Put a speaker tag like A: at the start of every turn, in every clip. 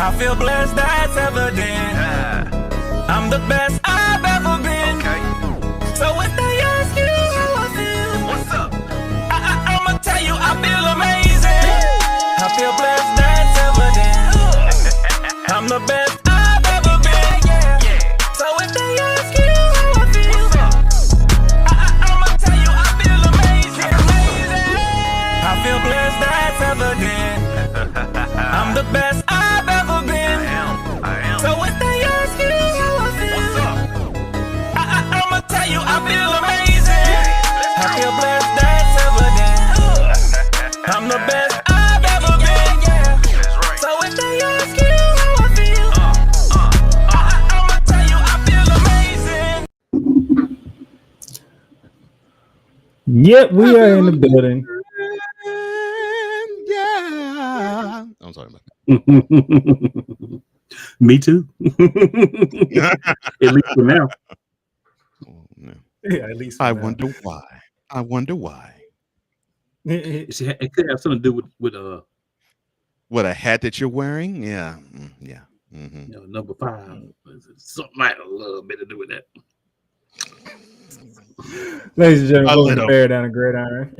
A: I feel blessed, that's evident. I'm the best I've ever been.
B: Okay.
A: So if they ask you how I feel,
B: What's up?
A: I'ma tell you I feel amazing. I feel blessed, that's evident. I'm the best I've ever been.
B: Yeah.
A: So if they ask you how I feel,
B: What's up?
A: I'ma tell you I feel amazing. I feel blessed, that's evident. I'm the best I've ever been.
B: I am.
A: So if they ask you how I feel,
B: What's up?
A: I'ma tell you I feel amazing. I feel blessed, that's evident. I'm the best I've ever been.
B: That's right.
A: So if they ask you how I feel, I'ma tell you I feel amazing.
C: Yep, we are in the building.
D: Yeah. I'm sorry, man.
E: Me too. At least for now.
D: Oh, no.
C: Yeah, at least
D: I wonder why. I wonder why.
E: It could have something to do with
D: What, a hat that you're wearing? Yeah. Yeah. Mm-hmm.
E: number 5. Something might have a little bit to do with that.
C: Ladies and gentlemen,
D: I
C: welcome
D: lit
C: to
D: up.
C: Bear Down and Gridiron.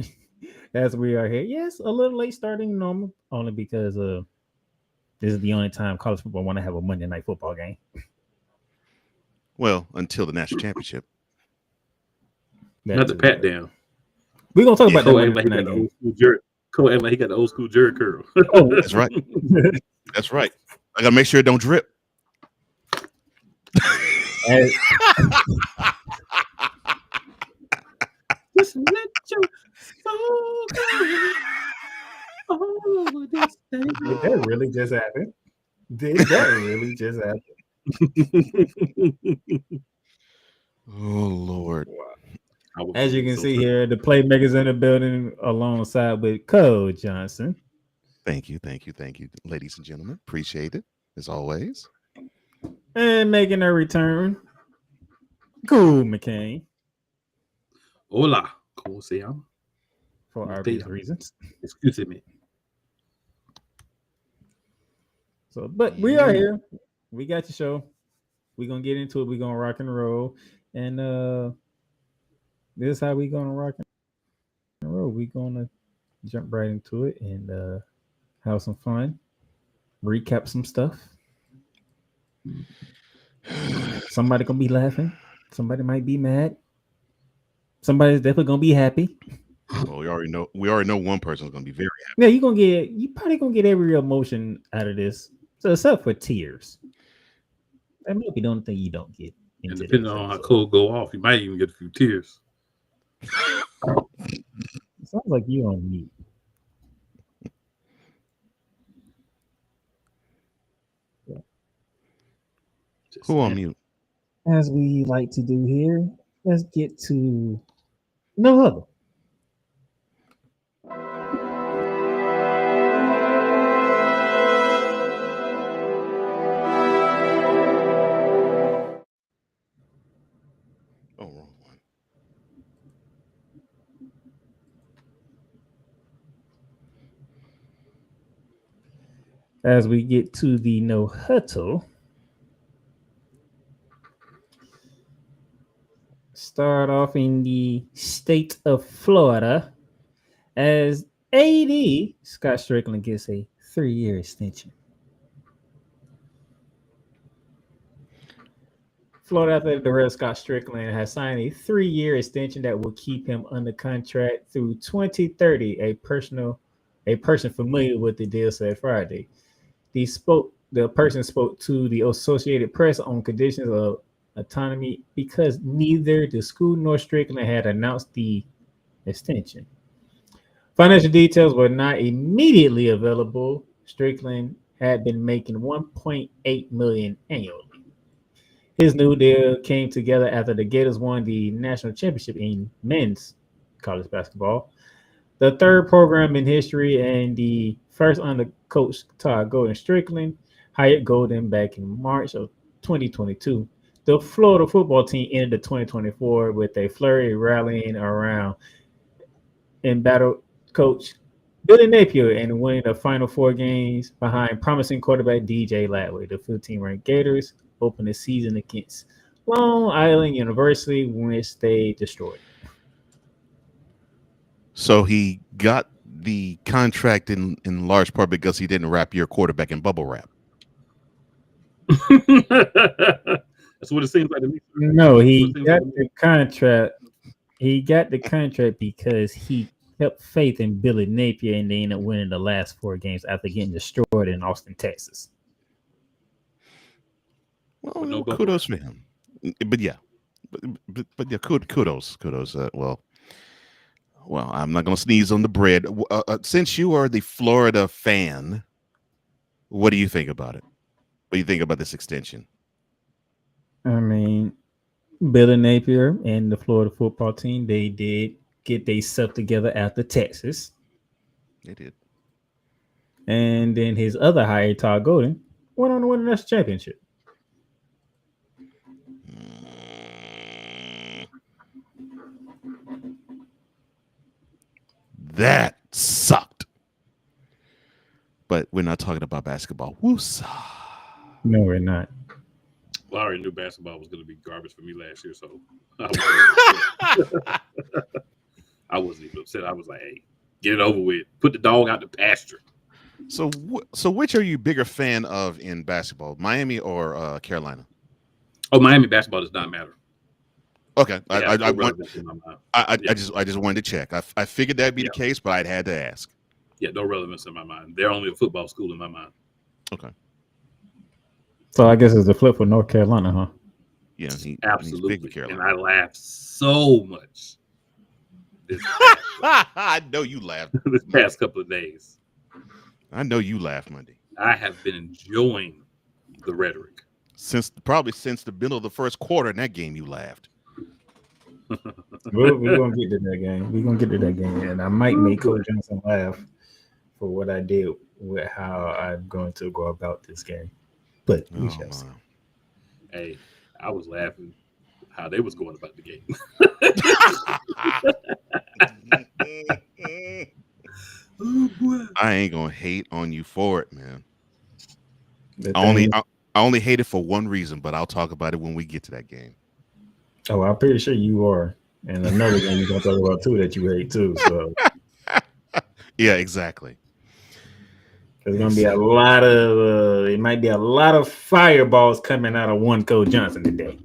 C: As we are here. Yes, a little late starting than normal, only because this is the only time college football want to have a Monday night football game.
D: Well, until the national championship.
E: Not the pat down.
C: We're gonna talk about that
E: Cole
C: one
E: act like he got
C: night
E: the
C: game.
E: old school jerk. Cole act like he got the old school jerk curl.
D: That's right. That's right. I gotta make sure it don't drip.
C: As-
E: Just let your soul go over this thing.
C: Did that really just happen? Did that really just happen?
D: Oh Lord.
C: As you can see here, the Playmakers in the building alongside with Coach Johnson.
D: Thank you, ladies and gentlemen. Appreciate it as always.
C: And making a return, Cool McCain,
E: Hola, ¿cómo se llama?
C: for obvious reasons.
E: Excuse me.
C: So, but we are here. We got the show. We're gonna get into it. We're gonna rock and roll. And this is how we're gonna rock and roll. We're gonna jump right into it and have some fun. Recap some stuff. Somebody gonna be laughing. Somebody might be mad. Somebody's definitely gonna be happy.
D: Well, we already know one person's gonna be very happy.
C: Yeah, you probably gonna get every emotion out of this. So except for tears. That might be the only thing you don't get.
E: And depending on how Cole go off, you might even get a few tears.
C: It sounds like you on mute.
D: Who on mute?
C: As we like to do here, let's get to no huddle.
D: Oh, wrong one.
C: As we get to the no huddle, start off in the state of Florida as AD Scott Strickland gets a 3-year extension. Florida Athletic Director Scott Strickland has signed a 3-year extension that will keep him under contract through 2030. A person familiar with the deal said Friday. The person spoke to the Associated Press on conditions of autonomy because neither the school nor Strickland had announced the extension. Financial details were not immediately available. Strickland had been making $1.8 million annually. His new deal came together after the Gators won the national championship in men's college basketball, the third program in history and the first under Coach Todd Golden. Strickland hired Golden back in March of 2022. The Florida football team ended the 2024 with a flurry rallying around embattled coach Billy Napier and winning the final 4 games behind promising quarterback DJ Latway. The 15th-ranked Gators opened the season against Long Island University, which they destroyed.
D: So he got the contract in large part because he didn't wrap your quarterback in bubble wrap.
E: That's what it seems like to me.
C: No, he
E: What it seems
C: got
E: like to
C: the contract. He got the contract because he kept faith in Billy Napier, and they ended up winning the last 4 games after getting destroyed in Austin, Texas.
D: Well,
E: no bubble
D: kudos for him. But yeah, but yeah, kudos. Well, I'm not going to sneeze on the bread. Since you are the Florida fan, what do you think about it? What do you think about this extension?
C: I mean, Billy Napier and the Florida football team, they did get their stuff together after Texas.
D: They did.
C: And then his other hire, Todd Golden, went on to win the national championship.
D: That sucked. But we're not talking about basketball. Woosah.
C: No, we're not.
E: Well, I already knew basketball was going to be garbage for me last year, so I wasn't even upset. I was like, hey, get it over with. Put the dog out the pasture.
D: So which are you bigger fan of in basketball, Miami or Carolina?
E: Oh, Miami basketball does not matter.
D: Okay,
E: Yeah,
D: I just wanted to check. I figured that'd be the case, but I'd had to ask.
E: Yeah, no relevance in my mind. They're only a football school in my mind.
D: Okay.
C: So I guess it's the flip for North Carolina, huh?
D: Yeah,
E: absolutely.
D: He's big
E: and I laughed so much.
D: I know you laughed
E: this past couple of days.
D: I know you laughed Monday.
E: I have been enjoying the rhetoric
D: since the middle of the first quarter in that game. You laughed.
C: We're gonna get to that game. We're gonna get to that game, and I might make Coach Johnson laugh for what I did with how I'm going to go about this game. But we shall see.
E: Hey, I was laughing how they was going about the game.
D: Oh boy. I ain't gonna hate on you for it, man. I only hate it for one reason, but I'll talk about it when we get to that game.
C: Oh, I'm pretty sure you are. And another game you're gonna talk about too that you hate too. So
D: yeah, exactly.
C: There's gonna be a lot of it might be a lot of fireballs coming out of one Coach Johnson today.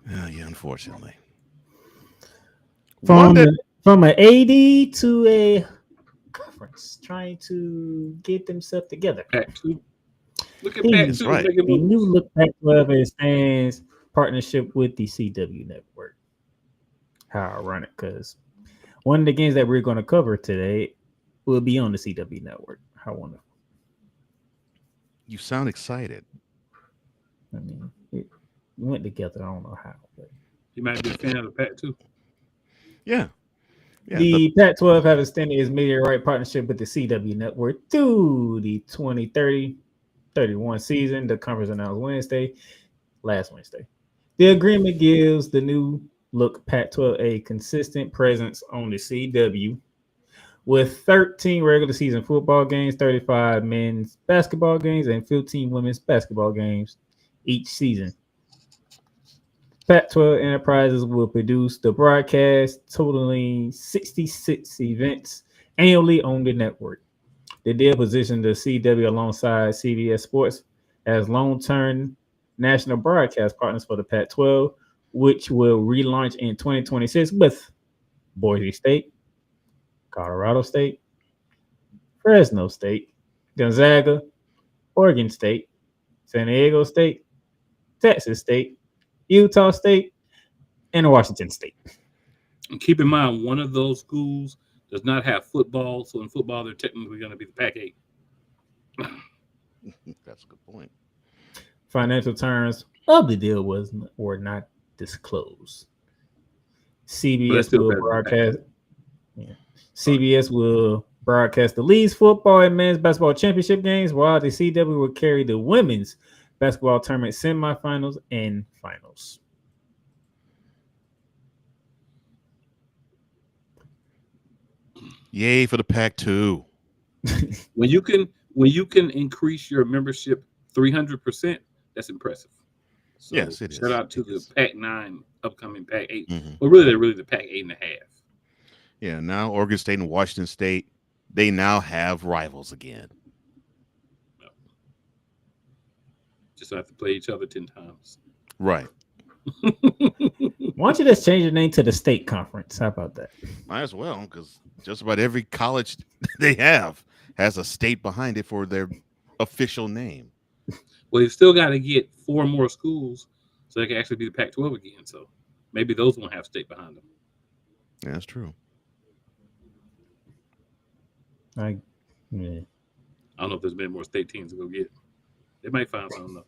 D: Yeah, unfortunately.
C: From an AD to a conference trying to get themselves together.
E: Pac-2. Look at Pac-2.
C: Right. The new look Pac-12 expands partnership with the CW network. How ironic, because one of the games that we're going to cover today will be on the CW network. How wonderful.
D: You sound excited.
C: I mean, it went together. I don't know how. But.
E: You might be a fan of the Pac-2.
D: Yeah.
C: The Pac-12 have extended its media right partnership with the CW network through the 2030-31 season. The conference announced last Wednesday. The agreement gives the new look Pac-12 a consistent presence on the CW with 13 regular season football games, 35 men's basketball games, and 15 women's basketball games each season. Pac-12 Enterprises will produce the broadcast, totaling 66 events annually on the network. The deal positioned the CW alongside CBS Sports as long-term national broadcast partners for the Pac-12, which will relaunch in 2026 with Boise State, Colorado State, Fresno State, Gonzaga, Oregon State, San Diego State, Texas State, Utah State, and Washington State.
E: And keep in mind, one of those schools does not have football, so in football, they're technically going to be the Pac-8.
D: That's a good point.
C: Financial terms of the deal were not disclosed. CBS will broadcast. Yeah. CBS will broadcast the league's football and men's basketball championship games, while the CW will carry the women's basketball tournament semifinals and finals.
D: Yay for the Pac-2.
E: When you can increase your membership 300%, that's impressive. So
D: Yes, it
E: shout
D: is.
E: out to
D: It
E: the
D: is.
E: Pac-9 upcoming Pac-8.
D: Mhm.
E: But really, they're really the Pac-8.5.
D: Yeah, now Oregon State and Washington State, they now have rivals again.
E: Just have to play each other 10 times.
D: Right.
C: Why don't you just change your name to the state conference? How about that?
D: Might as well, because just about every college they have has a state behind it for their official name.
E: Well, you still got to get 4 more schools so they can actually be the Pac-12 again. So maybe those won't have state behind them.
D: Yeah, that's true.
E: I don't know if there's many more state teams to go get. They might find something though.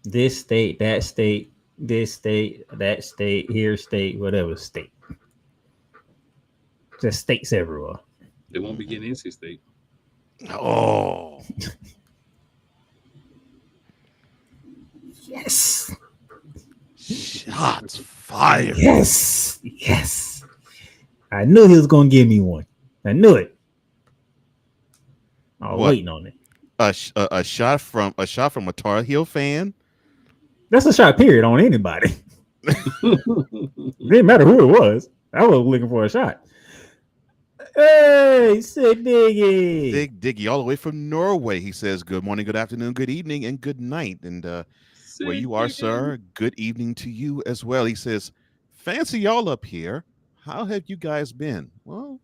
C: This state, that state, this state, that state, here state, whatever state. Just states everywhere.
E: They won't be getting NC State.
D: Oh.
C: Yes.
D: Shots fired.
C: Yes. Yes. I knew he was going to give me one. I knew it. I was
D: What?
C: waiting on it.
D: A shot from a Tar Heel fan.
C: That's a shot, period, on anybody. It didn't matter who it was. I was looking for a shot. Hey, Sick Diggy.
D: Big Diggy, all the way from Norway. He says, "Good morning, good afternoon, good evening, and good night." And where you are, sir, good evening to you as well. He says, "Fancy y'all up here. How have you guys been?" Well,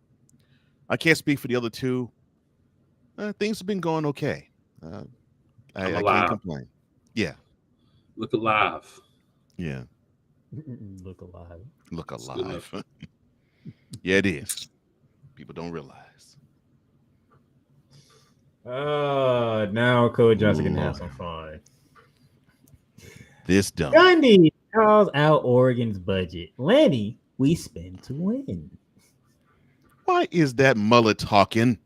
D: I can't speak for the other two. Things have been going okay. I can't complain. Yeah.
E: Look alive.
D: Yeah.
C: Look alive.
D: Look alive. Yeah, it is. People don't realize.
C: Now Coach Johnson can have some fun.
D: This dumb.
C: Gundy calls out Oregon's budget. Lenny, we spend to win.
D: Why is that mullet talking?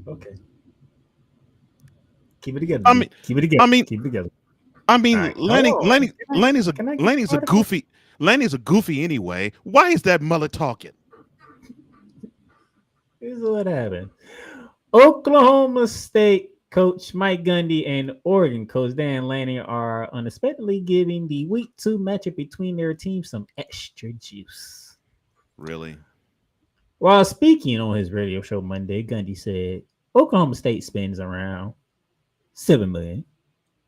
C: Okay. Keep it together.
D: I mean-
C: keep it together.
D: I mean-
C: keep it together.
D: I mean,
C: All right.
D: Lenny's
C: Can I get
D: a
C: part of
D: goofy. Lenny's a goofy anyway. Why is that mullet talking?
C: Here's what happened. Oklahoma State coach Mike Gundy and Oregon coach Dan Lanning are unexpectedly giving the week 2 matchup between their teams some extra juice.
D: Really?
C: While speaking on his radio show Monday, Gundy said Oklahoma State spends around $7 million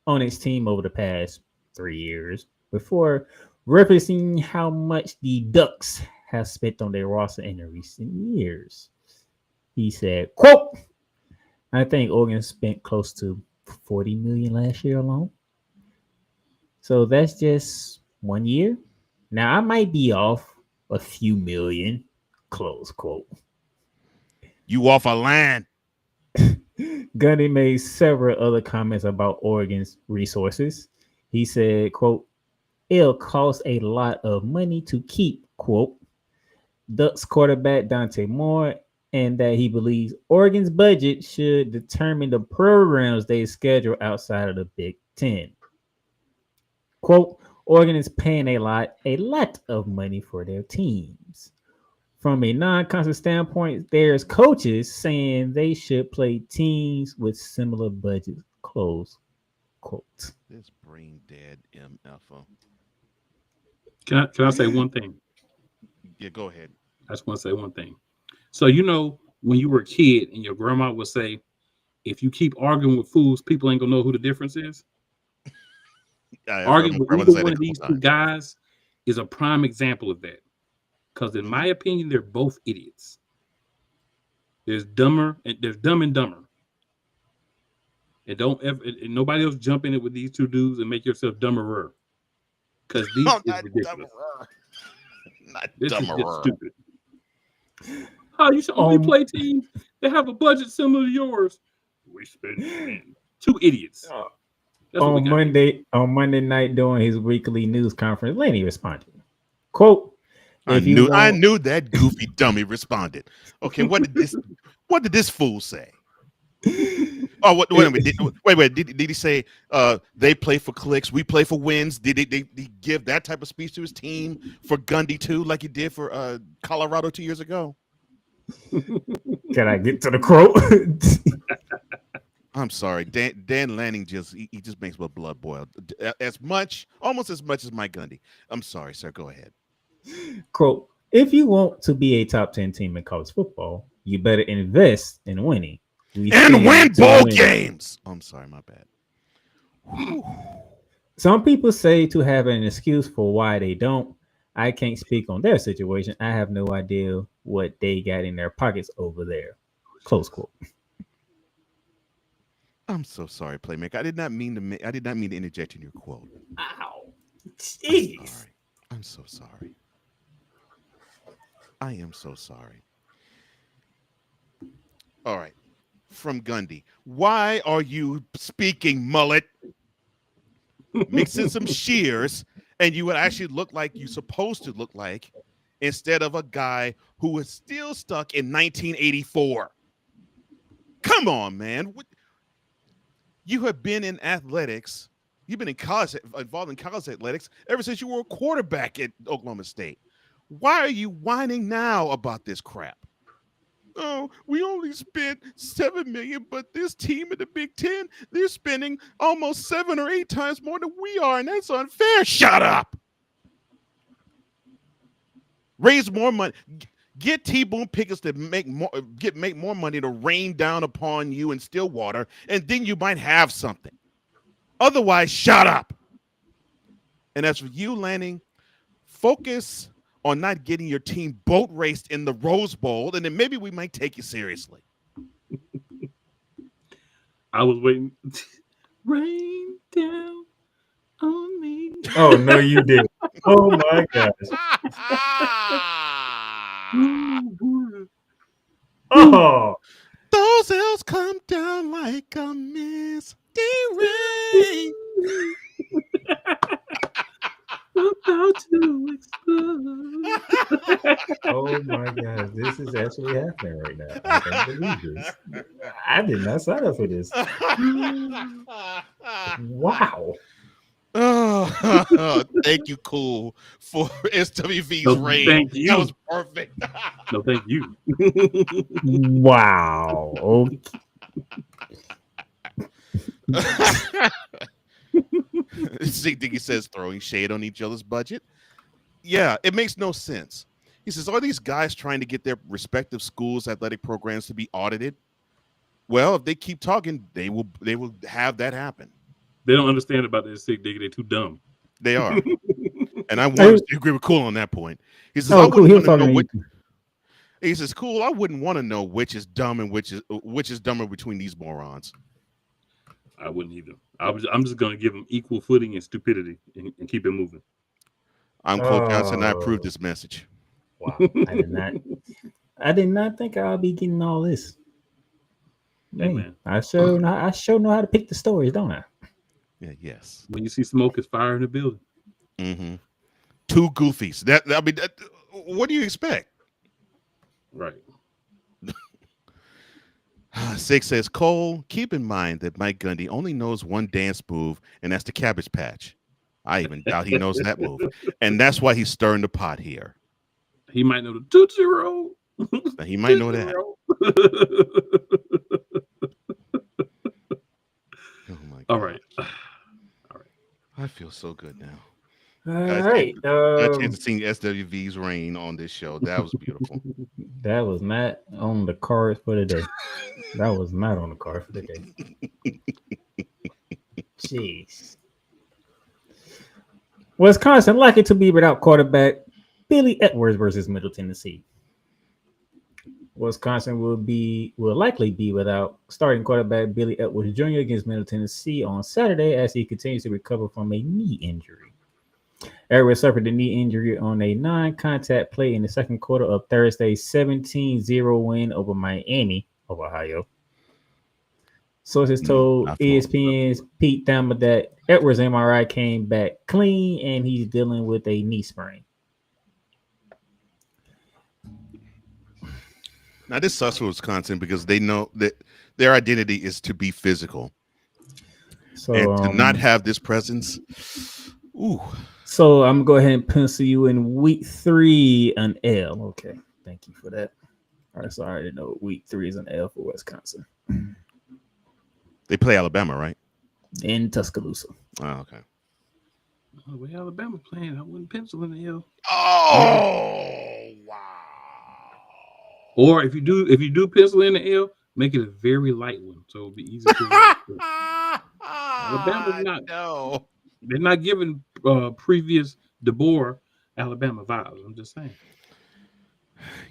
C: on its team over the past 3 years before referencing how much the Ducks have spent on their roster in the recent years. He said, quote, "I think Oregon spent close to $40 million last year alone. So that's just 1 year. Now I might be off a few million," close quote.
D: You off a line?
C: Gundy made several other comments about Oregon's resources. He said, quote, "It'll cost a lot of money to keep," quote, "Ducks quarterback Dante Moore, and that he believes Oregon's budget should determine the programs they schedule outside of the Big Ten. Quote, "Oregon is paying a lot of money for their teams. From a non-constant standpoint, there's coaches saying they should play teams with similar budgets," close quote.
D: This brain dead MFO.
E: Can I say one thing?
D: Yeah, go ahead.
E: I just want to say one thing. So, you know, when you were a kid and your grandma would say, if you keep arguing with fools, people ain't going to know who the difference is. Arguing with either one of these two guys is a prime example of that. Because in my opinion, they're both idiots. There's dumb and dumber. And don't ever, and nobody else jump in it with these two dudes and make yourself dumberer. Because these is ridiculous. This is just stupid. How you should only play teams that have a budget similar to yours? We spend 2 idiots.
C: On Monday night during his weekly news conference, Laney responded, quote,
D: I knew that goofy dummy responded. Okay, what did this fool say? Oh, wait a minute. Wait. Did he say they play for clicks, we play for wins? Did he give that type of speech to his team for Gundy too, like he did for Colorado 2 years ago?
C: Can I get to the quote?
D: I'm sorry, Dan Lanning he just makes my blood boil almost as much as Mike Gundy. I'm sorry, sir. Go ahead.
C: Quote: If you want to be a top 10 team in college football, you better invest in winning.
D: And win bowl games. I'm sorry, my bad. Whew.
C: Some people say to have an excuse for why they don't. I can't speak on their situation. I have no idea what they got in their pockets over there. Close quote.
D: I'm so sorry, Playmaker. I did not mean to interject in your quote.
C: Ow. Jeez.
D: I'm so sorry. I am so sorry. All right. From Gundy. Why are you speaking, mullet? Mix in some shears, and you would actually look like you're supposed to look like, instead of a guy who is still stuck in 1984. Come on, man. You have been in athletics. You've been involved in college athletics ever since you were a quarterback at Oklahoma State. Why are you whining now about this crap? Oh, we only spent $7 million, but this team in the Big Ten, they're spending almost 7 or 8 times more than we are, and that's unfair. Shut up. Raise more money. Get T-Boone Pickens to make more money to rain down upon you in Stillwater, and then you might have something. Otherwise, shut up. And as for you, Lanning, focus on not getting your team boat raced in the Rose Bowl, and then maybe we might take you seriously.
E: I was waiting. Rain down on me.
C: Oh, no, you did. Oh, my gosh. Oh.
D: Those hills come down like a misty rain.
E: About to explode.
C: Oh my gosh, this is actually happening right now. I can't believe this. I did not sign up for this. Wow.
D: Oh, thank you, Cool, for SWV's rain.
E: Thank you.
D: That was perfect.
E: No, thank you.
C: Wow. Okay.
D: He says throwing shade on each other's budget. Yeah, it makes no sense. He says, are these guys trying to get their respective schools' athletic programs to be audited? Well, if they keep talking, they will have that happen.
E: They don't understand about this sick digger. They're too dumb.
D: They are. And I want to agree with Cool on that point. He says,
C: Cool.
D: He says, Cool, I wouldn't want to know which is dumb and which is dumber between these morons.
E: I wouldn't either. I'm just going to give them equal footing and stupidity and keep it moving.
D: I'm Cole Johnson, and I approve this message.
C: Wow. I did not think I'll be getting all this.
E: Hey, man.
C: I sure know how to pick the stories, don't I?
D: Yeah, yes.
E: When you see smoke, it's fire in the building.
D: Mm-hmm. Two goofies. What do you expect?
E: Right.
D: 6 says, Cole, keep in mind that Mike Gundy only knows one dance move, and that's the Cabbage Patch. I even doubt he knows that move. And that's why he's stirring the pot here.
E: He might know the Tootsie Roll.
D: He might know that. Oh my God.
E: All right.
D: I feel so good now.
C: All right.
D: I had to see SWV's reign on this show. That was beautiful.
C: That was not on the cards for the day. That was not on the card for the day. Jeez. Wisconsin likely to be without quarterback Billy Edwards versus Middle Tennessee. Wisconsin will likely be without starting quarterback Billy Edwards Jr. against Middle Tennessee on Saturday as he continues to recover from a knee injury. Edwards suffered a knee injury on a non-contact play in the second quarter of Thursday's 17-0 win over Miami of Ohio. Sources told ESPN's Pete Thamel that Edwards' MRI came back clean and he's dealing with a knee sprain.
D: Now this sucks for Wisconsin because they know that their identity is to be physical,
C: So
D: and to not have this presence. Ooh,
C: So I'm gonna go ahead and pencil you in week 3 an L. Okay, thank you for that. All right, so I already know week 3 is an L for Wisconsin
D: they play Alabama, right?
C: in Tuscaloosa.
D: Oh, okay.
E: Oh, where Alabama playing? I wouldn't pencil in the L.
D: Oh, wow.
E: Or if you do pencil in the L, make it a very light one, so it'll be easy to. Alabama's not.
D: No.
E: They're not giving previous DeBoer Alabama vibes. I'm just saying.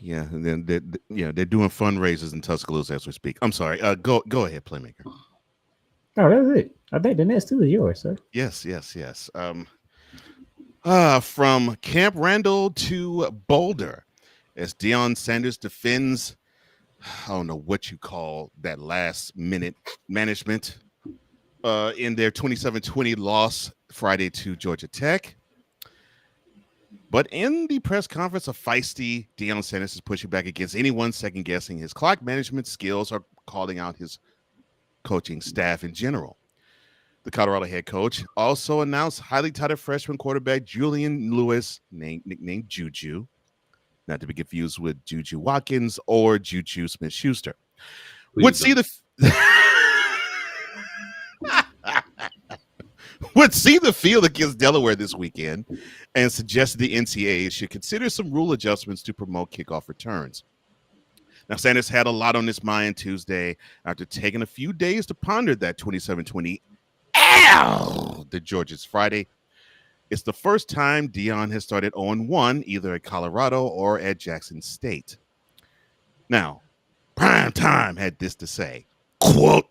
D: Yeah, and then they're doing fundraisers in Tuscaloosa as we speak. I'm sorry. Go ahead, Playmaker.
C: Oh, that's it. I think the next 2 is yours, sir.
D: Yes. From Camp Randall to Boulder, as Deion Sanders defends, I don't know what you call that last minute management in their 27-20 loss Friday to Georgia Tech. But in the press conference, a feisty Deion Sanders is pushing back against anyone second guessing his clock management skills or calling out his coaching staff in general. The Colorado head coach also announced highly touted freshman quarterback Julian Lewis, nicknamed Juju, not to be confused with Juju Watkins or Juju Smith-Schuster, would see the field against Delaware this weekend, and suggested the NCAA should consider some rule adjustments to promote kickoff returns. Now, Sanders had a lot on his mind Tuesday after taking a few days to ponder that 27-20 the Georgia's Friday. It's the first time Deion has started 0-1 either at Colorado or at Jackson State. Now, Prime Time had this to say, quote,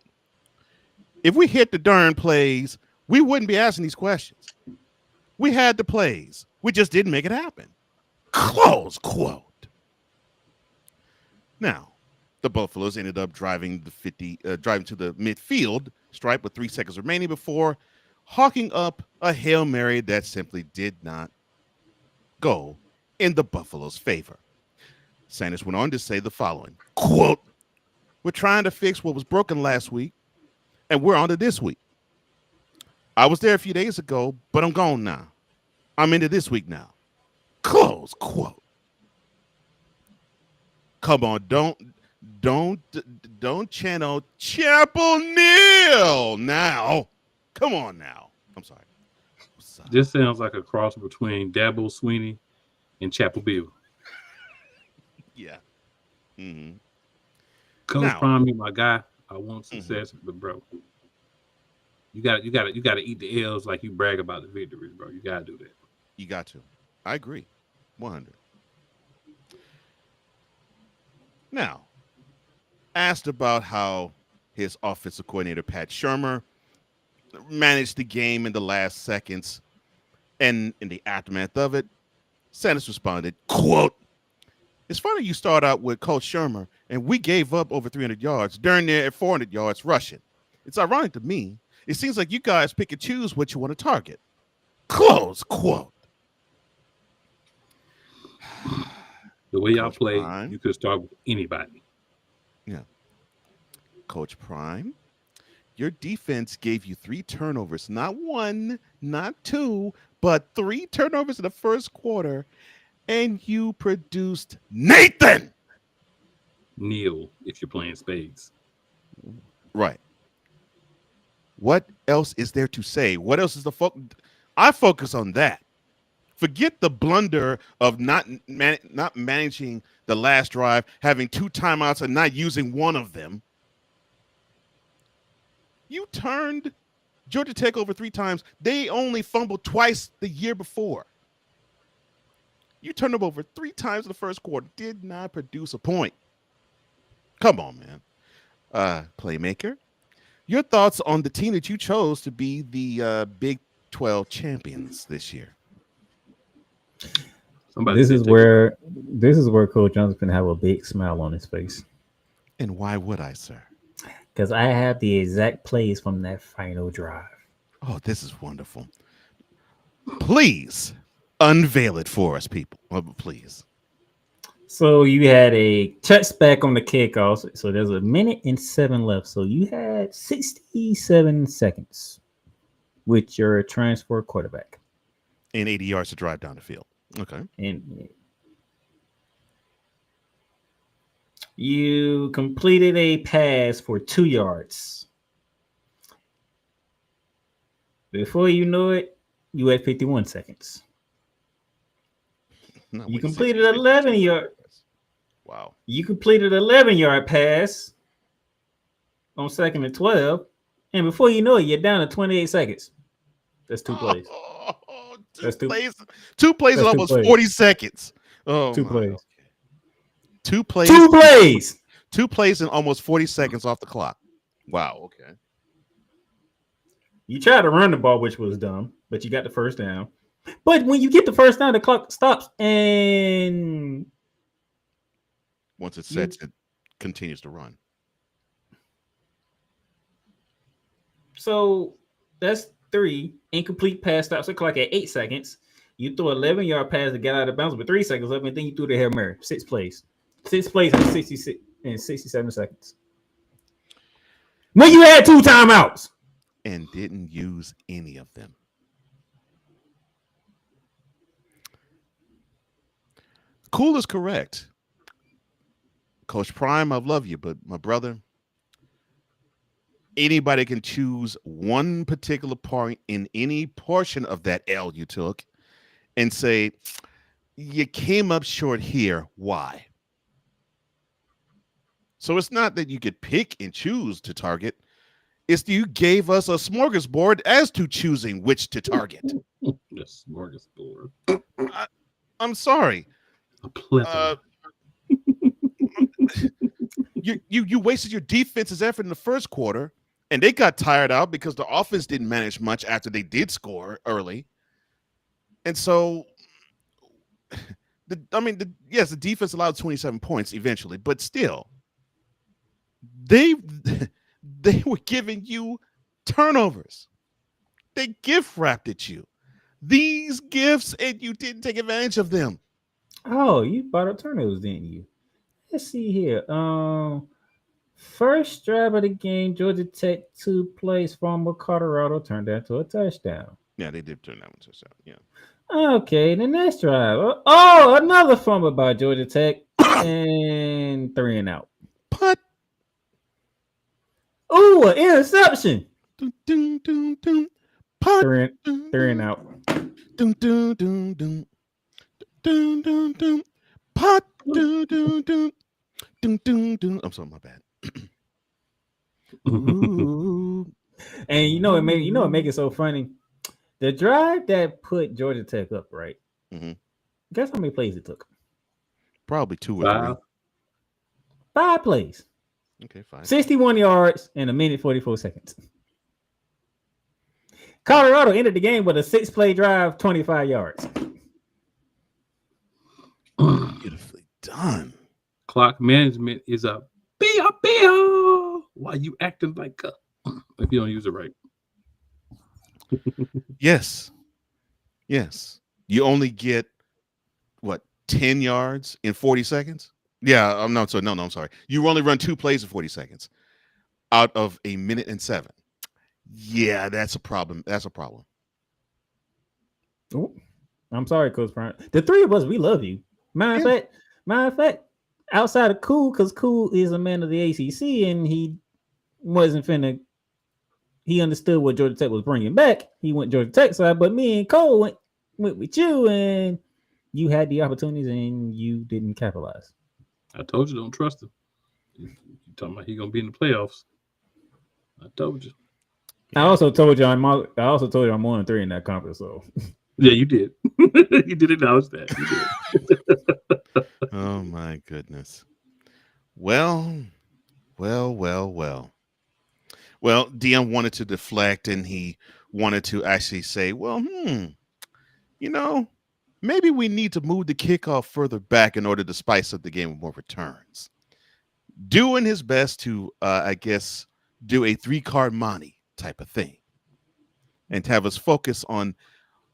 D: "If we hit the darn plays, we wouldn't be asking these questions. We had the plays. We just didn't make it happen." Close quote. Now, the Buffaloes ended up driving to the midfield stripe with 3 seconds remaining before hawking up a Hail Mary that simply did not go in the Buffaloes' favor. Sanders went on to say the following, quote, "We're trying to fix what was broken last week, and we're on to this week. I was there a few days ago, but I'm gone now. I'm into this week now." Close quote. Come on, don't channel Chapel Neal now. Come on now. I'm sorry.
E: This sounds like a cross between Dabo Sweeney and Chapel Bill.
D: Yeah. Mm-hmm.
E: Coach Prime, you my guy. I want success, but bro, you got to eat the L's like you brag about the victories, bro. You got to do that.
D: You got to. I agree. 100. Now, asked about how his offensive coordinator, Pat Shurmur, managed the game in the last seconds and in the aftermath of it, Sanders responded, quote, "It's funny you start out with Coach Shurmur and we gave up over 300 yards, during there at 400 yards rushing. It's ironic to me. It seems like you guys pick and choose what you want to target." Close quote.
E: The way y'all
D: Coach
E: play,
D: Prime.
E: you could start with anybody.
D: Yeah. Coach Prime, your defense gave you 3 turnovers, not 1, not 2, but 3 turnovers in the first quarter, and you produced Nathan.
E: Neil, if you're playing spades.
D: Right. What else is there to say? What else is the focus? I focus on that. Forget the blunder of not managing the last drive, having 2 timeouts and not using one of them. You turned Georgia Tech over 3 times. They only fumbled twice the year before. You turned them over 3 times in the first quarter. Did not produce a point. Come on, man. Playmaker, your thoughts on the team that you chose to be the Big 12 champions this year?
C: This is where Coach Johnson can have a big smile on his face.
D: And why would I, sir?
C: Because I have the exact plays from that final drive.
D: Oh, this is wonderful. Please unveil it for us, people. Please.
C: So you had a touchback on the kickoff. So there's a minute and 7 left. So you had 67 seconds with your transfer quarterback.
D: And 80 yards to drive down the field. Okay.
C: And you completed a pass for 2 yards. Before you know it, you had 51 seconds.
D: No,
C: You
D: wait,
C: completed
D: 60,
C: 11 yard.
D: Wow.
C: You completed 11-yard pass on 2nd and 12, and before you know it, you're down to 28 seconds. That's 2 plays.
D: That's two plays.
C: That's
D: 2 plays in
C: two
D: almost
C: plays.
D: 40 seconds. Oh,
C: 2
D: my.
C: plays.
D: Okay. 2 plays.
C: 2 plays.
D: 2 plays in almost 40 seconds off the clock. Wow. Okay.
C: You tried to run the ball, which was dumb, but you got the first down. But when you get the first down, the clock stops, and
D: Once it sets, it continues to run.
C: so that's 3 incomplete pass stops. The clock at 8 seconds. You threw 11-yard pass to get out of bounds with 3 seconds left, and then you threw the Hail Mary. 6 plays. 6 plays in 66 and 67 seconds. When you had 2 timeouts.
D: And didn't use any of them. Cool is correct. Coach Prime, I love you, but my brother, anybody can choose one particular point in any portion of that L you took and say, you came up short here. Why? So it's not that you could pick and choose to target. It's you gave us a smorgasbord as to choosing which to target.
E: The smorgasbord.
D: I'm sorry.
E: A plethora.
D: You wasted your defense's effort in the first quarter, and they got tired out because the offense didn't manage much after they did score early. And so, yes, the defense allowed 27 points eventually, but still, they were giving you turnovers. They gift wrapped at you. These gifts, and you didn't take advantage of them.
C: Oh, you brought up turnovers, didn't you? Let's see here. First drive of the game, Georgia Tech 2 plays from Colorado turned that to a touchdown.
D: Yeah, they did turn that one to a touchdown. Yeah.
C: Okay, the next drive. Oh, another fumble by Georgia Tech and 3 and out.
D: Putt.
C: Ooh, an interception.
D: Dun, dun, dun, dun. Putt.
C: 3 and out.
D: Dun, dun, dun, dun. Dun, dun, dun. Putt. Dun, dun, dun. Dun, dun, dun. I'm sorry, my bad.
C: Ooh. And you know what make it so funny? The drive that put Georgia Tech up, right?
D: Mm-hmm.
C: Guess how many plays it took?
D: Probably 2 or 3.
C: 5 plays.
D: Okay, fine.
C: 61 yards in a minute 44 seconds. Colorado ended the game with a 6-play drive, 25 yards.
D: Beautifully done.
E: Clock management is a B.O. Why you acting like if you don't use it right?
D: Yes. You only get 10 yards in 40 seconds? Yeah, I'm sorry. You only run 2 plays in 40 seconds out of a minute and 7. Yeah, that's a problem.
C: Ooh, I'm sorry, Coach Brown. The 3 of us, we love you. Matter of fact, outside of Cool, because Cool is a man of the ACC, and he wasn't finna. He understood what Georgia Tech was bringing back. He went Georgia Tech side, but me and Cole went with you, and you had the opportunities, and you didn't capitalize.
E: I told you, don't trust him. You talking about he gonna be in the playoffs? I told you.
C: I also told you I'm 1-3 in that conference. So
E: yeah, you did. You did acknowledge that. You did.
D: Oh my goodness. Well. Well, DM wanted to deflect, and he wanted to actually say, well, maybe we need to move the kickoff further back in order to spice up the game with more returns. Doing his best to, do a 3-card Monty type of thing, and to have us focus on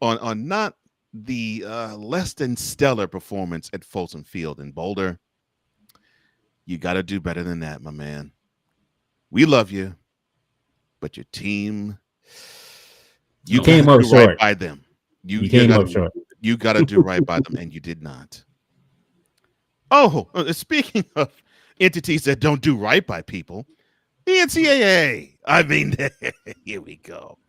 D: not the less than stellar performance at Folsom Field in Boulder. You got to do better than that, my man. We love you, but your team, you got
C: came
D: to
C: up
D: do right
C: short.
D: by them.
C: You came up short.
D: You got to do right by them, and you did not. Oh, speaking of entities that don't do right by people, the NCAA. I mean, here we go.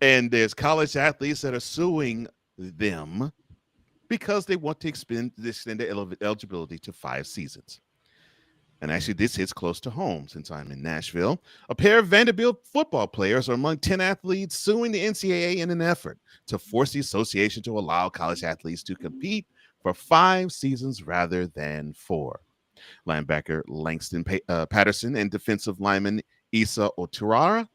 D: And there's college athletes that are suing them because they want to extend their eligibility to 5 seasons. And actually, this hits close to home since I'm in Nashville. A pair of Vanderbilt football players are among 10 athletes suing the NCAA in an effort to force the association to allow college athletes to compete for 5 seasons rather than 4. Linebacker Langston Patterson and defensive lineman Issa Oturara,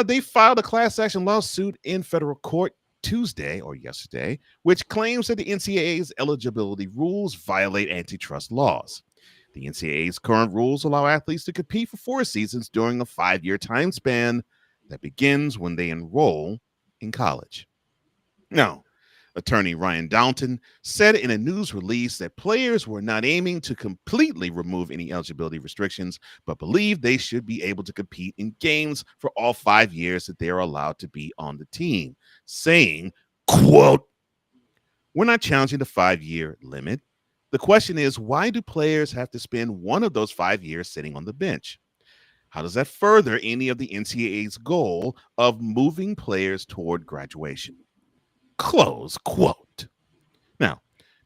D: they filed a class action lawsuit in federal court Tuesday or yesterday, which claims that the NCAA's eligibility rules violate antitrust laws. The NCAA's current rules allow athletes to compete for 4 seasons during a 5-year time span that begins when they enroll in college. Now, attorney Ryan Downton said in a news release that players were not aiming to completely remove any eligibility restrictions, but believe they should be able to compete in games for all 5 years that they are allowed to be on the team, saying, quote, "We're not challenging the 5-year limit. The question is, why do players have to spend one of those 5 years sitting on the bench? How does that further any of the NCAA's goal of moving players toward graduation?" Close quote. Now,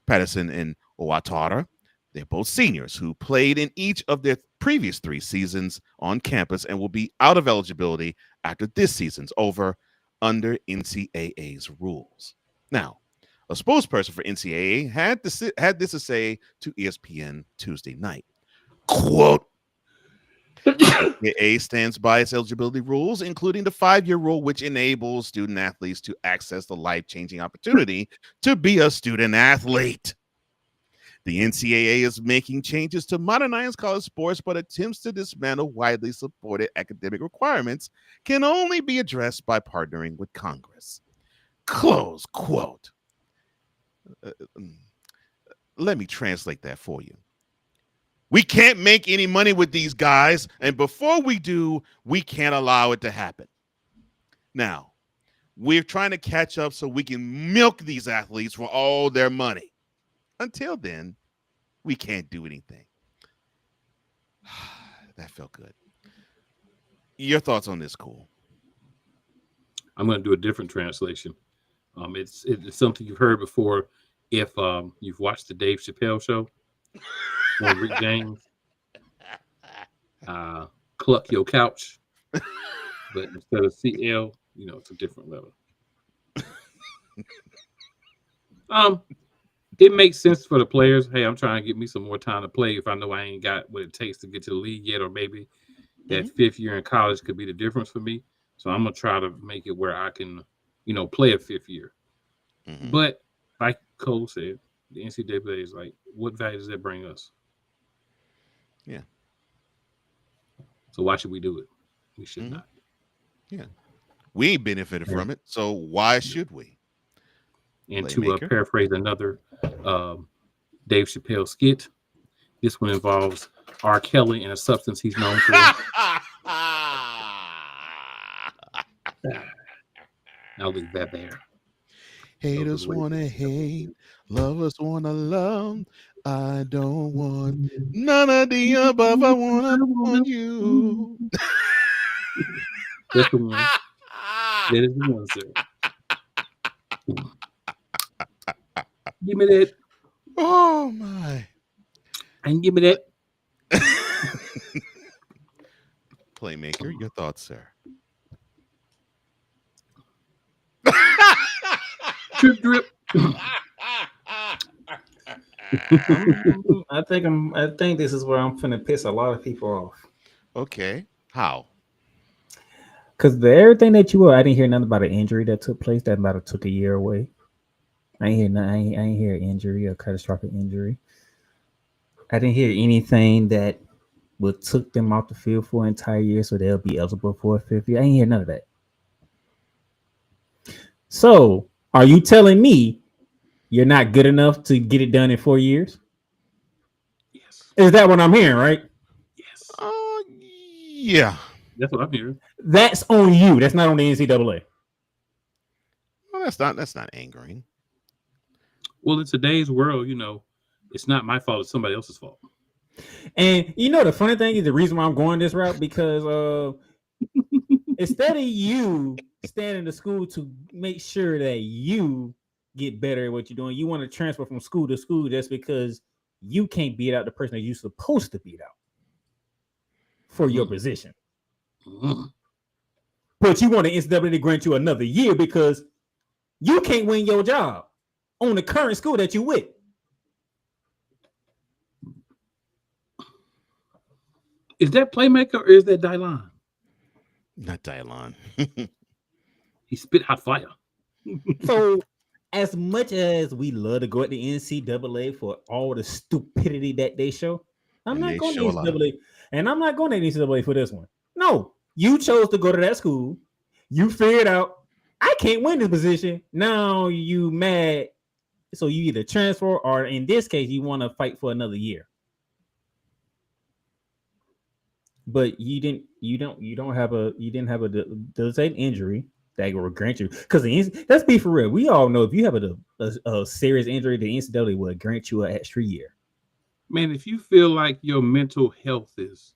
D: Patterson and Owatara, they're both seniors who played in each of their previous 3 seasons on campus and will be out of eligibility after this season's over under NCAA's rules. Now, a spokesperson for NCAA had this to say to ESPN Tuesday night. Quote, NCAA stands by its eligibility rules, including the 5-year rule, which enables student athletes to access the life-changing opportunity to be a student athlete. The NCAA is making changes to modernize college sports, but attempts to dismantle widely supported academic requirements can only be addressed by partnering with Congress. Close quote. Let me translate that for you. We can't make any money with these guys, and before we do, we can't allow it to happen. Now, we're trying to catch up so we can milk these athletes for all their money. Until then, we can't do anything. That felt good. Your thoughts on this, Cole?
E: I'm going to do a different translation. It's something you've heard before if you've watched the Dave Chappelle show on Rick James. Cluck your couch. But instead of CL, it's a different level. It makes sense for the players. Hey, I'm trying to get me some more time to play if I know I ain't got what it takes to get to the league yet, or maybe that 5th year in college could be the difference for me. So I'm going to try to make it where I can, play a 5th year. Mm-hmm. But like Cole said, the NCAA is like, what value does that bring us?
D: Yeah.
E: So why should we do it? We should not.
D: Yeah. We ain't benefited from it, so why should we?
E: And Playmaker. To paraphrase another Dave Chappelle skit, this one involves R. Kelly and a substance he's known for. I'll leave that there.
D: Haters want to hate, lovers want to love. I don't want none of the above. I want you.
E: That's the one. That is the one, sir. Give me that.
D: Oh, my.
E: And give me that.
D: Playmaker, your thoughts, sir?
E: Drip, drip.
C: I think this is where I'm finna piss a lot of people off.
D: Okay. How?
C: Because everything that you were, I didn't hear nothing about an injury that took place that might have took a year away. I ain't hear injury or catastrophic injury. I didn't hear anything that would took them off the field for an entire year so they'll be eligible for a 5th year. I ain't hear none of that. So Are you telling me you're not good enough to get it done in 4 years?
E: Yes.
C: Is that what I'm hearing, right?
E: Yes.
D: Yeah.
E: That's what I'm hearing.
C: That's on you. That's not on the NCAA.
D: Well, that's not angering.
E: Well, in today's world, it's not my fault. It's somebody else's fault.
C: And the funny thing is the reason why I'm going this route because instead of you standing to school to make sure that you get better at what you're doing, you want to transfer from school to school just because you can't beat out the person that you're supposed to beat out for your position. But you want the NCAA to grant you another year because you can't win your job on the current school that you with.
E: Is that Playmaker or is that Dylan?
D: Not Dylan.
E: He spit hot fire.
C: So, as much as we love to go at the NCAA for all the stupidity that they show, I'm not going to NCAA, and I'm not going to NCAA for this one. No, you chose to go to that school. You figured out I can't win this position. Now you mad, so you either transfer or, in this case, you want to fight for another year. But you didn't have a delayed injury that will grant you, because let's be for real. We all know if you have a serious injury, the NCAA will grant you an extra year.
E: Man, if you feel like your mental health is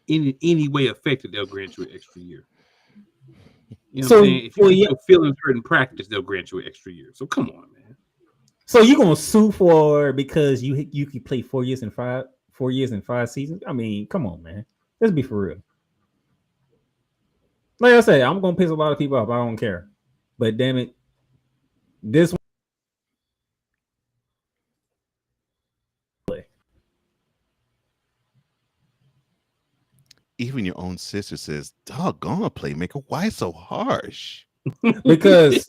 E: in any way affected, they'll grant you an extra year. You know what I'm saying? If you're feeling hurt in practice, they'll grant you an extra year. So come on, man.
C: So you're gonna sue for because you can play 4 years and 5 seasons? I mean, come on, man. Let's be for real. Like I said, I'm gonna piss a lot of people off. I don't care, but damn it, this one.
D: Even your own sister says, "Doggone, Playmaker, why so harsh?"
C: because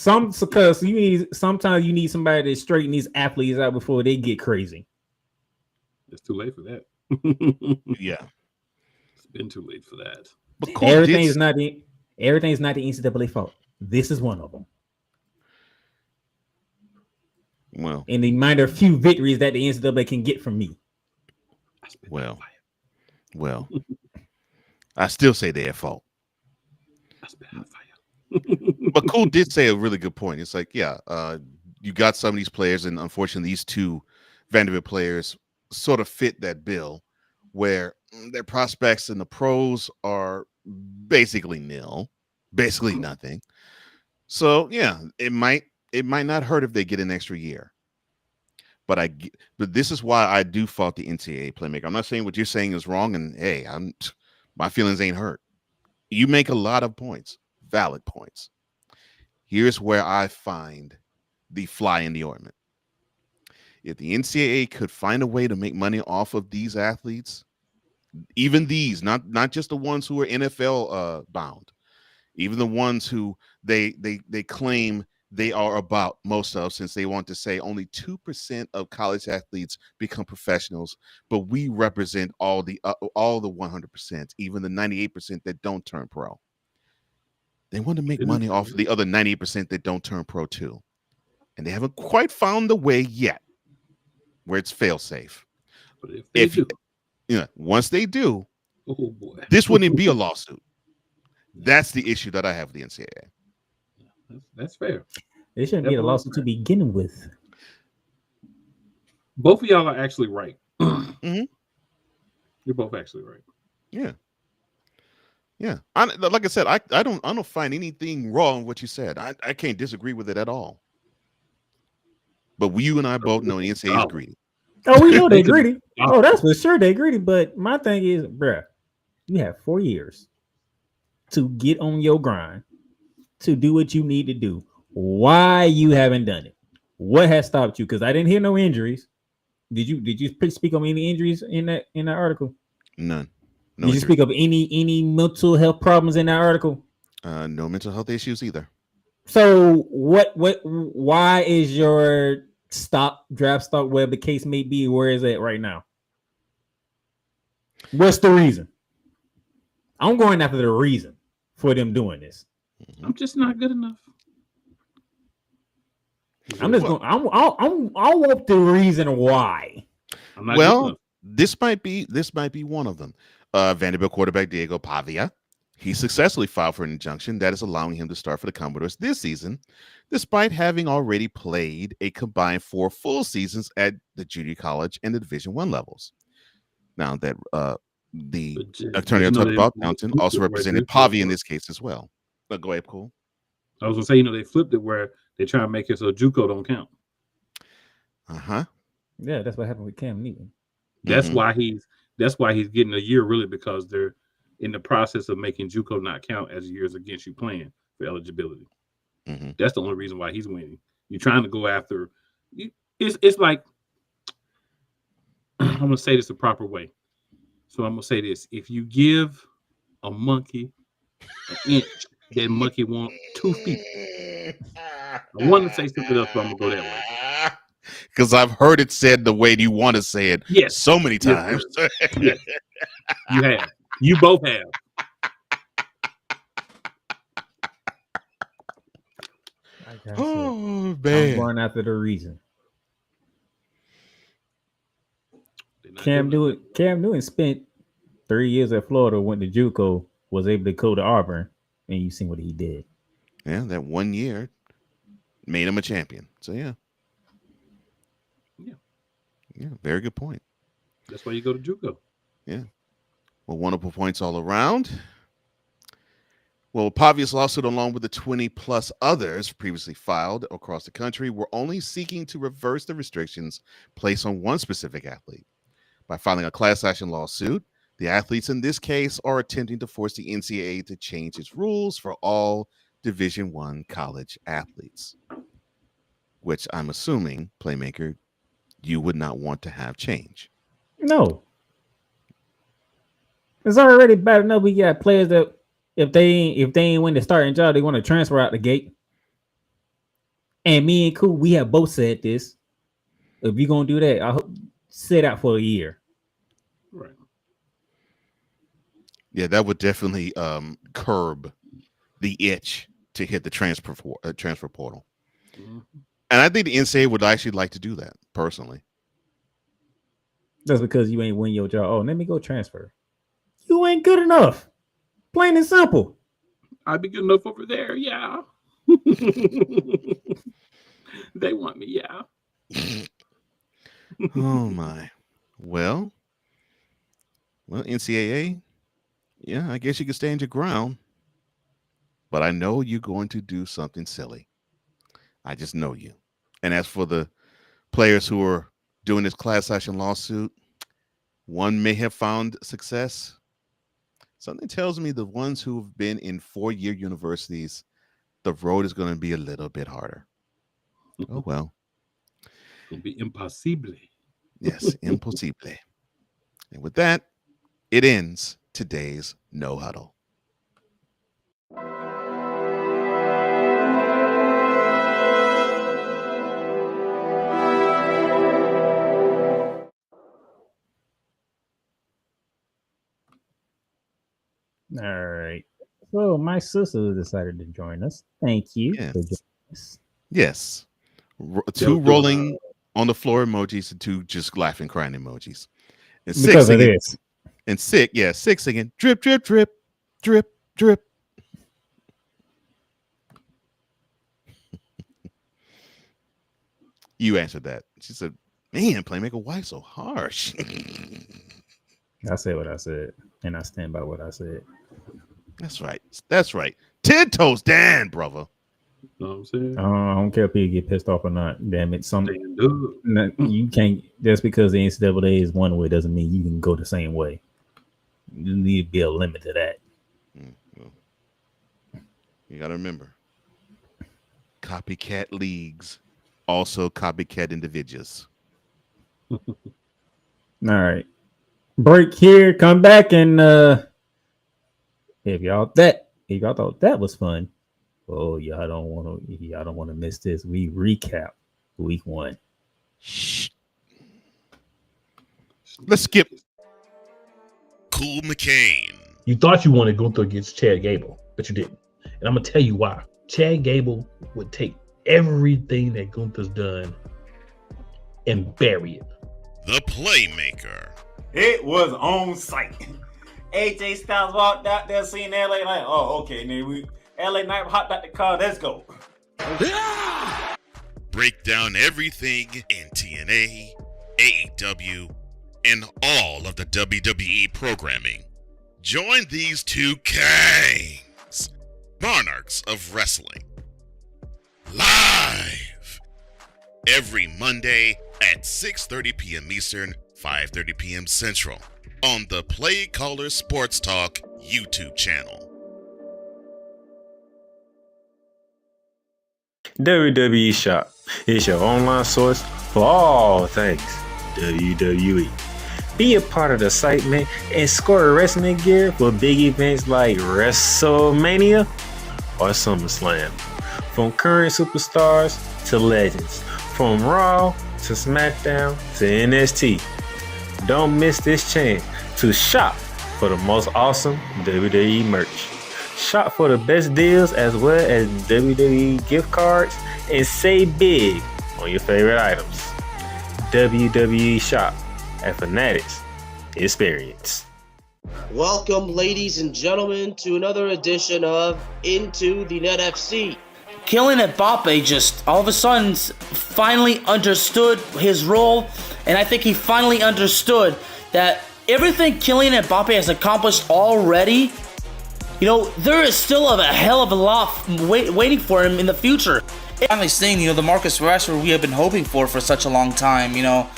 C: sometimes you need somebody to straighten these athletes out before they get crazy.
E: It's too late for that.
D: Yeah,
E: it's been too late for that.
C: But everything's not the NCAA fault. This is one of them.
D: Well,
C: and the minor few victories that the NCAA can get from me.
D: Well, I still say they're at fault. But Cole did say a really good point. It's like, you got some of these players, and unfortunately, these two Vanderbilt players sort of fit that bill, where their prospects in the pros are basically nil, basically nothing. So yeah, it might not hurt if they get an extra year. But this is why I do fault the NCAA, Playmaker. I'm not saying what you're saying is wrong, and hey, my feelings ain't hurt. You make a lot of points, valid points. Here's where I find the fly in the ointment. If the NCAA could find a way to make money off of these athletes, even these, not just the ones who are NFL bound, even the ones who they claim they are about, most of, since they want to say only 2% of college athletes become professionals, but we represent all the 100%, even the 98% that don't turn pro. They want to make money off of the other 98% that don't turn pro too, and they haven't quite found the way yet where it's fail safe.
E: But if they do,
D: once they do,
E: oh boy,
D: this wouldn't be a lawsuit. That's the issue that I have with the NCAA.
E: That's fair.
C: They shouldn't be a lawsuit to begin with.
E: Both of y'all are actually right.
D: Mm-hmm.
E: You're both actually right.
D: Yeah. Like I said, I don't find anything wrong with what you said. I can't disagree with it at all. But you and I both know the NCAA is greedy.
C: Oh, we know they're greedy. Oh, that's for sure they're greedy. But my thing is, bruh, you have 4 years to get on your grind, to do what you need to do. Why you haven't done it? What has stopped you? Because I didn't hear no injuries. Did you speak on any injuries in that article?
D: None. No.
C: Did you speak of any mental health problems in that article?
D: No mental health issues either.
C: So why is your draft stock, whatever the case may be, where is it right now? What's the reason? I'm going after the reason for them doing this.
E: I'm just not good enough.
C: I'm just going. I want the reason why.
D: Well, this might be one of them. Vanderbilt quarterback Diego Pavia. He successfully filed for an injunction that is allowing him to start for the Commodores this season, despite having already played a combined 4 full seasons at the junior college and the Division I levels. Now that the attorney Bob Mountain also represented Pavia in this case as well. But go ahead, Cole.
E: I was gonna say, they flipped it where they try to make it so JUCO don't count.
C: Yeah, that's what happened with Cam Newton.
E: That's why he's getting a year, really, because they're in the process of making JUCO not count as years against you playing for eligibility. That's the only reason why he's winning. You're trying to go after. It's like, I'm gonna say this the proper way. So I'm gonna say this: if you give a monkey an inch, that monkey want 2 feet. I want to say something else, but I'm gonna go that way.
D: Because I've heard it said the way you want to say it so many times.
E: Yes. You have. You both have.
C: Oh, man. I'm going after the reason. Cam Newton spent 3 years at Florida, went to JUCO, was able to go to Auburn, and you seen what he did.
D: Yeah, that 1 year made him a champion. So, yeah, very good point.
E: That's why you go to JUCO.
D: Yeah. Well, wonderful points all around. Well, Pavia's lawsuit, along with the 20-plus others previously filed across the country, were only seeking to reverse the restrictions placed on one specific athlete. By filing a class action lawsuit, the athletes in this case are attempting to force the NCAA to change its rules for all Division I college athletes, which I'm assuming, Playmaker, you would not want to have change.
C: No. It's already bad enough. We got players that if they ain't win the starting job, they want to transfer out the gate. And me and Cool, we have both said this. If you're gonna do that, I hope sit out for a year.
E: Right.
D: Yeah, that would definitely curb the itch to hit the transfer portal. Mm-hmm. And I think the NCAA would actually like to do that, personally.
C: That's because you ain't win your job. Oh, let me go transfer. You ain't good enough. Plain and simple.
E: I'd be good enough over there, yeah. They want me, yeah.
D: Oh, my. Well, NCAA, yeah, I guess you can stand your ground. But I know you're going to do something silly. I just know you. And as for the players who are doing this class action lawsuit, one may have found success. Something tells me the ones who have been in 4-year universities, the road is going to be a little bit harder. Oh, well.
E: It'll be impossible.
D: Yes, impossible. And with that, it ends today's No Huddle.
C: All right. So my sister decided to join us. Thank you.
D: Yes. Yes. 2 rolling on the floor emojis and 2 just laughing, crying emojis. And 6
C: because
D: singing,
C: of this.
D: And 6 singing, drip, drip, drip, drip, drip. You answered that. She said, man, Playmaker, why so harsh?
C: I said what I said, and I stand by what I said.
D: That's right. That's right. 10 toes down, brother.
E: You know what I'm saying?
C: I don't care if people get pissed off or not. Damn it. You can't, just because the NCAA is one way doesn't mean you can go the same way. You need to be a limit to that.
D: Well, you got to remember, copycat leagues, also copycat individuals.
C: All right. Break here. Come back and if y'all thought that was fun, oh y'all don't want to miss this. We recap week 1.
D: Shh. Let's skip. Cool McCain.
F: You thought you wanted Gunther against Chad Gable, but you didn't. And I'm gonna tell you why. Chad Gable would take everything that Gunther's done and bury it.
D: The Playmaker.
G: It was on site. AJ Styles walked out there seeing LA like, oh, okay, then LA Knight hopped out the car, let's go.
D: Break down everything in TNA, AEW, and all of the WWE programming. Join these two kings, monarchs of wrestling, live every Monday at 6:30 p.m. Eastern, 5:30 p.m. Central on the Play Caller Sports Talk YouTube channel.
H: WWE Shop is your online source for all things WWE. Be a part of the site, man, and score wrestling gear for big events like WrestleMania or SummerSlam. From current superstars to legends, from Raw to SmackDown to NXT. Don't miss this chance to shop for the most awesome WWE merch. Shop for the best deals as well as WWE gift cards and save big on your favorite items. WWE Shop at Fanatics Experience.
I: Welcome, ladies and gentlemen, to another edition of Into the Net FC.
J: Kylian Mbappe just all of a sudden finally understood his role, and I think he finally understood that everything Kylian Mbappe has accomplished already, you know, there is still a hell of a lot waiting for him in the future. Finally seeing, you know, the Marcus Rashford we have been hoping for such a long time, you know.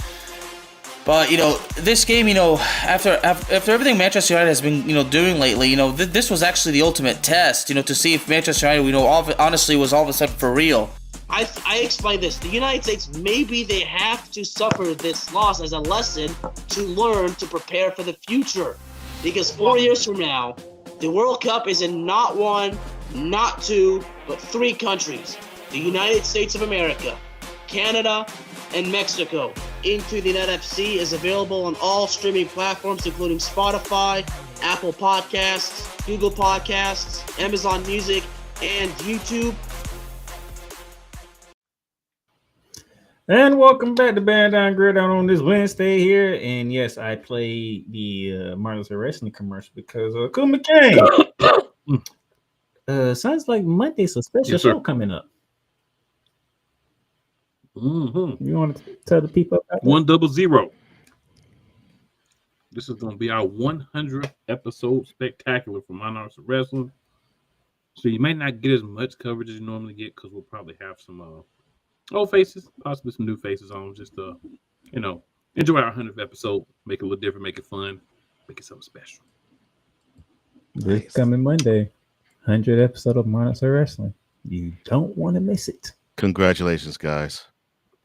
J: But, you know, this game, you know, after everything Manchester United has been, you know, doing lately, you know, this was actually the ultimate test, you know, to see if Manchester United, you know, honestly was all of a sudden for real.
I: I explained this. The United States, maybe they have to suffer this loss as a lesson to learn to prepare for the future. Because 4 years from now, the World Cup is in not one, not two, but three countries. The United States of America, Canada, and Mexico. Into the Net FC is available on all streaming platforms, including Spotify, Apple Podcasts, Google Podcasts, Amazon Music, and YouTube.
C: And welcome back to Band Down Gridiron on this Wednesday here. And yes, I played the Marvelous Wrestling commercial because of Cool McCain. Sounds like Monday's a special show coming up.
E: Mm-hmm.
C: You want to tell the people about that?
E: 100. This is going to be our 100th episode spectacular for Monarchs of Wrestling. So you may not get as much coverage as you normally get because we'll probably have some old faces, possibly some new faces on, just to, you know, enjoy our 100th episode, make it a little different, make it fun, make it something special.
C: This coming Monday, 100th episode of Monarchs of Wrestling. You don't want to miss it.
D: Congratulations, guys.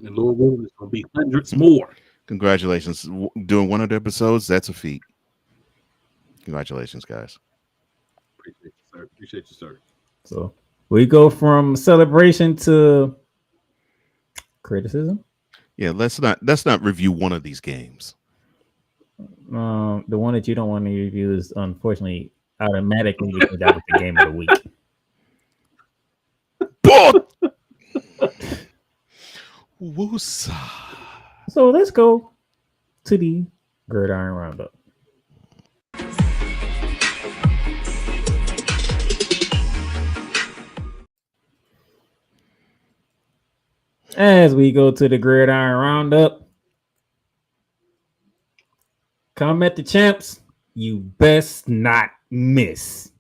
E: And Lord willing, it's going to be hundreds more.
D: Congratulations. Doing 100 episodes, that's a feat. Congratulations, guys.
E: Appreciate you, sir.
C: So we go from celebration to criticism.
D: Yeah, let's not review one of these games.
C: The one that you don't want to review is unfortunately automatically because that was the game of the week.
D: Woosa.
C: So let's go to the Gridiron Roundup. As we go to the Gridiron Roundup, come at the champs, you best not miss.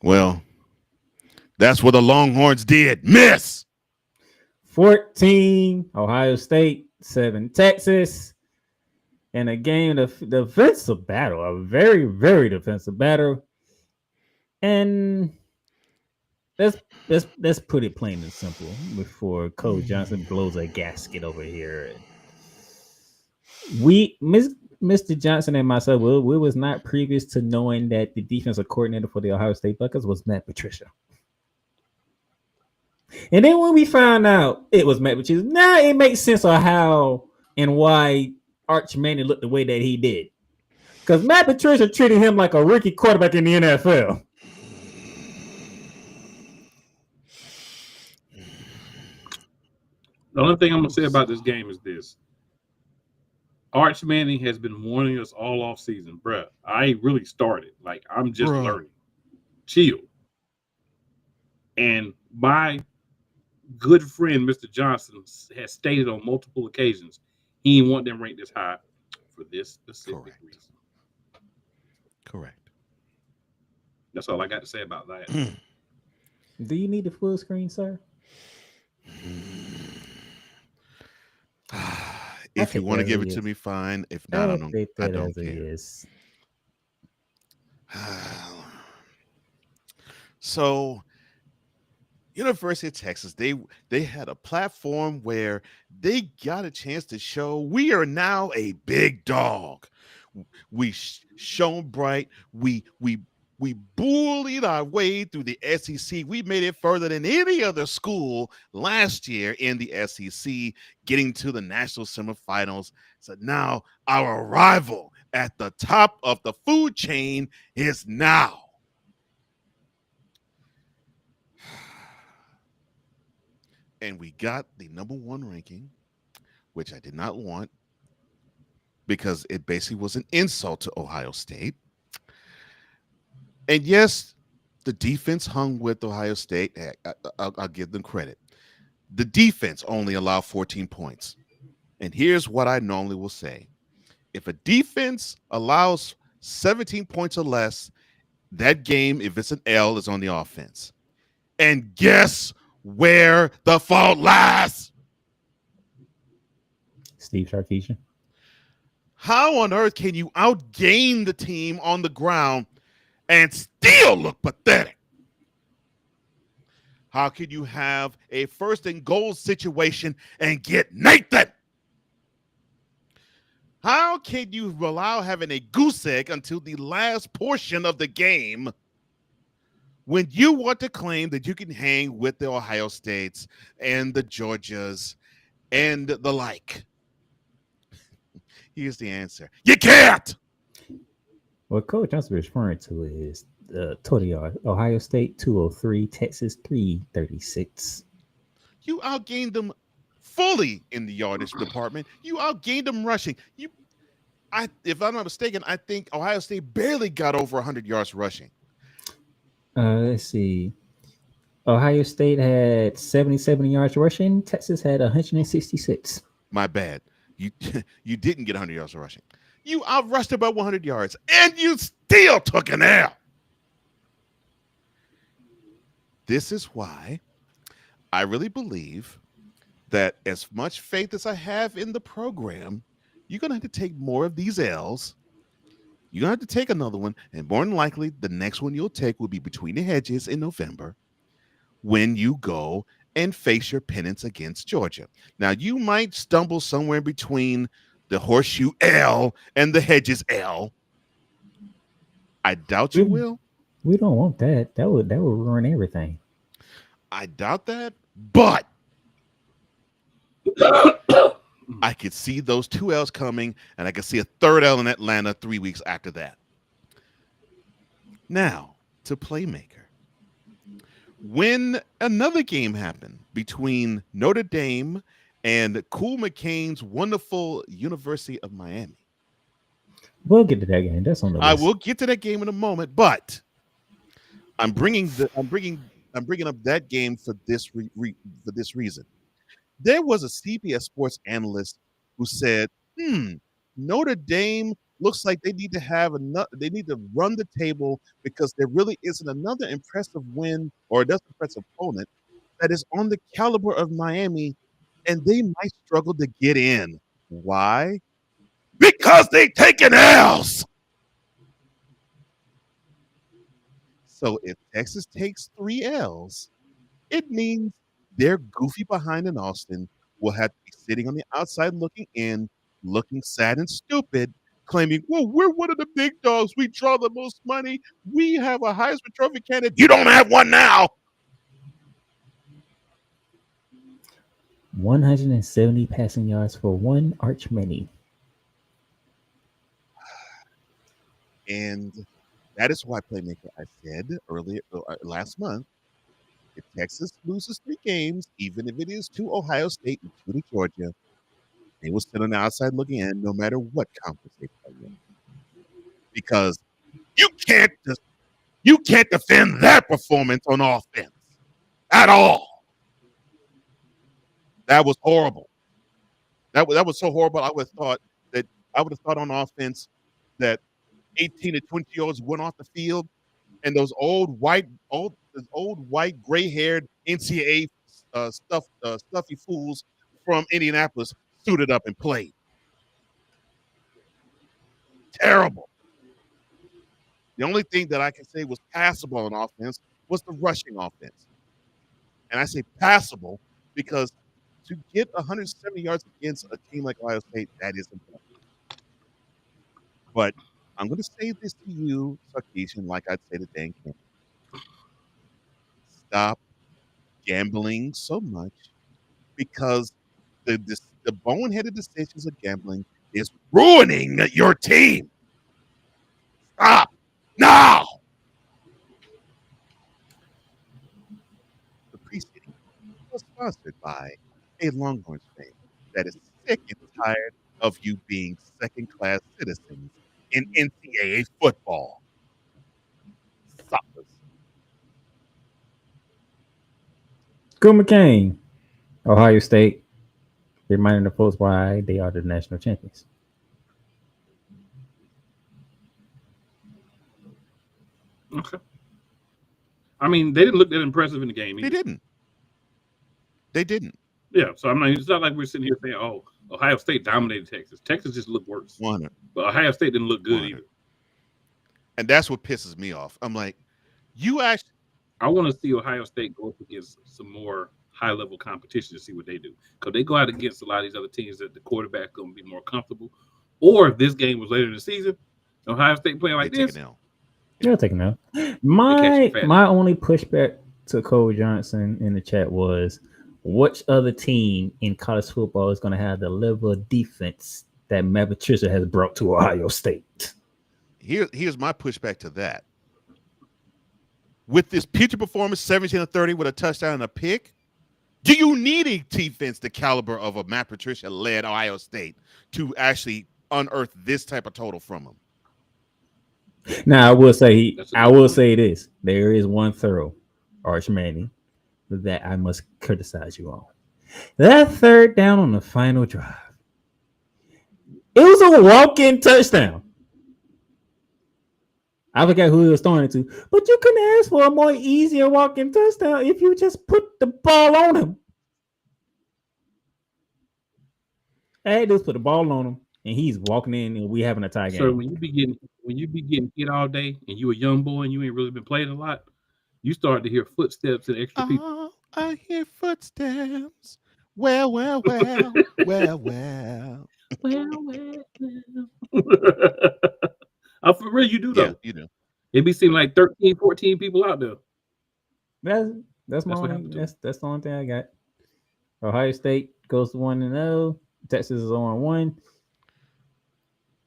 D: Well, that's what the Longhorns did. Miss.
C: 14 Ohio State, 7 Texas, and a game of defensive battle, a very, very defensive battle. And let's put it plain and simple before Coach Johnson blows a gasket over here. Mr. Johnson and myself, we was not previous to knowing that the defensive coordinator for the Ohio State Buckeyes was Matt Patricia. And then when we found out it was Matt Patricia, now it makes sense of how and why Arch Manning looked the way that he did. Because Matt Patricia treated him like a rookie quarterback in the NFL.
E: The only thing I'm gonna say about this game is this: Arch Manning has been warning us all off season, bruh. I ain't really started. Like I'm just
D: Bruh.
E: learning. Chill. And my good friend Mr. Johnson has stated on multiple occasions he didn't want them ranked this high for this specific reason.
D: Correct.
E: That's all I got to say about that.
C: Do you need the full screen, sir?
D: If you
C: think
D: want to
C: that
D: give it
C: is-
D: to me, fine. If not, I
C: I'll
D: don't.
C: take
D: I
C: that
D: don't
C: as it
D: care.
C: is.
D: So, University of Texas, they had a platform where they got a chance to show we are now a big dog. We shone bright. We bullied our way through the SEC. We made it further than any other school last year in the SEC, getting to the national semifinals. So now our arrival at the top of the food chain is now. And we got the #1 ranking, which I did not want because it basically was an insult to Ohio State. And yes, the defense hung with Ohio State. I'll give them credit. The defense only allowed 14 points. And here's what I normally will say. If a defense allows 17 points or less, that game, if it's an L, is on the offense. And guess where the fault lies?
C: Steve Sarkisian.
D: How on earth can you outgain the team on the ground and still look pathetic? How can you have a 1st and goal situation and get Nathan? How can you allow having a goose egg until the last portion of the game when you want to claim that you can hang with the Ohio States and the Georgias and the like? Here's the answer. You can't.
C: What Coach Johnson was referring to is total yard. Ohio State 203, Texas 336.
D: You outgained them fully in the yardage department. You outgained them rushing. If I'm not mistaken, I think Ohio State barely got over 100 yards rushing.
C: Let's see. Ohio State had 77 yards rushing. Texas had 166.
D: My bad. You didn't get 100 yards rushing. You outrushed about 100 yards, and you still took an L. This is why I really believe that as much faith as I have in the program, you're going to have to take more of these L's. You're going to have to take another one, and more than likely, the next one you'll take will be between the hedges in November when you go and face your penance against Georgia. Now, you might stumble somewhere between the horseshoe L and the hedges L. I doubt you will.
C: We don't want that. That would ruin everything.
D: I doubt that, but I could see those 2 L's coming, and I could see a 3rd L in Atlanta 3 weeks after that. Now, to Playmaker. When another game happened between Notre Dame and Cool McCain's wonderful University of Miami.
C: We'll get to that game. That's on the list.
D: I will get to that game in a moment, but I'm bringing up that game for this reason. There was a CBS Sports analyst who said, Notre Dame looks like they need to run the table because there really isn't another impressive win or another impressive opponent that is on the caliber of Miami, and they might struggle to get in. Why? Because they taking L's. So if Texas takes 3 L's, it means their goofy behind in Austin will have to be sitting on the outside looking in, looking sad and stupid, claiming, well, we're one of the big dogs. We draw the most money. We have a Heisman Trophy candidate. You don't have one now.
C: 170 passing yards for one Arch Manning.
D: And that is why, Playmaker, I said earlier last month, if Texas loses 3 games, even if it is to Ohio State and 2 to Georgia, they will sit on the outside looking in no matter what conference they play in. Because you can't defend that performance on offense at all. That was horrible. That was so horrible. I would have thought on offense that 18 to 20-year-olds went off the field, and those old white gray-haired NCAA stuffy fools from Indianapolis suited up and played. Terrible. The only thing that I can say was passable on offense was the rushing offense. And I say passable because to get 170 yards against a team like Ohio State, that is important. But I'm going to say this to you, Sarkisian, like I'd say to Dan Campbell. Stop gambling so much because the boneheaded decisions of gambling is ruining your team. Stop now. The preceding was sponsored by a Longhorns fan that is sick and tired of you being second-class citizens in NCAA football. Suckers.
C: Go McCain, Ohio State, reminding the folks why they are the national champions.
E: Okay. I mean, they didn't look that impressive in the game either.
D: They didn't.
E: Yeah, so I'm not. It's not like we're sitting here saying, "Oh, Ohio State dominated Texas." Texas just looked worse.
D: 100.
E: But Ohio State didn't look good
D: 100.
E: either.
D: And that's what pisses me off. I'm like, you actually.
E: I want to see Ohio State go up against some more high-level competition to see what they do. Because they go out against a lot of these other teams that the quarterback going to be more comfortable. Or if this game was later in the season, Ohio State playing like this.
C: You'll take it now. My only pushback to Cole Johnson in the chat was, which other team in college football is going to have the level of defense that Matt Patricia has brought to Ohio State?
D: Here's my pushback to that. With this putrid performance, 17-30 with a touchdown and a pick, do you need a defense the caliber of a Matt Patricia-led Ohio State to actually unearth this type of total from him?
C: Now, I will say this. There is one throw, Arch Manning, that I must criticize you on. That third down on the final drive. It was a walk-in touchdown. I forgot who he was throwing it to, but you can ask for a more easier walk-in touchdown if you just put the ball on him. I had to just put the ball on him, and he's walking in, and we having a tie game.
E: So when you be getting hit all day, and you a young boy, and you ain't really been playing a lot, you start to hear footsteps and extra people.
D: I hear footsteps. Well.
E: For real, you do though.
D: Yeah, you do.
E: It be seeming like 13, 14 people out there.
C: That's the only thing I got. Ohio State goes to 1-0. Texas is on 1.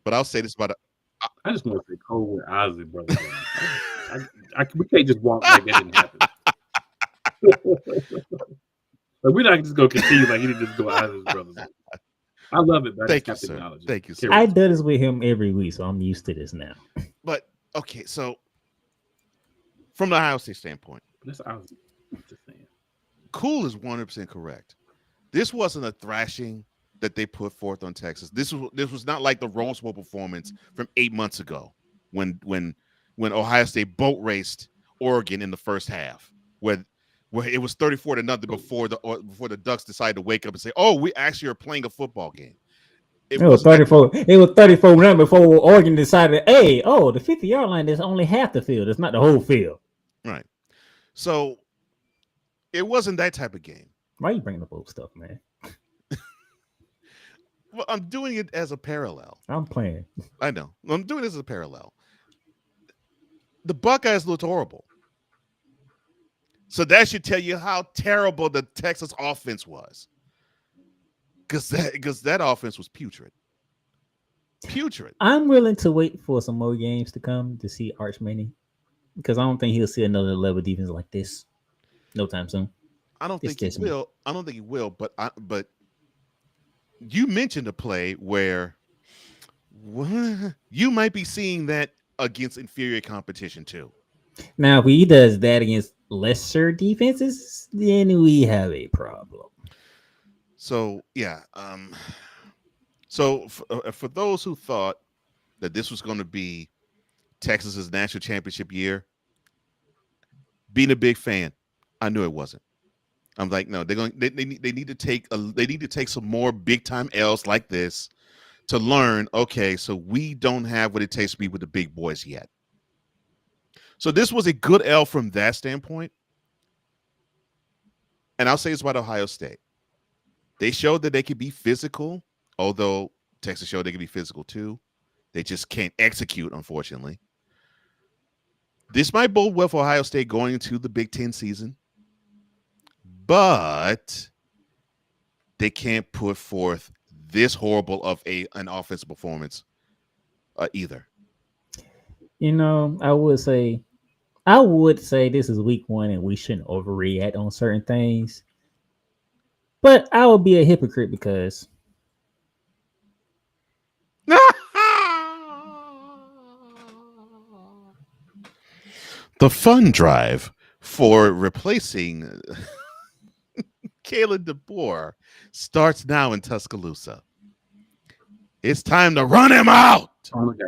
D: But I'll say this about
E: I just want to say Cole with Ozzy, brother. We can't just walk like that didn't happen. But we're not just gonna continue like he didn't just go Ozzy's brothers. I love it.
D: Thank you, sir. Thank you, sir.
C: I do this with him every week, so I'm used to this now.
D: But okay, so from the Ohio State standpoint,
E: that's Ozzy. Just saying.
D: Cool is 100% correct. This wasn't a thrashing that they put forth on Texas. This was not like the Rose Bowl performance from 8 months ago when Ohio State boat raced Oregon in the first half, where it was 34-0 before the Ducks decided to wake up and say, "Oh, we actually are playing a football game."
C: It was 34. It was 34 before Oregon decided, "Hey, the 50-yard line is only half the field. It's not the whole field."
D: Right. So it wasn't that type of game.
C: Why are you bringing up old stuff, man?
D: Well, I'm doing it as a parallel.
C: I'm playing.
D: I know. I'm doing this as a parallel. The Buckeyes looked horrible. So that should tell you how terrible the Texas offense was. Because that offense was putrid. Putrid.
C: I'm willing to wait for some more games to come to see Arch Manning, because I don't think he'll see another level of defense like this. No time soon.
D: I don't think
C: It's
D: he will. I don't think he will. But you mentioned a play where you might be seeing that against inferior competition too.
C: Now, if he does that against lesser defenses, then we have a problem.
D: So yeah. So for those who thought that this was going to be Texas's national championship year, being a big fan, I knew it wasn't. I'm like, no, they need to take some more big time L's like this to learn. Okay, so we don't have what it takes to be with the big boys yet. So this was a good L from that standpoint. And I'll say it's about Ohio State. They showed that they could be physical, although Texas showed they could be physical too. They just can't execute, unfortunately. This might bode well for Ohio State going into the Big Ten season, but they can't put forth this horrible of an offensive performance either.
C: You know, I would say this is week 1 and we shouldn't overreact on certain things. But I would be a hypocrite because
D: the fun drive for replacing Kalen DeBoer starts now in Tuscaloosa. It's time to run him out.
E: Okay.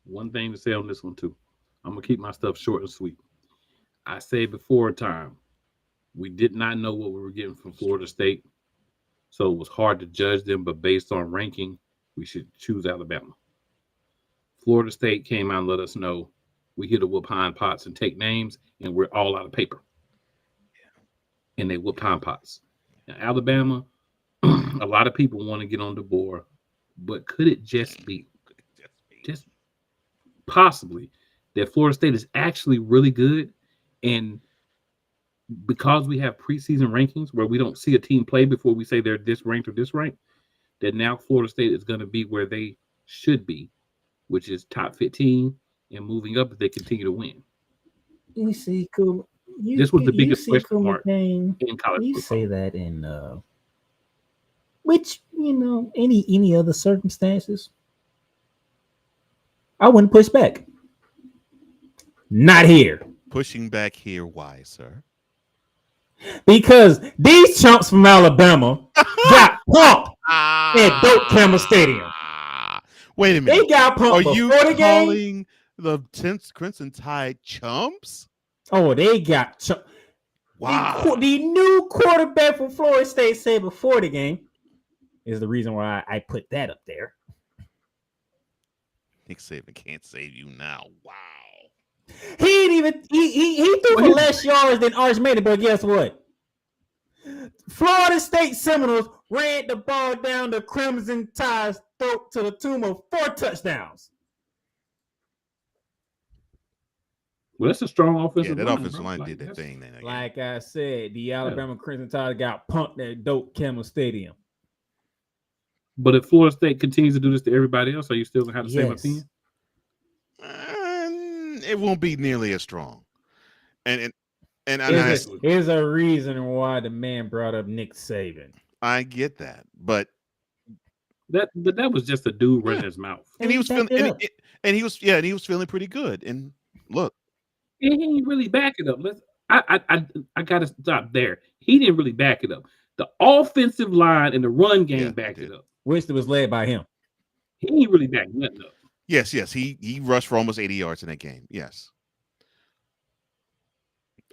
E: One thing to say on this one too. I'm gonna keep my stuff short and sweet. I said before time, we did not know what we were getting from Florida State, so it was hard to judge them. But based on ranking, we should choose Alabama. Florida State came out and let us know we hit a whoop hind pots and take names, and we're all out of paper. And they whoop hind pots. Now, Alabama, a lot of people want to get on DeBoer, but could it just be possibly that Florida State is actually really good, and because we have preseason rankings where we don't see a team play before we say they're this ranked or this ranked, that now Florida State is going to be where they should be, which is top 15 and moving up if they continue to win.
C: you see, cool.
E: This was the biggest question mark
C: in
E: college
C: you
E: football.
C: say that in which, you know, any other circumstances, I wouldn't push back. Not here.
D: Pushing back here, why, sir?
C: Because these chumps from Alabama got pumped at Doak Campbell Stadium.
D: Wait a minute.
C: They got pumped
D: Are you
C: before the game.
D: calling the Crimson Tide chumps?
C: Oh, they got chumped.
D: Wow.
C: The new quarterback from Florida State said before the game is the reason why I put that up there.
D: Nick Saban can't save you now. Wow.
C: He ain't even he threw for less yards than Arch Manning, but guess what? Florida State Seminoles ran the ball down the Crimson Tide's throat to the tune of 4 touchdowns.
E: Well, that's a strong offensive
D: Yeah, that
E: line,
D: offensive
E: bro.
D: line
E: Like,
D: did that
E: that's-
D: thing then. Again.
C: Like I said, the Alabama Crimson Tide got pumped at Doak Campbell Stadium.
E: But if Florida State continues to do this to everybody else, are you still going to have the same
C: Yes.
E: opinion?
D: It won't be nearly as strong. And I
C: There's a reason why the man brought up Nick Saban.
D: I get that, but
E: That was just a dude running his mouth.
D: and he was
C: backed
D: feeling
C: it up.
D: and he was feeling pretty good. And look,
E: He didn't really back it up. I gotta stop there. He didn't really back it up. The offensive line and the run game backed it up.
C: Which was led by him.
E: He didn't really back nothing up.
D: yes, he rushed for almost 80 yards in that game. Yes.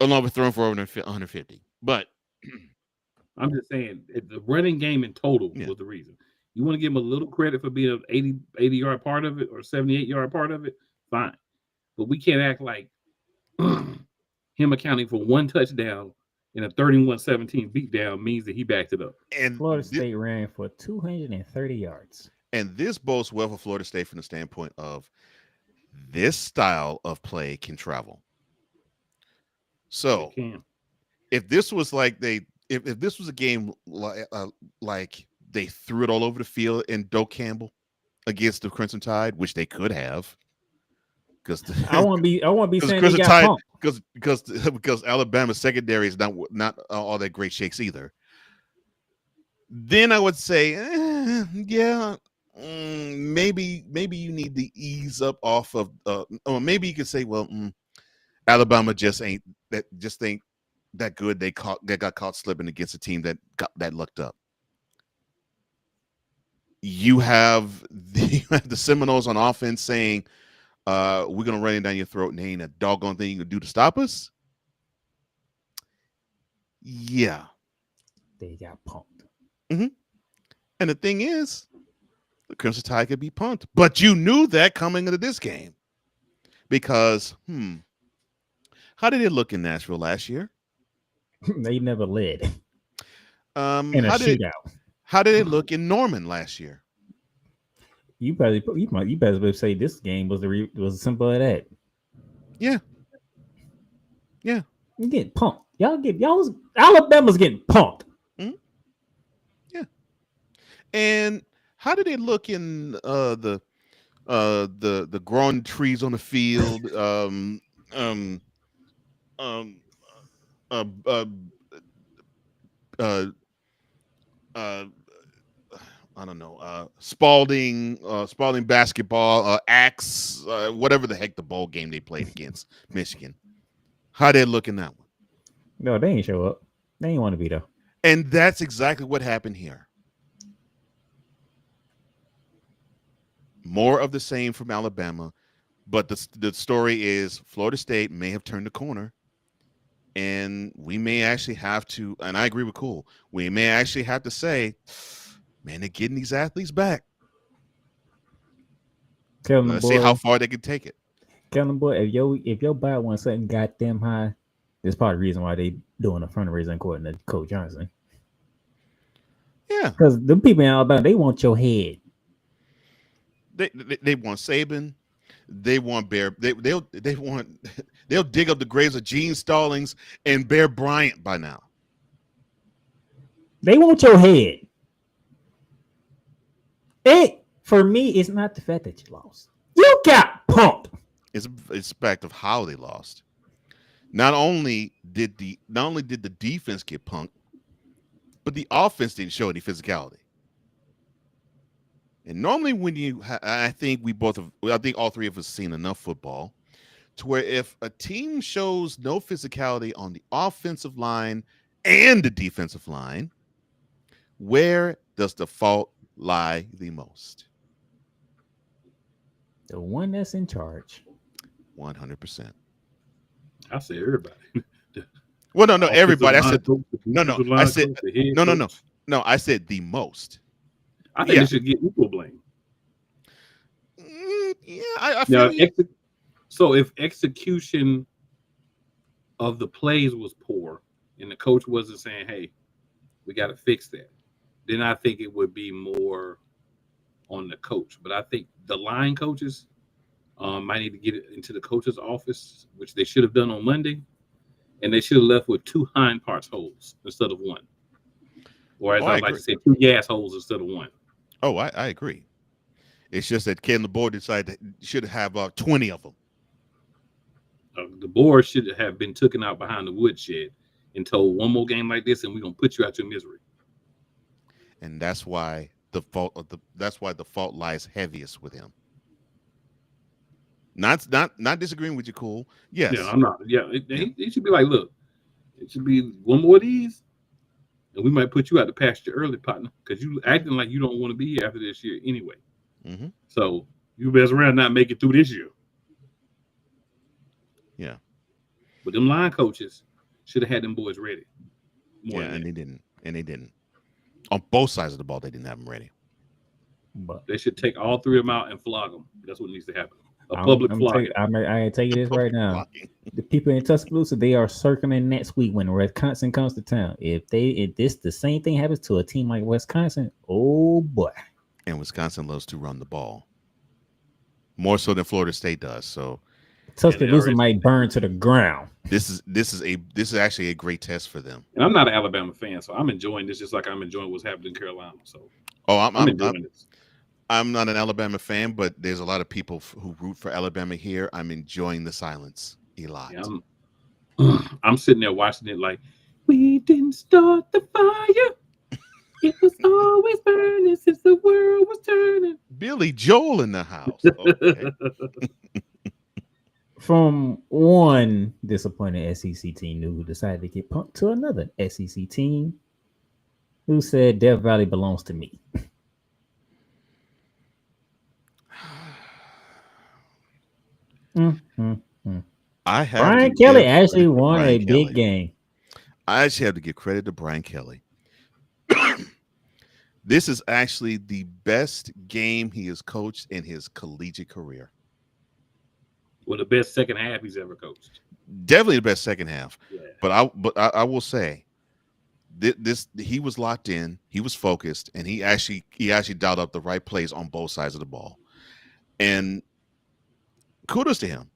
D: Along with throwing for over 150. But
E: I'm just saying the running game in total was the reason. You want to give him a little credit for being an 80 yard part of it or 78 yard part of it, fine. But we can't act like him accounting for 1 touchdown in a 31-17 beatdown means that he backed it up.
D: and
C: Florida State ran for 230 yards.
D: And this bodes well for Florida State from the standpoint of this style of play can travel. So if this was like if this was a game like they threw it all over the field in Doak Campbell against the Crimson Tide, which they could have, because
C: I won't be saying
D: Chris
C: they
D: is
C: got
D: tired
C: punked.
D: because Alabama's secondary is not all that great shakes either. Then I would say, yeah, maybe you need to ease up off of, or maybe you could say, well, Alabama just ain't that good. They got caught slipping against a team that lucked up. You have the Seminoles on offense saying, we're gonna run it down your throat, and there ain't a doggone thing you can do to stop us. Yeah,
C: They got punked.
D: Mm-hmm. And the thing is, the Crimson Tide could be punked, but you knew that coming into this game because, how did it look in Nashville last year?
C: They never led
D: In
C: a shootout.
D: How did it look in Norman last year?
C: You better say this game was simple as that.
D: Yeah.
C: You get punked. Alabama's getting punked.
D: Yeah. And how did it look in the growing trees on the field? I don't know, Spalding basketball, Axe, whatever the heck the bowl game they played against Michigan. How did it look in that one?
C: No, they ain't show up. They ain't want to be there.
D: And that's exactly what happened here. More of the same from Alabama, but the story is Florida State may have turned the corner, and we may actually have to, and I agree with Cool, we may actually have to say, man, they're getting these athletes back. Let's see how far they can take it.
C: Tell them, boy, if your buy wants something goddamn high, that's part of the reason why they doing a fundraiser according to Coach Johnson.
D: Yeah,
C: because the people in Alabama, they want your head.
D: They want Saban. They want Bear. They'll dig up the graves of Gene Stallings and Bear Bryant by now.
C: They want your head. For me, it's not the fact that you lost. You got punked.
D: It's the fact of how they lost. Not only did the defense get punked, but the offense didn't show any physicality. And normally, when I think all three of us seen enough football to where if a team shows no physicality on the offensive line and the defensive line, where does the fault lie the most?
C: The one that's in charge.
D: 100%.
E: I say everybody.
D: Well, no, everybody. I said no. I said no. I said the most.
E: I think they should get equal blame.
D: Yeah, I feel you.
E: So if execution of the plays was poor and the coach wasn't saying, hey, we got to fix that, then I think it would be more on the coach. But I think the line coaches might need to get it into the coach's office, which they should have done on Monday, and they should have left with 2 hind parts holes instead of 1. Or as I like to say, 2 gas holes instead of 1.
D: Oh, I agree. It's just that Ken LeBoer decided should have 20 of them.
E: The board should have been taken out behind the woodshed and told, one more game like this, and we're gonna put you out your misery.
D: And that's why the fault lies heaviest with him. Not disagreeing with you, Cool. Yes.
E: Yeah, I'm not. Yeah, it should be like, look, it should be one more of these, and we might put you out to pasture early, partner, because you acting like you don't want to be here after this year anyway.
D: Mm-hmm.
E: So you best around not make it through this year.
D: Yeah.
E: But them line coaches should have had them boys ready.
D: And they didn't. On both sides of the ball, they didn't have them ready.
C: But
E: they should take all 3 of them out and flog them. That's what needs to happen. Public flogging.
C: I tell you this right now. The people in Tuscaloosa, they are circling next week when Wisconsin comes to town. If the same thing happens to a team like Wisconsin, oh boy. And
D: Wisconsin loves to run the ball more so than Florida State does. So
C: Tuscaloosa might burn to the ground.
D: This is actually a great test for them.
E: And I'm not an Alabama fan, so I'm enjoying this just like I'm enjoying what's happening in Carolina. So
D: I'm enjoying
E: this.
D: I'm not an Alabama fan, but there's a lot of people who root for Alabama here. I'm enjoying the silence a lot.
E: Yeah, I'm sitting there watching it like, we didn't start the fire. It was always burning since the world was turning.
D: Billy Joel in the house. Okay.
C: From one disappointed SEC team who decided to get punked to another SEC team who said Death Valley belongs to me.
D: I have
C: Brian Kelly actually won a big game.
D: I actually have to give credit to Brian Kelly. This is actually the best game he has coached in his collegiate career.
E: Well, the best second half he's ever coached.
D: Definitely the best second half.
E: Yeah.
D: But I will say this he was locked in, he was focused, and he actually dialed up the right plays on both sides of the ball. And kudos to him.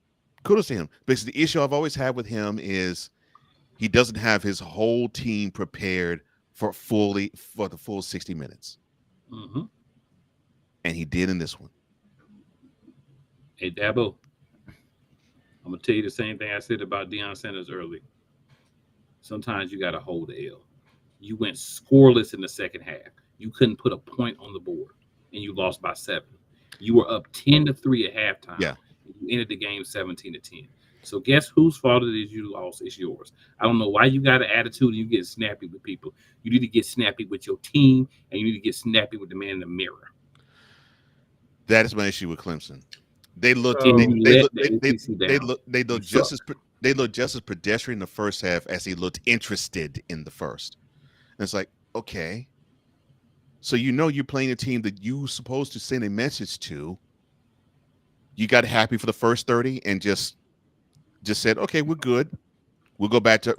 D: Kudos to him. Because the issue I've always had with him is he doesn't have his whole team prepared for the full 60 minutes.
E: Mm-hmm.
D: And he did in this one.
E: Hey, Dabo, I'm going to tell you the same thing I said about Deion Sanders early. Sometimes you got to hold the L. You went scoreless in the second half. You couldn't put a point on the board, and you lost by 7. You were up 10-3 at halftime.
D: Yeah.
E: You ended the game 17-10. So guess whose fault it is you lost? It's yours. I don't know why you got an attitude and you get snappy with people. You need to get snappy with your team, and you need to get snappy with the man in the mirror.
D: That is my issue with Clemson. They look just as pedestrian in the first half as he looked interested in the first. And it's like, okay, so you're playing a team that you're supposed to send a message to. You got happy for the first 30 and just said, okay, we're good. We'll go back to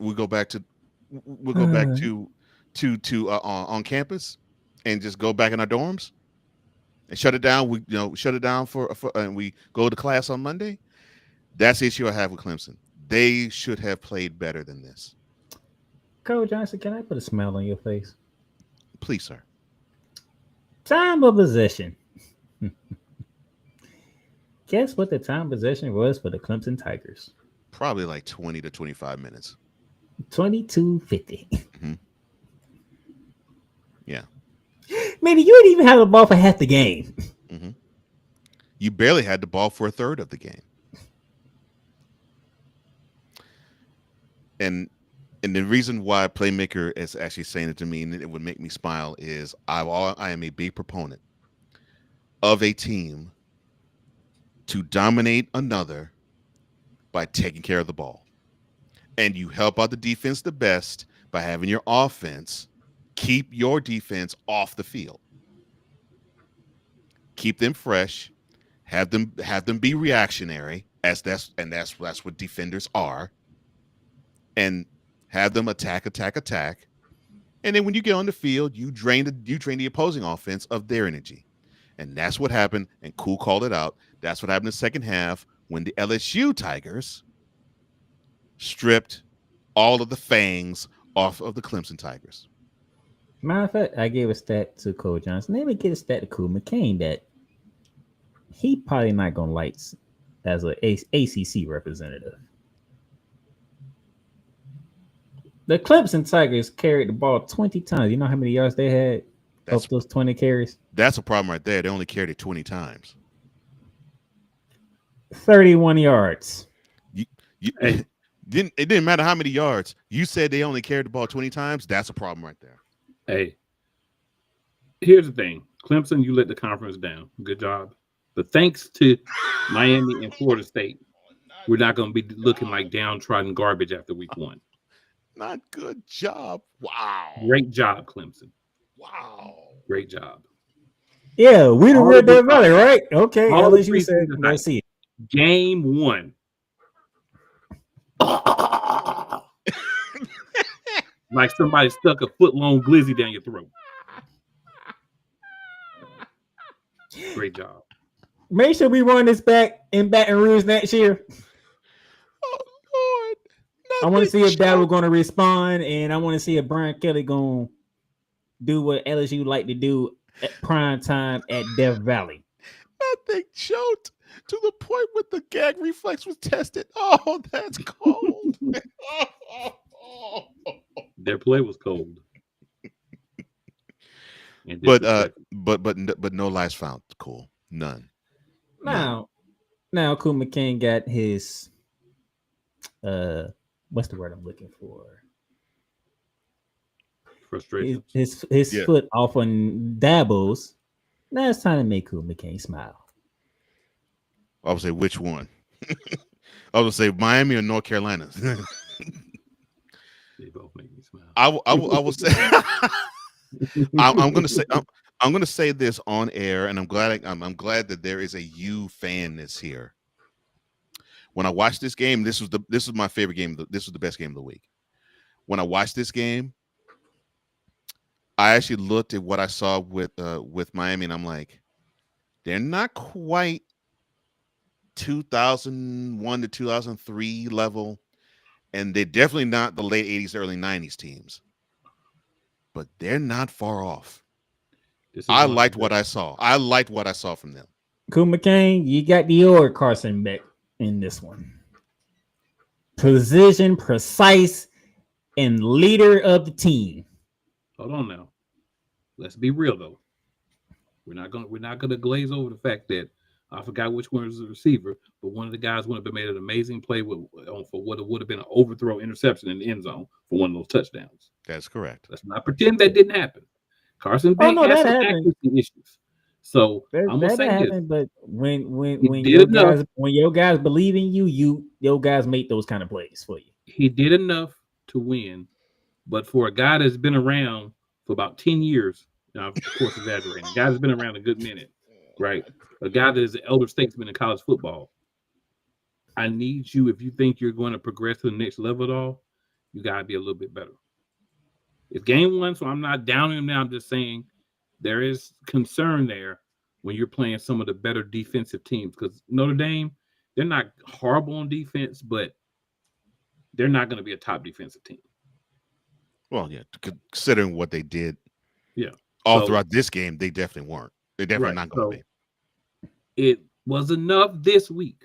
D: on campus and just go back in our dorms and shut it down. We shut it down for and we go to class on Monday. That's the issue I have with Clemson. They should have played better than this.
C: Coach Johnson, can I put a smile on your face?
D: Please, sir.
C: Time of possession. Guess what the time of possession was for the Clemson Tigers?
D: Probably like 20 to 25 minutes.
C: 22:50.
D: Mm-hmm. Yeah.
C: Man, you didn't even have the ball for half the game.
D: Mm-hmm. You barely had the ball for a third of the game. And the reason why Playmaker is actually saying it to me and it would make me smile is I am a big proponent of a team to dominate another by taking care of the ball. And you help out the defense the best by having your offense keep your defense off the field. Keep them fresh, have them be reactionary, that's what defenders are. And have them attack. And then when you get on the field, you drain the opposing offense of their energy. And that's what happened. And Cool called it out. That's what happened in the second half when the LSU Tigers stripped all of the fangs off of the Clemson Tigers.
C: Matter of fact, I gave a stat to Cole Johnson. Let me get a stat to Cool McCain that he probably not going to like as an ACC representative. The Clemson Tigers carried the ball 20 times. You know how many yards they had of those 20 carries?
D: That's a problem right there. They only carried it 20 times.
C: 31 yards.
D: It didn't matter how many yards. You said they only carried the ball 20 times. That's a problem right there.
E: Hey, here's the thing. Clemson, you let the conference down. Good job. But thanks to Miami and Florida State, we're not going to be looking like downtrodden garbage after week 1.
D: Not good job. Wow.
E: Great job, Clemson.
D: Wow.
E: Great job.
C: Yeah, we the Red Dead Valley, right? Okay. LSU said, let's see.
E: Game 1. Like somebody stuck a foot-long glizzy down your throat. Great job.
C: Make sure we run this back in Baton Rouge next year.
D: Oh, Lord.
C: I want to see if Dad was going to respond, and I want to see if Brian Kelly going to do what LSU like to do at prime time at Death Valley.
D: That thing choked to the point where the gag reflex was tested. Oh, that's cold.
E: Their play was cold. And
D: but
E: disrespectful.
D: but no lies found. Cool. None.
C: Now Cool McCain got his what's the word I'm looking for?
E: Frustration.
C: His
D: Yeah.
C: foot off on Dabo's. Now it's time to make Cool McCain smile.
D: I would say which one? I would say Miami or North Carolina.
E: They both make me smile.
D: I will say I'm going to say this on air, and I'm glad that there is a U fan that's here. When I watched this game, this was my favorite game. This was the best game of the week. When I watched this game, I actually looked at what I saw with Miami, and I'm like, they're not quite 2001 to 2003 level, and they're definitely not the late 80s, early 90s teams. But they're not far off. I liked what I saw. I liked what I saw from them.
C: Cool McCain, you got the old Carson back in this one. Precision, precise, and leader of the team.
E: Hold on now. Let's be real though. We're not gonna glaze over the fact that I forgot which one was the receiver, but one of the guys would have made an amazing play for what would have been an overthrow interception in the end zone for one of those touchdowns.
D: That's correct.
E: Let's not pretend that didn't happen. Carson Beck has some accuracy issues. So I'm gonna say this.
C: But when your guys believe in you, your guys make those kind of plays for you.
E: He did enough to win, but for a guy that's been around for about 10 years, now of course exaggerating, a guy that's been around a good minute, right? A guy that is an elder statesman in college football. I need you, if you think you're going to progress to the next level at all, you gotta be a little bit better. It's game one, so I'm not downing him now. I'm just saying there is concern there when you're playing some of the better defensive teams, because Notre Dame, they're not horrible on defense, but they're not going to be a top defensive team.
D: Well, yeah, considering what they did,
E: yeah,
D: all throughout this game, they definitely weren't. They're definitely not going to be.
E: It was enough this week,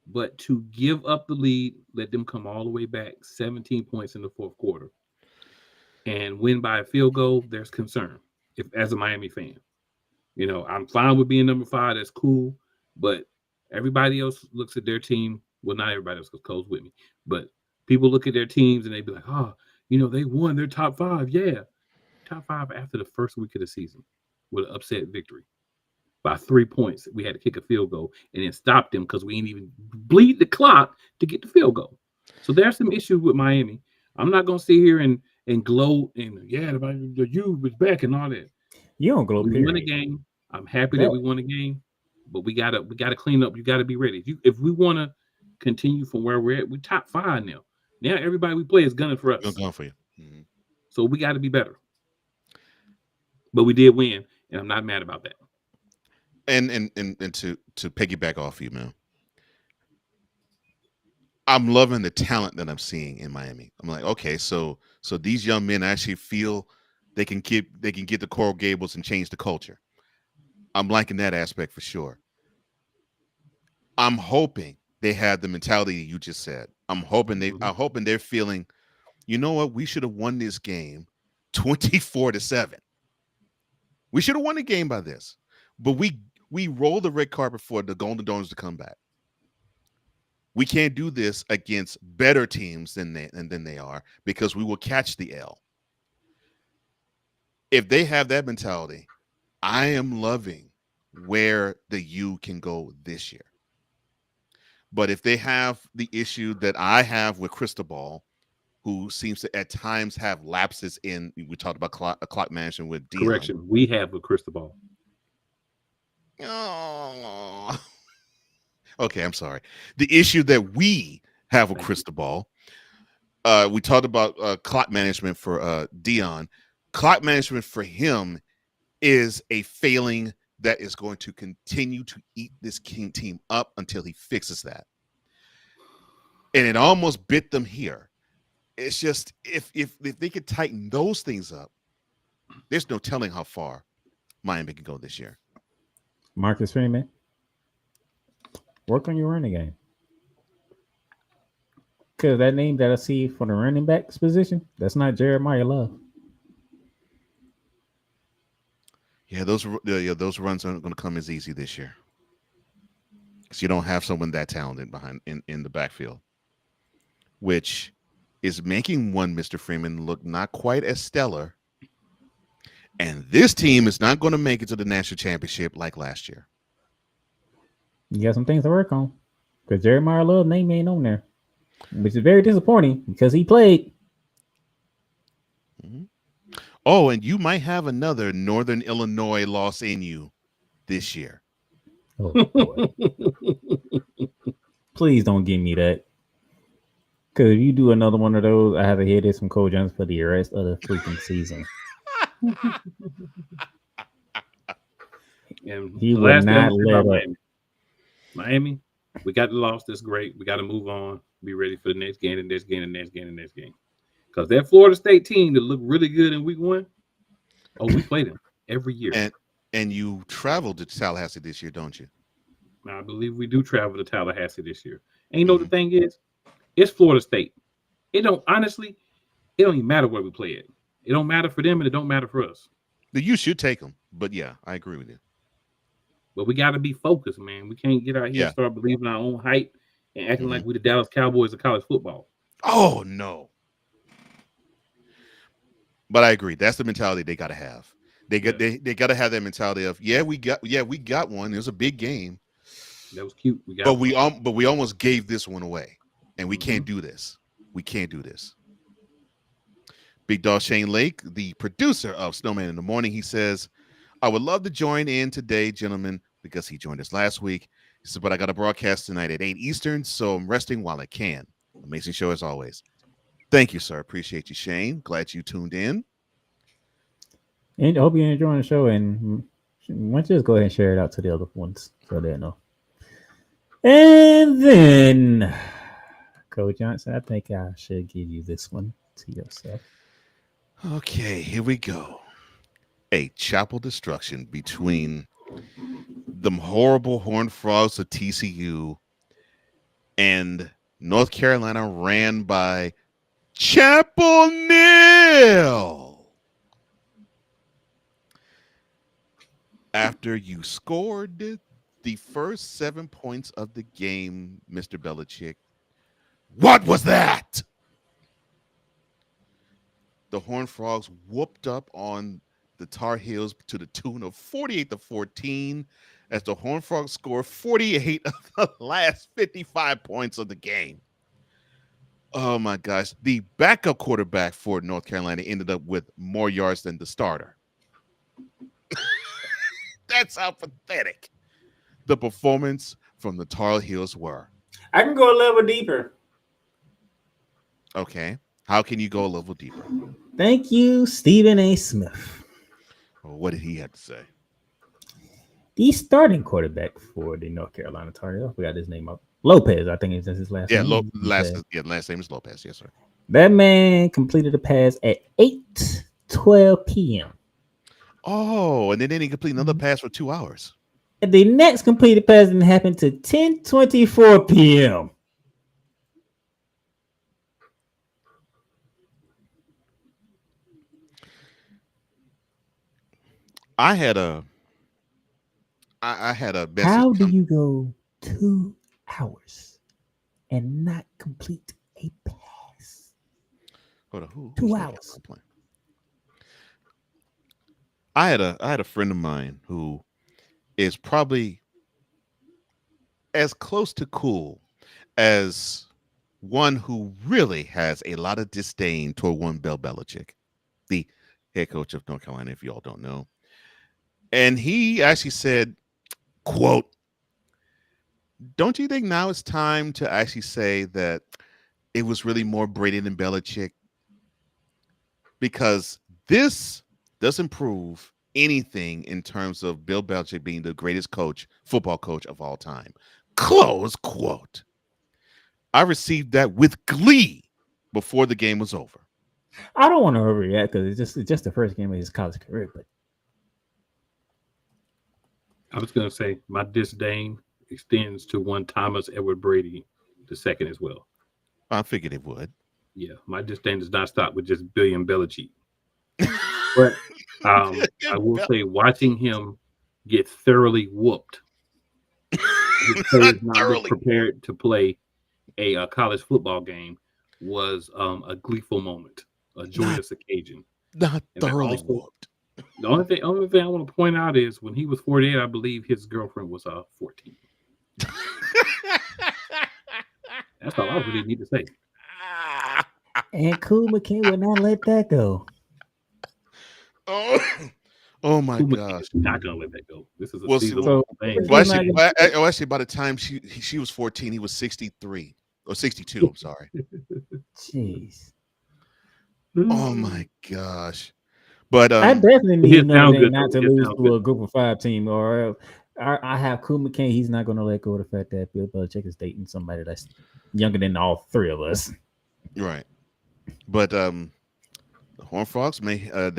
E: but to give up the lead, let them come all the way back, 17 points in the fourth quarter, and win by a field goal, there's concern. If as a Miami fan, you know, I'm fine with being number 5. That's cool, but everybody else looks at their team. Well, not everybody else, because Cole's with me, but people look at their teams and they be like, oh, you know, they won their top 5. Yeah, top 5 after the first week of the season with an upset victory by 3 points. We had to kick a field goal and then stop them because we ain't even bleed the clock to get the field goal. So there's some issues with Miami. I'm not gonna sit here and gloat and the U was back and all that.
C: You don't gloat.
E: We won a game. I'm happy that we won a game, but we gotta clean up. You gotta be ready. If we want to continue from where we're at, we top 5 now. Now everybody we play is gunning for us.
D: Gunning for you. Mm-hmm.
E: So we got to be better. But we did win, and I'm not mad about that.
D: And to piggyback off you, man, I'm loving the talent that I'm seeing in Miami. I'm like, okay, so these young men actually feel they can get the Coral Gables and change the culture. I'm liking that aspect for sure. I'm hoping they have the mentality you just said. I'm hoping they're feeling, you know what, we should have won this game 24-7. We should have won the game by this. But we rolled the red carpet for the Golden Domes to come back. We can't do this against better teams than they are, because we will catch the L. If they have that mentality, I am loving where the U can go this year. But if they have the issue that I have with Cristobal, who seems to at times have lapses in, we talked about clock management with Dion.
E: Correction, we have with Cristobal.
D: Oh. Okay, I'm sorry. The issue that we have with Cristobal, we talked about clock management for Dion. Clock management for him is a failing that is going to continue to eat this King team up until he fixes that. And it almost bit them here. It's just if they could tighten those things up, there's no telling how far Miami can go this year.
C: Marcus Freeman, work on your running game. Because that name that I see for the running backs position, that's not Jeremiah Love.
D: Yeah, those runs aren't going to come as easy this year because you don't have someone that talented behind in the backfield, which is making one Mr. Freeman look not quite as stellar. And this team is not going to make it to the national championship like last year.
C: You got some things to work on because Jeremiah Love name ain't on there, which is very disappointing because he played.
D: Mm-hmm. Oh, and you might have another Northern Illinois loss in you this year.
C: Oh, boy. Please don't give me that. Because if you do another one of those, I have to hear this from Cole Johnson for the rest of the freaking season.
E: And
C: He
E: the
C: will
E: last thing I'm
C: not
E: gonna say
C: let
E: about
C: up.
E: Miami, we got the loss. That's great. We got to move on. Be ready for the next game, and next game, and next game, and next game. Because that Florida State team that looked really good in week 1, we play them every year.
D: And you traveled to Tallahassee this year, don't you?
E: I believe we do travel to Tallahassee this year. And you know what the thing is? It's Florida State. It don't even matter where we play it. It don't matter for them, and it don't matter for us.
D: You should take them. But yeah, I agree with you.
E: But we got to be focused, man. We can't get out here and start believing our own hype and acting like we the Dallas Cowboys of college football.
D: Oh, no. But I agree. That's the mentality they got to have. They got to have that mentality of, we got one. It was a big game.
E: That was cute.
D: But we almost gave this one away. And we can't do this. We can't do this. Big Dog Shane Lake, the producer of Snowman in the Morning, he says, I would love to join in today, gentlemen, because he joined us last week. He said, but I got a broadcast tonight at 8 Eastern, so I'm resting while I can. Amazing show as always. Thank you, sir. Appreciate you, Shane. Glad you tuned in.
C: And I hope you're enjoying the show. And why don't you just go ahead and share it out to the other ones so they know. And then, Coach Johnson, I think I should give you this one to yourself.
D: Okay, here we go. A chapel destruction between the horrible Horned Frogs of TCU and North Carolina ran by Chapel nil. After you scored the first 7 points of the game, Mr. Belichick, what was that? The Horned Frogs whooped up on the Tar Heels to the tune of 48-14 as the Horned Frogs scored 48 of the last 55 points of the game. Oh, my gosh. The backup quarterback for North Carolina ended up with more yards than the starter. That's how pathetic the performance from the Tar Heels were.
G: I can go a level deeper.
D: Okay. How can you go a level deeper?
C: Thank you, Stephen A. Smith.
D: Well, what did he have to say?
C: The starting quarterback for the North Carolina Tar Heels, I forgot his name up. Lopez, I think is his last name.
D: Last name is Lopez. Yes, sir.
C: That man completed a pass at 8:12 p.m.
D: Oh, and then he completed another pass for 2 hours.
C: And the next completed pass didn't happen to 10:24 p.m.
D: I had a message.
C: How do you go 2 hours and not complete a pass?
D: Hold on,
C: 2 hours.
D: I had a friend of mine who is probably as close to cool as one who really has a lot of disdain toward one Bill Belichick, the head coach of North Carolina, if you all don't know. And he actually said, quote, don't you think now it's time to actually say that it was really more Brady than Belichick? Because this doesn't prove anything in terms of Bill Belichick being the greatest football coach of all time. Close quote. I received that with glee before the game was over.
C: I don't want to overreact because it's just the first game of his college career, but
E: I was going to say my disdain extends to one Thomas Edward Brady II as well.
D: I figured it would.
E: Yeah, my disdain does not stop with just Billion Belichick. But I will say, watching him get thoroughly whooped, his players not look prepared to play a college football game was a gleeful moment, a joyous occasion.
D: Not thoroughly whooped.
E: The only thing I want to point out is when he was 48, I believe his girlfriend was 14. That's all I really need to say.
C: And Cool McKay would not let that go.
D: Oh my gosh!
E: Not gonna let that go. This is a seasonal thing.
D: Well, actually, by the time she was 14, he was 63 or 62. I'm sorry.
C: Jeez.
D: Oh my gosh! But
C: I definitely need Notre Dame not to lose to
E: good.
C: a Group of 5 team. Or I have Cool McKay. He's not going to let go of the fact that Bill Belichick is dating somebody that's younger than all three of us.
D: Right. But the Horned Frogs may have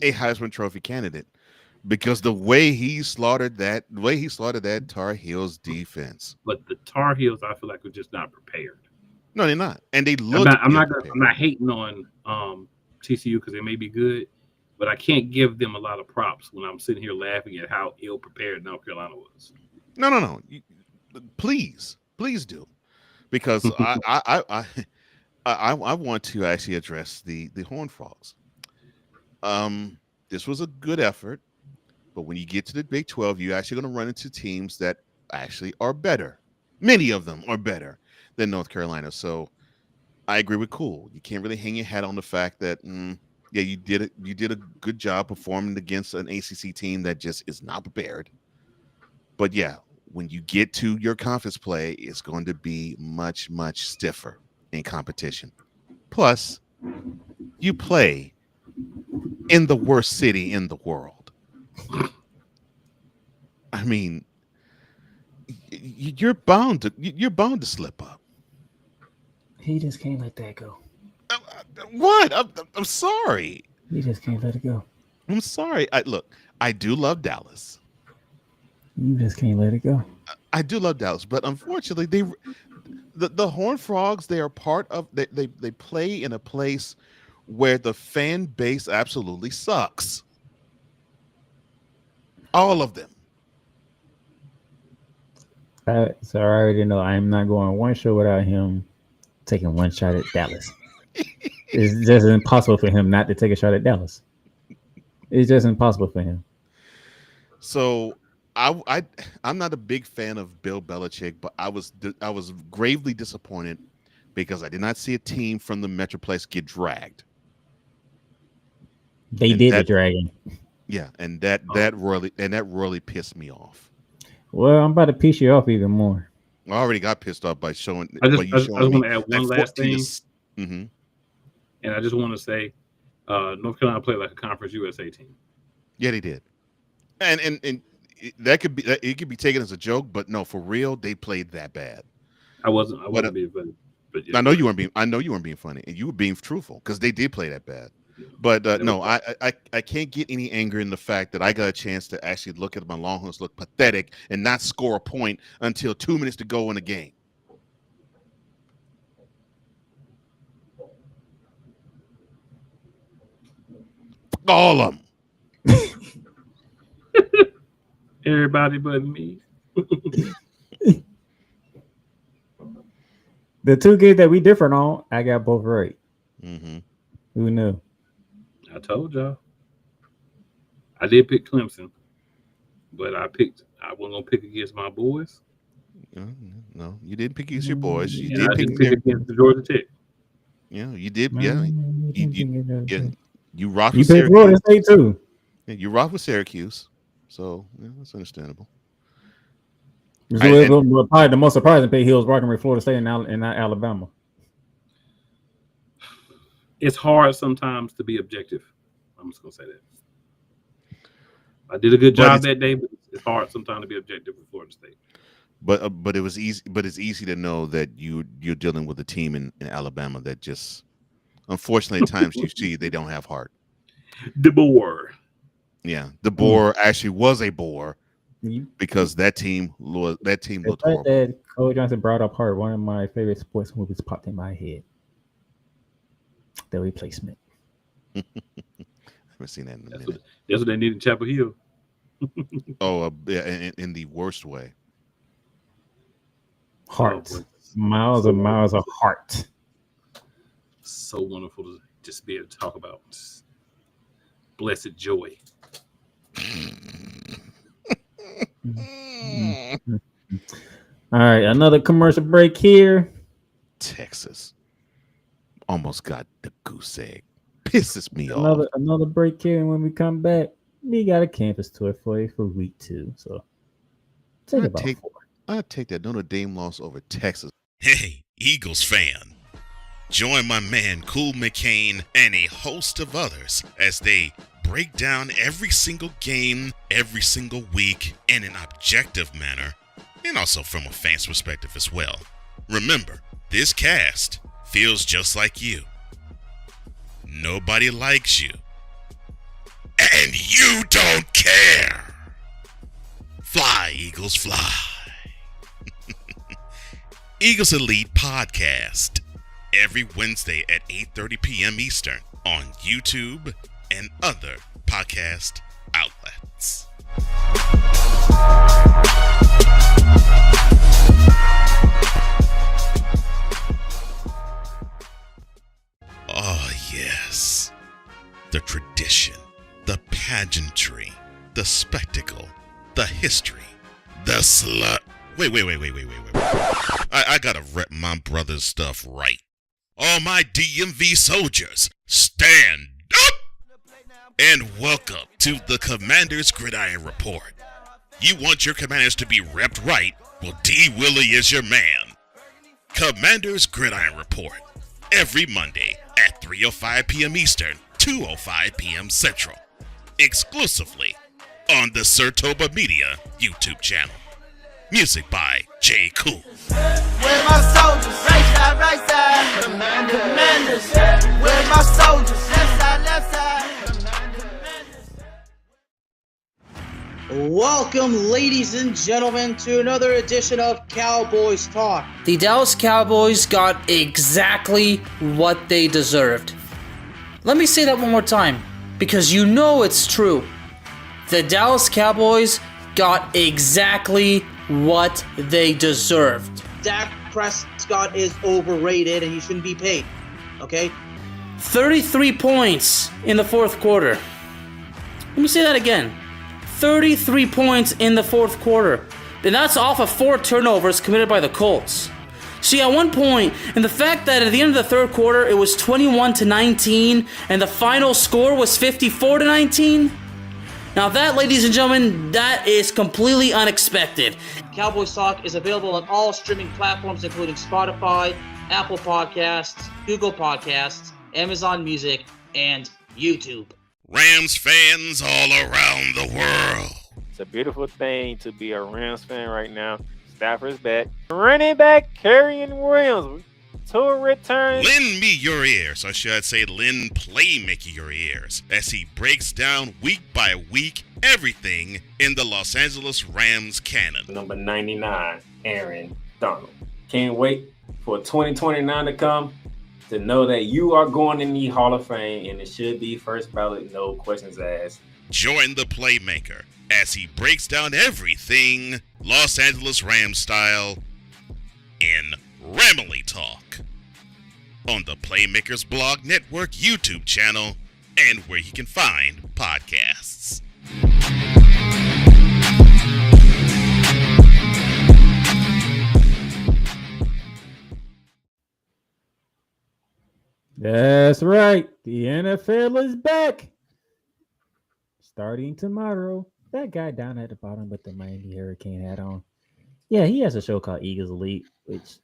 D: a Heisman Trophy candidate because the way he slaughtered that Tar Heels defense.
E: But the Tar Heels, I feel like, were just not prepared.
D: No, they're not, and they look.
E: I'm not hating on TCU because they may be good, but I can't give them a lot of props when I'm sitting here laughing at how ill prepared North Carolina was.
D: No. Please do, because I want to actually address the Horned Frogs. This was a good effort, but when you get to the Big 12, you're actually going to run into teams that actually are better. Many of them are better than North Carolina. So I agree with Cool. You can't really hang your hat on the fact that, you did a good job performing against an ACC team that just is not prepared. But yeah, when you get to your conference play, it's going to be much, much stiffer in competition. Plus, you play in the worst city in the world. I mean, you're bound to slip up.
C: He just can't let that go.
D: What? I'm sorry.
C: He just can't let it go.
D: I'm sorry. I do love Dallas.
C: You just can't let it go.
D: I do love Dallas, but unfortunately, the Horned Frogs, they are part of. They play in a place where the fan base absolutely sucks. All of them.
C: So I already know I am not going one show without him taking one shot at Dallas. It's just impossible for him not to take a shot at Dallas. It's just impossible for him.
D: So I'm not a big fan of Bill Belichick, but I was gravely disappointed because I did not see a team from the Metroplex get dragged.
C: They did the dragging.
D: Yeah, and that really pissed me off.
C: Well, I'm about to piss you off even more.
D: I already got pissed off by showing.
E: I just want to add one last thing.
D: Mm-hmm.
E: And I just want to say, North Carolina played like a Conference USA team.
D: Yeah, they did. And that could be taken as a joke, but no, for real, they played that bad.
E: I wasn't being funny. But yeah.
D: I know you weren't being funny, and you were being truthful because they did play that bad. But no, I can't get any anger in the fact that I got a chance to actually look at my Longhorns look pathetic and not score a point until 2 minutes to go in the game. All of them.
E: Everybody but me.
C: The two games that we different on, I got both right.
D: Mm-hmm.
C: Who knew?
E: I told y'all. I did pick Clemson, but I wasn't gonna pick against my boys.
D: No, you didn't pick against your boys. You
E: did
D: pick
E: against the Georgia Tech.
D: Yeah, you did. Yeah, you rocked
C: You
D: with
C: picked
D: Syracuse.
C: Florida State too.
D: Yeah, you rocked with Syracuse, so yeah, that's understandable.
C: Probably the most surprising pick, he was rocking with Florida State and not Alabama.
E: It's hard sometimes to be objective. I'm just gonna say that. I did a good job that day, but it's hard sometimes to be objective with Florida State.
D: But it was easy. But it's easy to know that you're dealing with a team in Alabama that just, unfortunately, at times you see they don't have heart.
E: DeBoer.
D: Yeah, the bore actually was a bore
C: You-
D: because that team looked
C: The fact
D: horrible.
C: that Cole Johnson brought up Heart, one of my favorite sports movies popped in my head. The Replacement.
D: I haven't seen that in a
E: That's
D: minute.
E: what they need in Chapel Hill.
D: Yeah, in the worst way.
C: Heart.
E: Oh, boy.
C: Miles and miles of heart.
E: So wonderful to just be able to talk about. Just blessed joy.
C: All right, another commercial break here.
D: Texas almost got the goose egg. Pisses me off.
C: Another break here, and when we come back, we got a campus tour for you for week 2. So take about 4.
D: I'd take that Notre Dame loss over Texas. Hey, Eagles fan. Join my man Cool McCain and a host of others as they break down every single game, every single week in an objective manner, and also from a fan's perspective as well. Remember, this cast feels just like you. Nobody likes you. And you don't care. Fly, Eagles, fly. Eagles Elite Podcast. Every Wednesday at 8:30 p.m. Eastern on YouTube and other podcast outlets. Oh, yes. The tradition, the pageantry, the spectacle, the history, the slut. Wait. I gotta rep my brother's stuff right. All my DMV soldiers, stand up! And welcome to the Commander's Gridiron Report. You want your commanders to be repped right? Well, D. Willie is your man. Commander's Gridiron Report. Every Monday at 3:05 p.m. Eastern, 2:05 p.m. Central. Exclusively on the Sertoba Media YouTube channel. Music by J. Cool.
A: Where my soldiers? Right side. Commanders. Where my soldiers? Left side.
I: Welcome, ladies and gentlemen, to another edition of Cowboys Talk.
J: The Dallas Cowboys got exactly what they deserved. Let me say that one more time, because you know it's true. The Dallas Cowboys got exactly what they deserved.
I: Dak Prescott is overrated and he shouldn't be paid. Okay?
J: 33 points in the fourth quarter. Let me say that again. 33 points in the fourth quarter. And that's off of 4 turnovers committed by the Colts. See, at one point, and the fact that at the end of the third quarter it was 21-19 and the final score was 54-19. Now that, ladies and gentlemen, that is completely unexpected.
I: Cowboys Talk is available on all streaming platforms, including Spotify, Apple Podcasts, Google Podcasts, Amazon Music, and YouTube.
D: Rams fans all around the world.
K: It's a beautiful thing to be a Rams fan right now. Stafford's back. Running back, Kerryon Williams. Tour return.
D: Lend me your ears, or should I say lend Playmaker your ears, as he breaks down week by week everything in the Los Angeles Rams canon.
K: Number 99, Aaron Donald. Can't wait for 2029 to come to know that you are going in the Hall of Fame, and it should be first ballot, no questions asked.
D: Join the Playmaker as he breaks down everything Los Angeles Rams style in Ramily Talk on the Playmakers Blog Network YouTube channel and where you can find podcasts.
C: That's right. The NFL is back. Starting tomorrow. That guy down at the bottom with the Miami Hurricane hat on. Yeah, he has a show called Eagles Elite, which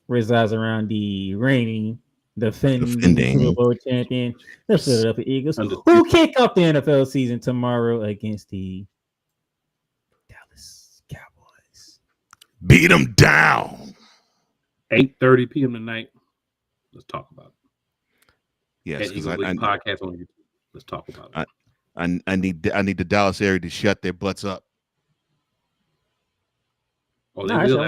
C: resides around the reigning, defending Super Bowl champion, the Philadelphia Eagles, who kick off the NFL season tomorrow against the Dallas Cowboys.
D: Beat them down.
E: 8:30 p.m. tonight. Let's talk about it.
D: Yes,
E: because podcast on YouTube. Let's talk about it.
D: I need the Dallas area to shut their butts up.
E: Oh, they
C: No, actually,
E: will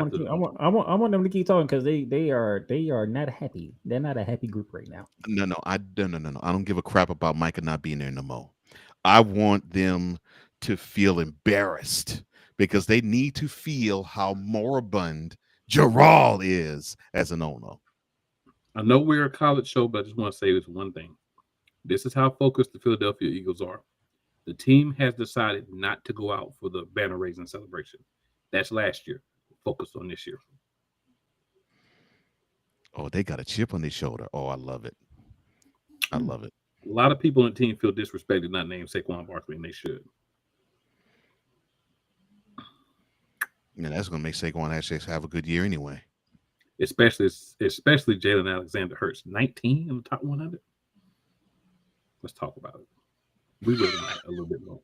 C: I
E: after.
C: want them to keep talking because they are not happy. They're not a happy group right now.
D: No. I don't give a crap about Micah not being there no more. I want them to feel embarrassed because they need to feel how moribund Gerald is as an owner.
E: I know we're a college show, but I just want to say this one thing. This is how focused the Philadelphia Eagles are. The team has decided not to go out for the banner raising celebration. That's last year. Focus on this year.
D: Oh, they got a chip on their shoulder. Oh, I love it. I love it.
E: A lot of people on the team feel disrespected not named Saquon Barkley, and they should.
D: Yeah, that's going to make Saquon actually have a good year anyway.
E: Especially Jalen Alexander Hurts, 19 in the top 100. Let's talk about it. We will tonight a little bit more.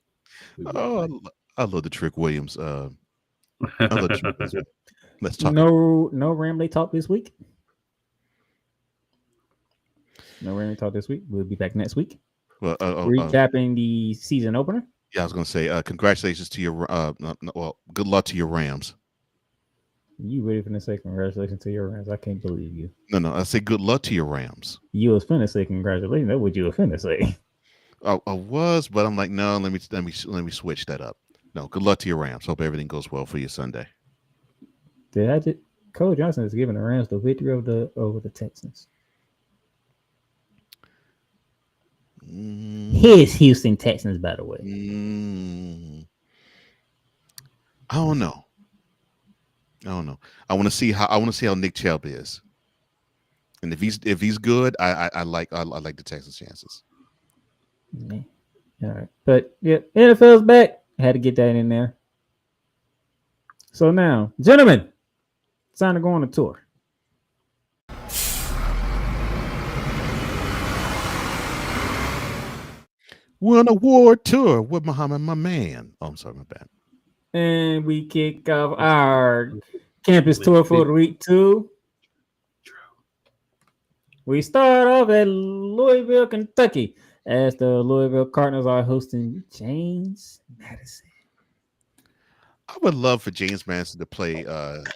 D: Oh, I love the Trick Williams. Let's talk.
C: No Ramley talk this week. No Ramley talk this week. We'll be back next week.
D: Well,
C: recapping the season opener.
D: Yeah, I was going to say congratulations to your. Good luck to your Rams.
C: You really finna say congratulations to your Rams? I can't believe you.
D: No. I say good luck to your Rams.
C: You was finna say congratulations. That's what you were finna say.
D: I was, but I'm like, no. Let me switch that up. No, good luck to your Rams. Hope everything goes well for you Sunday.
C: Cole Johnson is giving the Rams the victory over the Texans. His Houston Texans, by the way.
D: I don't know. I want to see how Nick Chubb is, and if he's good, I like the Texans' chances.
C: Yeah. All right, but yeah, NFL's back. I had to get that in there. So now, gentlemen, it's time to go on a tour.
D: We're on a award tour with Muhammad, my man. Oh, I'm sorry, my bad.
C: And we kick off our campus tour for week 2. We start off at Louisville, Kentucky, as the Louisville Cardinals are hosting James Madison.
D: I would love for James Madison to play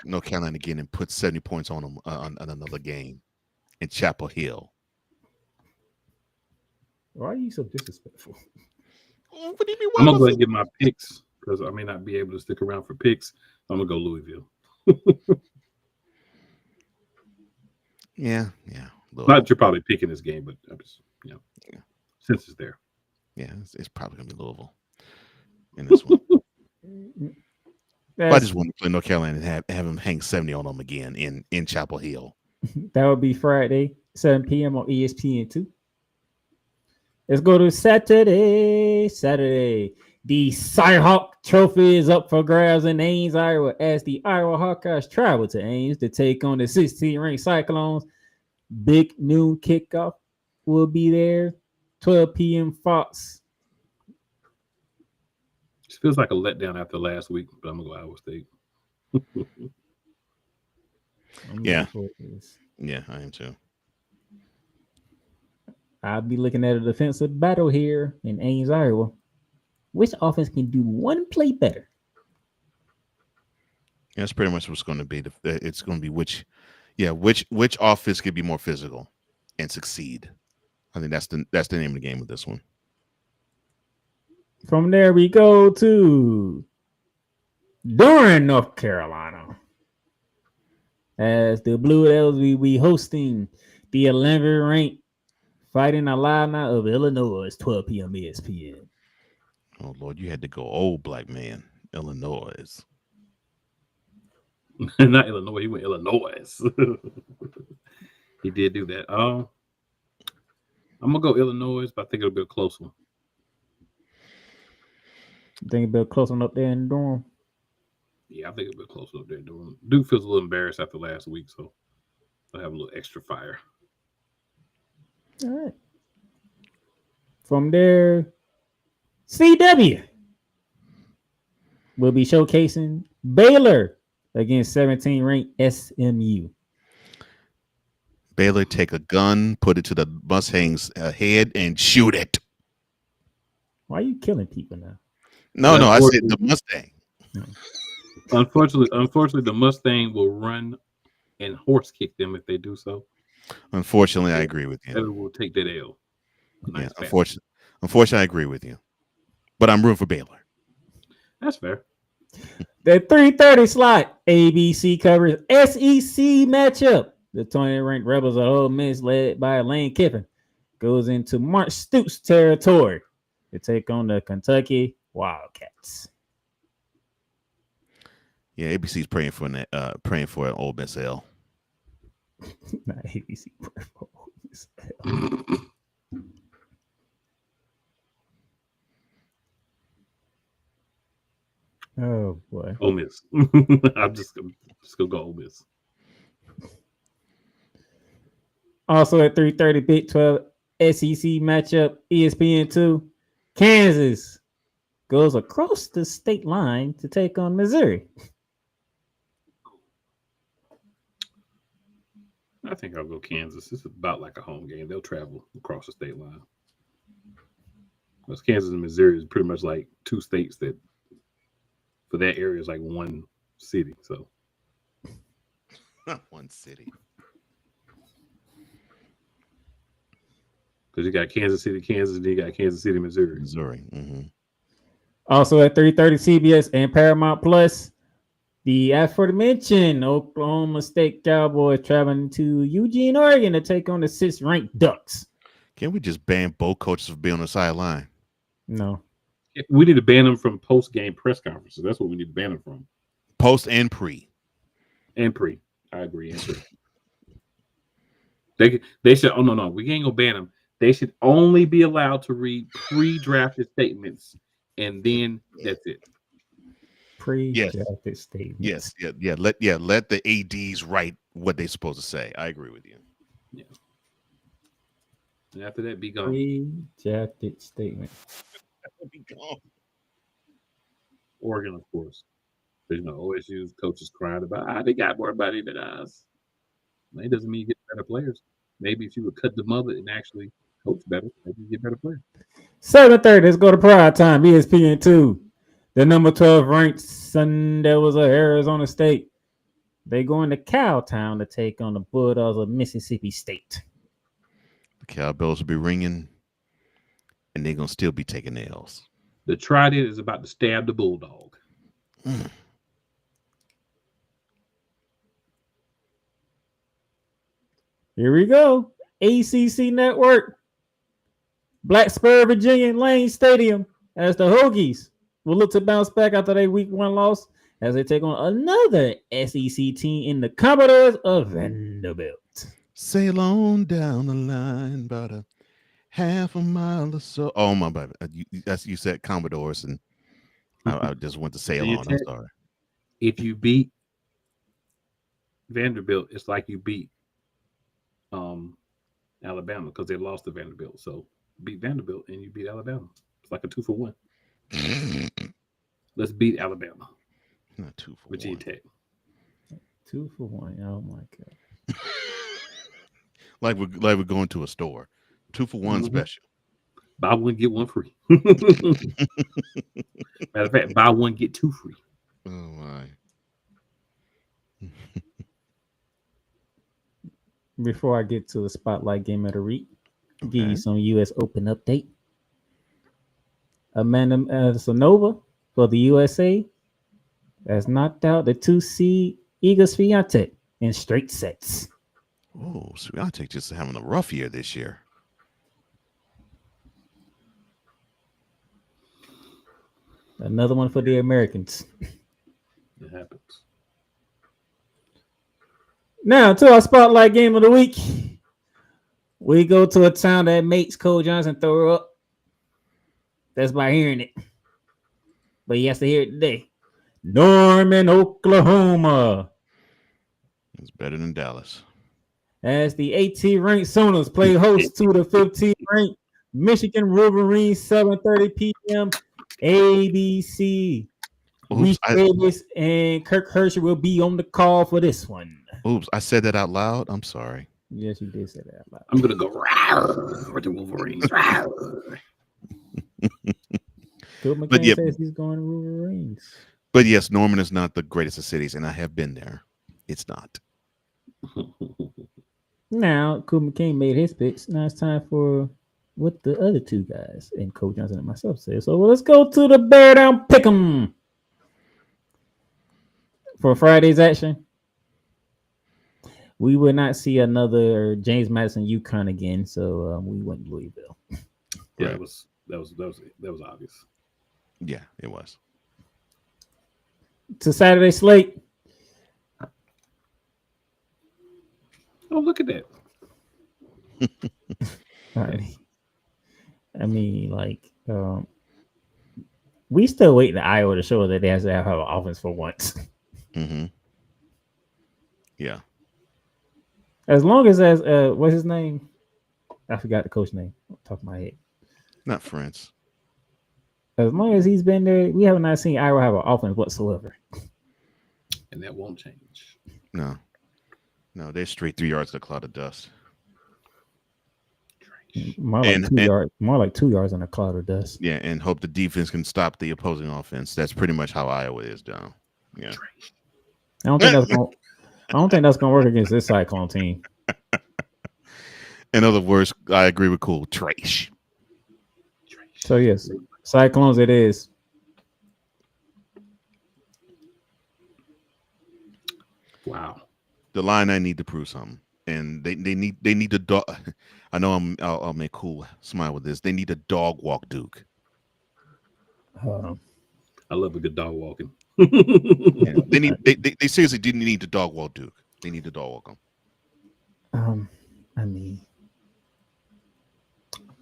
D: North Carolina again and put 70 points on them on another game in Chapel Hill.
C: Why are you so disrespectful?
D: What do you mean?
E: I'm going to go ahead and get my picks because I may not be able to stick around for picks. I'm going to go Louisville.
D: Yeah.
E: Not you're probably picking this game, but I'm just, since it's there.
D: Yeah, it's probably going to be Louisville in this one. I just want to play North Carolina and have them hang 70 on them again in Chapel Hill.
C: That would be Friday, 7 p.m. on ESPN2. Let's go to Saturday. The Cyhawk Trophy is up for grabs in Ames, Iowa, as the Iowa Hawkeyes travel to Ames to take on the 16th-ranked Cyclones. Big noon kickoff will be there, 12 p.m. Fox.
E: It feels like a letdown after last week, but I'm going to go Iowa State.
D: Yeah, I am too.
C: I'll be looking at a defensive battle here in Ames, Iowa. Which offense can do one play better?
D: Yeah, that's pretty much what's going to be. It's going to be which offense can be more physical and succeed. I think that's the name of the game with this one.
C: From there, we go to Durham, North Carolina, as the Blue Devils will be hosting the 11th ranked Fighting Illini of Illinois, 12 p.m. ESPN.
D: Oh, Lord, you had to go old black man. Illinois.
E: Not Illinois. He went Illinois. He did do that. I'm going to go Illinois, but I think it'll be a close one.
C: You think it'll be a close one up there in Durham?
E: Yeah, I think it'll be a close one up there in Durham. Duke feels a little embarrassed after last week, so I'll have a little extra fire.
C: All right. From there, CW will be showcasing Baylor against 17th-ranked SMU.
D: Baylor take a gun, put it to the Mustang's head, and shoot it.
C: Why are you killing people now?
D: No, I said the Mustang.
E: Unfortunately, the Mustang will run and horse kick them if they do so.
D: Unfortunately, I agree with you.
E: Taylor will take that L.
D: Yeah, unfortunately, I agree with you. But I'm rooting for Baylor.
E: That's fair.
C: The 3:30 slot, ABC covers SEC matchup. The 20th-ranked Rebels of Ole Miss, led by Lane Kiffin, goes into Mark Stoops territory to take on the Kentucky Wildcats.
D: Yeah, ABC's praying for an Ole Miss L.
C: Not ABC praying for Ole Miss L. Oh boy.
E: Ole Miss. I'm just gonna go Ole Miss.
C: Also at 3:30, Big 12 SEC matchup, ESPN2. Kansas goes across the state line to take on Missouri.
E: I think I'll go Kansas. It's about like a home game. They'll travel across the state line. Because Kansas and Missouri is pretty much like two states that, for that area, is like one city. So
D: one city.
E: Because you got Kansas City, Kansas, and you got Kansas City, Missouri.
D: Mm-hmm.
C: Also at 3:30, CBS and Paramount Plus, the aforementioned Oklahoma State Cowboys traveling to Eugene, Oregon to take on the 6th-ranked Ducks.
D: Can't we just ban both coaches for being on the sideline?
C: No.
E: We need to ban them from post-game press conferences. That's what we need to ban them from.
D: Post and pre.
E: And pre. I agree. And pre. They should. Oh no, we ain't gonna ban them. They should only be allowed to read pre-drafted statements, and then that's it.
C: Pre-drafted statements.
D: Yes. Let the ADs write what they're supposed to say. I agree with you.
E: Yeah. And after that, be gone.
C: Pre-drafted statement.
D: Be gone.
E: Oregon, of course. But, OSU's coaches crying about, they got more money than us. It doesn't mean you get better players. Maybe if you would cut the mother and actually coach better, maybe you get better players.
C: 7:30, let's go to prime time, ESPN2. The number 12 ranked Sun Devils of Arizona State. They go into Cowtown to take on the Bulldogs of Mississippi State.
D: The cowbells will be ringing, and they're going to still be taking L's.
E: The Trident is about to stab the Bulldog.
C: Here we go. ACC Network. Blacksburg, Virginia, Lane Stadium, as the Hokies will look to bounce back after their week 1 loss as they take on another SEC team in the Commodores of Vanderbilt.
D: Sail on down the line about a half a mile or so. Oh, my bad. You said Commodores, and I just went to sail on. I'm sorry.
E: If you beat Vanderbilt, it's like you beat Alabama because they lost to Vanderbilt. So beat Vanderbilt and you beat Alabama. It's like a 2-for-1. Let's beat Alabama.
D: Not 2-for-1.
E: Virginia Tech.
C: 2-for-1. Oh my god.
D: like we're going to a store. 2-for-1 special.
E: Buy one, get one free. Matter of fact, buy one, get 2 free.
D: Oh my.
C: Before I get to the spotlight game of the week, give you some U.S. Open update. Amanda Sonova for the USA has knocked out the 2-seed Iga Swiatek in straight sets.
D: Oh, Swiatek just having a rough year this year.
C: Another one for the Americans.
E: It happens.
C: Now, to our spotlight game of the week. We go to a town that makes Cole Johnson throw up. That's by hearing it. But he has to hear it today. Norman, Oklahoma.
D: It's better than Dallas.
C: As the 18th-ranked Sooners play host to the 15th-ranked Michigan Wolverines, 7:30 p.m. ABC. Reese Davis and Kirk Hershey will be on the call for this one.
D: Oops, I said that out loud. I'm sorry.
C: Yes, you did say that out loud.
E: I'm going to go for the Wolverines.
C: Coach
D: But
C: McCain
D: yeah,
C: says he's going to Wolverines.
D: but yes, Norman is not the greatest of cities, and I have been there. It's not.
C: Now, Coach McCain made his picks. Now it's time for what the other two guys and Coach Johnson and myself said. So let's go to the Bear Down Pick'em for Friday's action. We would not see another James Madison UConn again, so we went Louisville.
E: Yeah,
D: Right.
E: that was obvious.
D: Yeah, it was.
C: To Saturday slate.
E: Oh, look at that.
C: All right. I mean, like, we still waiting to Iowa to show that they have an offense for once.
D: Mm-hmm. Yeah.
C: As long as what's his name? I forgot the coach name. Off the top of my head.
D: Not France.
C: As long as he's been there, we have not seen Iowa have an offense whatsoever.
E: And that won't change.
D: No, they're straight 3 yards to a cloud of dust.
C: More like 2 yards on a cloud of dust.
D: Yeah, and hope the defense can stop the opposing offense. That's pretty much how Iowa is down. Yeah.
C: I don't think that's gonna work against this Cyclone team.
D: In other words, I agree with Cool. Trash.
C: So yes, Cyclones it is.
E: Wow.
D: The line I need to prove something, and they need to dog. I know I'll make Cool smile with this. They need to dog walk Duke.
E: I love a good dog walking.
D: Yeah, they seriously didn't need to dog walk Duke. They need to dog walk them.
C: I mean,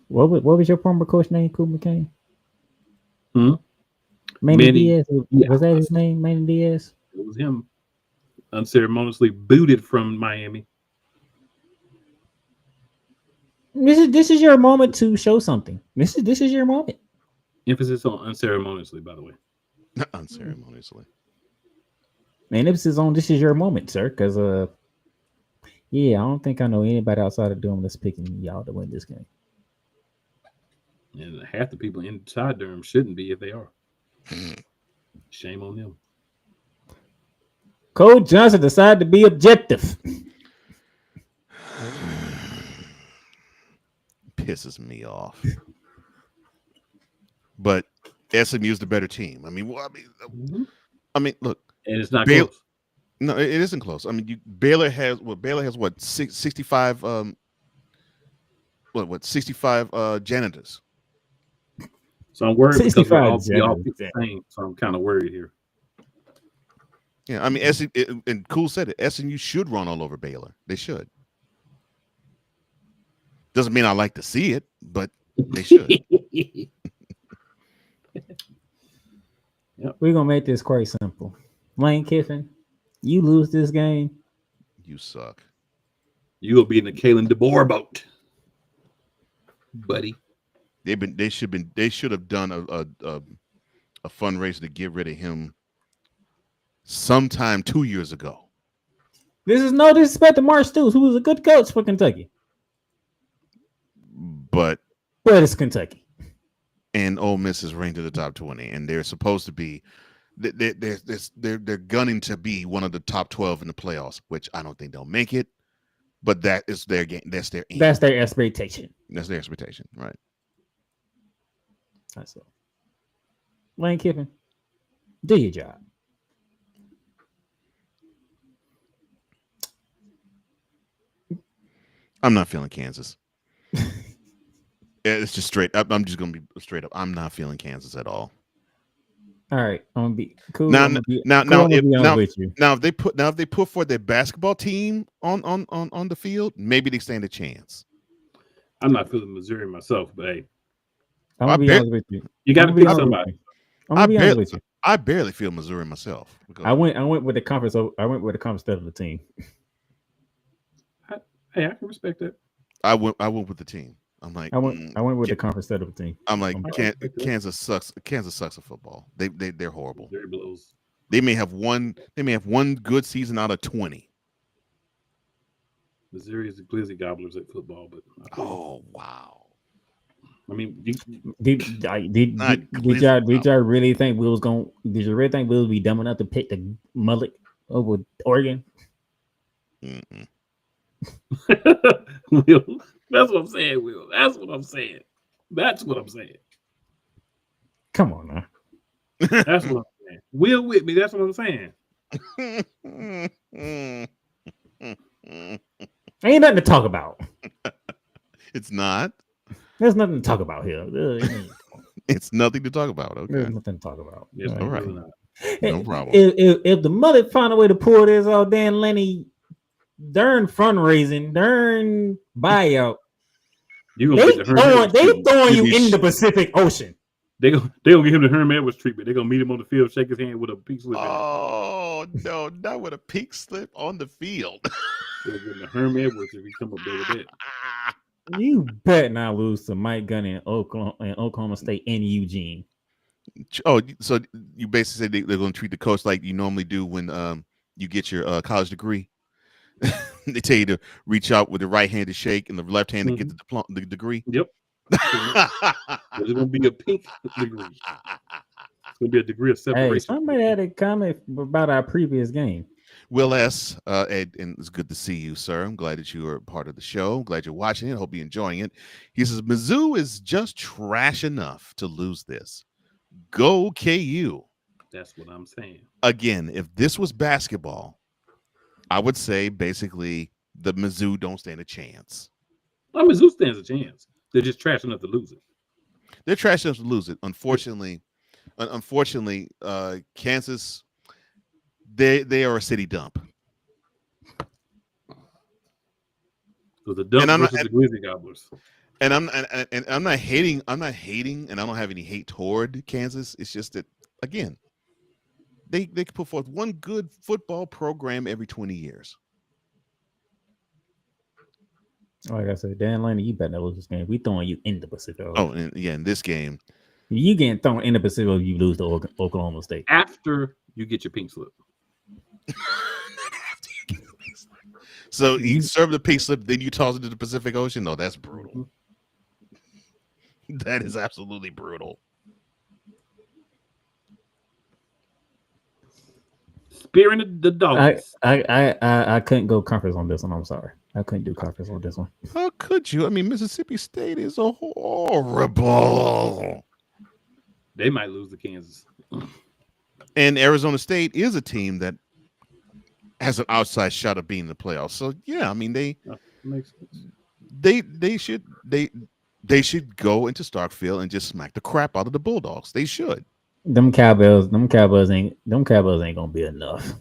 C: what was your former coach name? Cool McCain. Manny Diaz. Was that his name? Manny Diaz.
E: It was him. Unceremoniously booted from Miami.
C: This is your moment to show something. This is your moment.
E: Emphasis on unceremoniously, by the way.
D: Not unceremoniously.
C: And emphasis on this is your moment, sir. Because yeah, I don't think I know anybody outside of Durham that's picking y'all to win this game.
E: And half the people inside Durham shouldn't be if they are. Shame on them.
C: Coach Johnson decided to be objective.
D: Pisses me off. But SMU is the better team. I mean, look.
E: And it's not close.
D: No, it isn't close. I mean, Baylor has what 65 janitors.
E: So I'm worried because we're all
C: janitors.
E: the same. So I'm kind of worried here.
D: Yeah, I mean, and Cool said it. SMU should run all over Baylor. They should. Doesn't mean I like to see it, but they should.
C: Yep. We're gonna make this quite simple. Lane Kiffin, you lose this game,
D: you suck.
E: You will be in the Kalen DeBoer boat, buddy.
D: They should have done a fundraiser to get rid of him sometime 2 years ago.
C: This is no disrespect to Mark Stoops, who was a good coach for Kentucky.
D: But
C: it's Kentucky.
D: And Ole Miss is ranked to the top 20, and they're supposed to be they're gunning to be one of the top 12 in the playoffs, which I don't think they'll make it. But that is their game. That's their aim.
C: That's their expectation.
D: That's their expectation, right?
C: That's all. Lane Kiffin, do your job.
D: I'm not feeling Kansas. Yeah, it's just straight up. I'm just gonna be straight up. I'm not feeling Kansas at all.
C: All right, I'm gonna be cool.
D: Now,
C: if
D: they put for their basketball team on the field, maybe they stand a chance.
E: I'm not feeling Missouri myself, but hey,
C: I'm gonna be honest with you.
E: You got to pick somebody.
C: I'm gonna be honest with you.
D: I barely feel Missouri myself.
C: I went with the conference. I went with the conference instead of the team.
E: Hey, I can respect that.
D: I went with the team. I'm like,
C: I went with the conference instead of the team.
D: I'm like, Kansas sucks. Kansas sucks at football. They're horrible.
E: Missouri blows.
D: They may have one good season out of 20.
E: Missouri is the Glizzy Gobblers at football, but
D: oh wow.
E: I mean,
C: Did y'all really think we was going? Did you really think we would be dumb enough to pick the mullet over Oregon?
D: Mm-mm.
E: Will, that's what I'm saying. Will, that's what I'm saying. That's what I'm saying.
C: Come on now.
E: That's what I'm saying. Will with me. That's what I'm saying.
C: Ain't nothing to talk about.
D: It's not.
C: There's nothing to talk about here.
D: It's nothing to talk about. Okay.
C: There's nothing to talk about.
E: Yes,
D: All right.
E: really
D: No problem.
C: If the mother find a way to pull this off, Dan Lenny, darn fundraising, darn buyout, they throwing you in the Pacific Ocean.
E: They gonna give him the Herm Edwards treatment. They're gonna meet him on the field, shake his hand with a pink slip.
D: Oh no, not with a pink slip on the field.
E: They'll give him the Herm Edwards if he come up there with that.
C: You bet not lose to Mike Gunn in Oklahoma State and Eugene.
D: Oh, so you basically say they're going to treat the coach like you normally do when you get your college degree. They tell you to reach out with the right hand to shake and the left hand to get the degree.
E: Yep. It's going to be a pink degree. It's going to be a degree of separation.
C: Hey, somebody had a comment about our previous game.
D: Will S. Ed, and it's good to see you, sir. I'm glad that you are part of the show. I'm glad you're watching it. I hope you're enjoying it. He says, Mizzou is just trash enough to lose this. Go KU.
E: That's what I'm saying.
D: Again, if this was basketball, I would say basically the Mizzou don't stand a chance.
E: Well, Mizzou stands a chance. They're just trash enough to lose it.
D: They're trash enough to lose it. Unfortunately, Kansas, they are a city dump.
E: So the dump versus the Grizzly Gobblers.
D: And I'm not hating, and I don't have any hate toward Kansas. It's just that, again, they could put forth one good football program every 20 years.
C: Like I said, Dan Laney, you better not lose this game. We throwing you in the Pacific.
D: Oh, and yeah, in this game,
C: you getting thrown in the Pacific. You lose to Oklahoma State
E: after you get your pink slip.
D: So you serve the pink slip, then you toss it to the Pacific Ocean. No, that's brutal. That is absolutely brutal.
E: Spearing the dogs.
C: I couldn't go conference on this one. I'm sorry. I couldn't do conference on this one.
D: How could you? I mean, Mississippi State is a horrible.
E: They might lose to Kansas.
D: And Arizona State is a team that has an outside shot of being in the playoffs. So yeah, I mean they should go into Starkville and just smack the crap out of the Bulldogs. They should.
C: Them Cowboys ain't gonna be enough.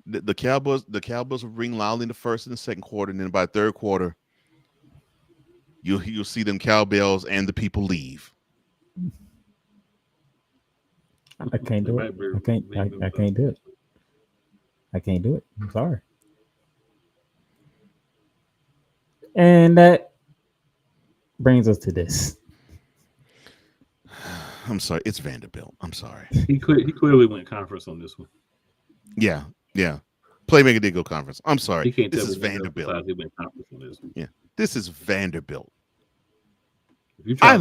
D: The Cowboys will ring loudly in the first and the second quarter, and then by the third quarter, you'll see them cowbells and the people leave.
C: I can't do it. I can't do it. I can't do it. I'm sorry. And that brings us to this.
D: I'm sorry. It's Vanderbilt. I'm sorry.
E: He clearly went conference on this one.
D: Yeah. Playmaker did go conference. I'm sorry.
E: This
D: is Vanderbilt.
E: He went conference on this one.
D: Yeah. This is Vanderbilt.
E: I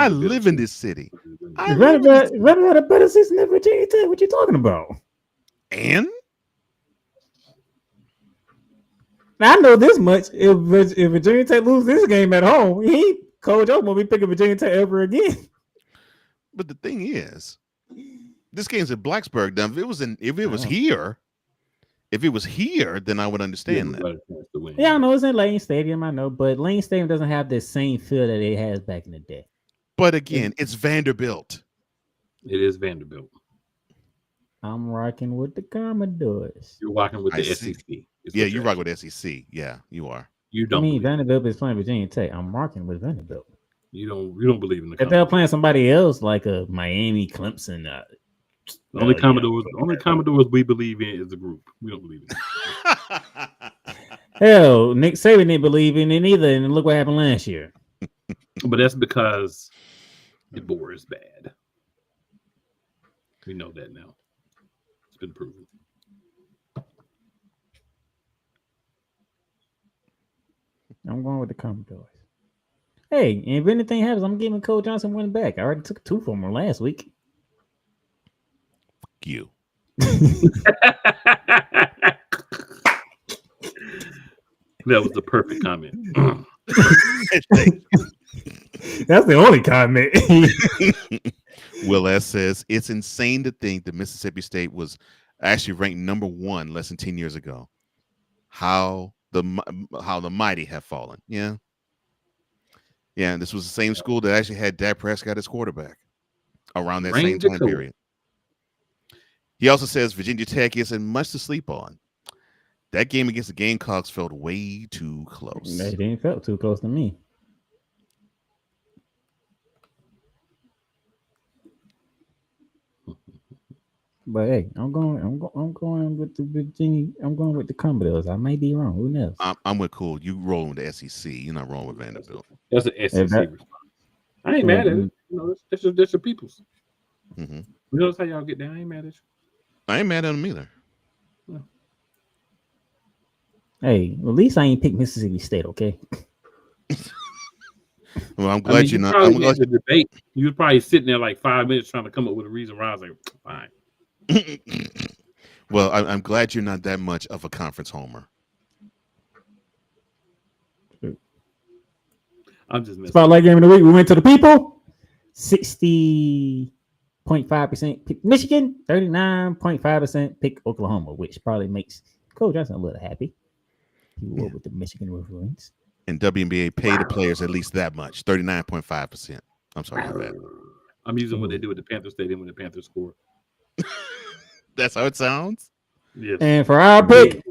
D: live in this city.
C: Vanderbilt a better season than Virginia Tech. What you talking about?
D: And
C: I know this much. If Virginia Tech loses this game at home, Coach O won't be picking Virginia Tech ever again.
D: But the thing is, this game's at Blacksburg. Now, if it was here, then I would understand that.
C: Yeah, I know it's in Lane Stadium. I know, but Lane Stadium doesn't have the same feel that it has back in the day.
D: But again, it's Vanderbilt.
E: It is Vanderbilt.
C: I'm rocking with the Commodores.
E: You're rocking with the SEC.
D: Yeah, you rock with SEC. Yeah, you are.
E: You don't.
C: I mean, Vanderbilt is playing Virginia Tech. I'm rocking with Vanderbilt.
E: You don't believe in the.
C: If they're playing somebody else like a Miami, Clemson,
E: the only Commodores we believe in is the group. We don't believe in it.
C: Hell, Nick Saban didn't believe in it either, and look what happened last year.
E: But that's because DeBoer is bad. We know that now. It's been proven.
C: I'm going with the Commodores. Hey, if anything happens, I'm giving Cole Johnson one back. I already took 2 from him last week.
D: Fuck you.
E: That was the perfect comment.
C: That's the only comment.
D: Will S says it's insane to think that Mississippi State was actually ranked number 1 less than 10 years ago. How the mighty have fallen. Yeah. Yeah, and this was the same school that actually had Dak Prescott as quarterback around that same time period. He also says Virginia Tech isn't much to sleep on. That game against the Gamecocks felt way too close.
C: They didn't felt too close to me. But hey, I'm going with the Virginia. I'm going with the Commodores. I may be wrong. Who knows?
D: I'm with Cool. You rolling with the SEC. You're not rolling with Vanderbilt.
E: That's an SEC response. I ain't mad at it. You know, that's your peoples.
D: Mm-hmm.
E: You notice how y'all get down? I ain't mad at you.
D: I ain't mad at them either.
E: Yeah.
C: Hey, at least I ain't picked Mississippi State, okay?
D: Well, I'm glad you're not.
E: I'm glad the debate. You was probably sitting there like 5 minutes trying to come up with a reason why I was like, fine.
D: Well, I'm glad you're not that much of a conference homer.
E: I'm just messing.
C: Spotlight game of the week. We went to the people. 60.5% pick Michigan. 39.5% pick Oklahoma, which probably makes Coach Johnson a little happy. He went with the Michigan Wolverines.
D: And WNBA pay the players at least that much, 39.5%. I'm sorry about that.
E: I'm using what they do at the Panther Stadium when the Panthers score.
D: That's how it sounds?
E: Yes.
C: And for our pick.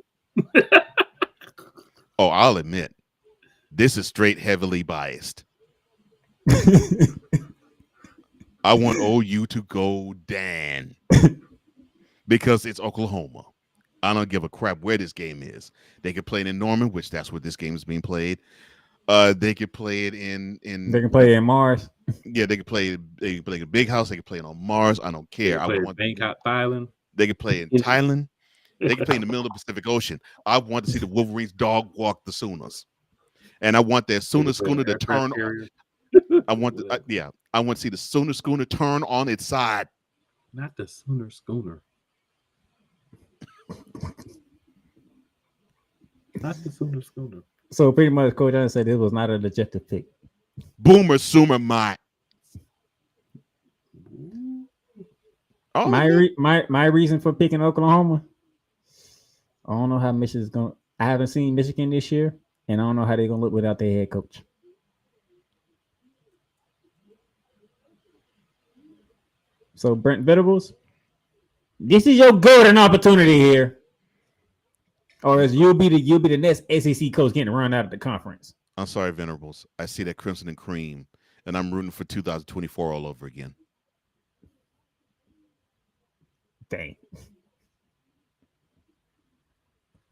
D: Oh, I'll admit, this is straight heavily biased. I want OU to go Dan because it's Oklahoma. I don't give a crap where this game is. They could play it in Norman, which that's where this game is being played. They could play it in.
C: They can play it in Mars.
D: Yeah, they could play. They could play the Big House. They could play it on Mars. I don't care.
E: I want Bangkok, Thailand.
D: They could play in Thailand. They could play in the middle of the Pacific Ocean. I want to see the Wolverines dog walk the Sooners, and I want that Sooner schooner to turn. I want I want to see the Sooner schooner turn on its side.
E: Not the Sooner schooner. Not the Sooner schooner.
C: So pretty much, Coach Johnson said it was not an objective pick.
D: Boomer Soomer Mott.
C: Oh, my reason for picking Oklahoma. I don't know how Michigan's going. I haven't seen Michigan this year, and I don't know how they're going to look without their head coach. So Brent Venables, this is your golden opportunity here, or as you'll be the next SEC coach getting run out of the conference.
D: I'm sorry, Venerables. I see that crimson and cream, and I'm rooting for 2024 all over again.
C: Dang.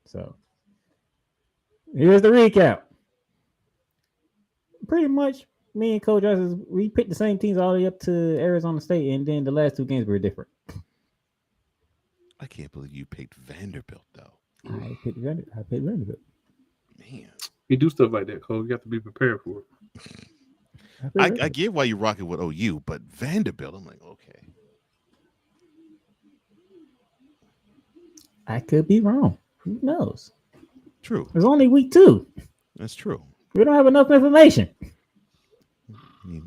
C: So here's the recap. Pretty much, me and Coach Johnson, we picked the same teams all the way up to Arizona State, and then the last 2 games were different.
D: I can't believe you picked Vanderbilt, though.
C: I picked Vanderbilt.
D: Man.
E: You do stuff like that, Cole. You got to be prepared for it.
D: I get why you're rocking with OU, but Vanderbilt, I'm like, okay.
C: I could be wrong. Who knows?
D: True.
C: It's only week 2.
D: That's true.
C: We don't have enough information.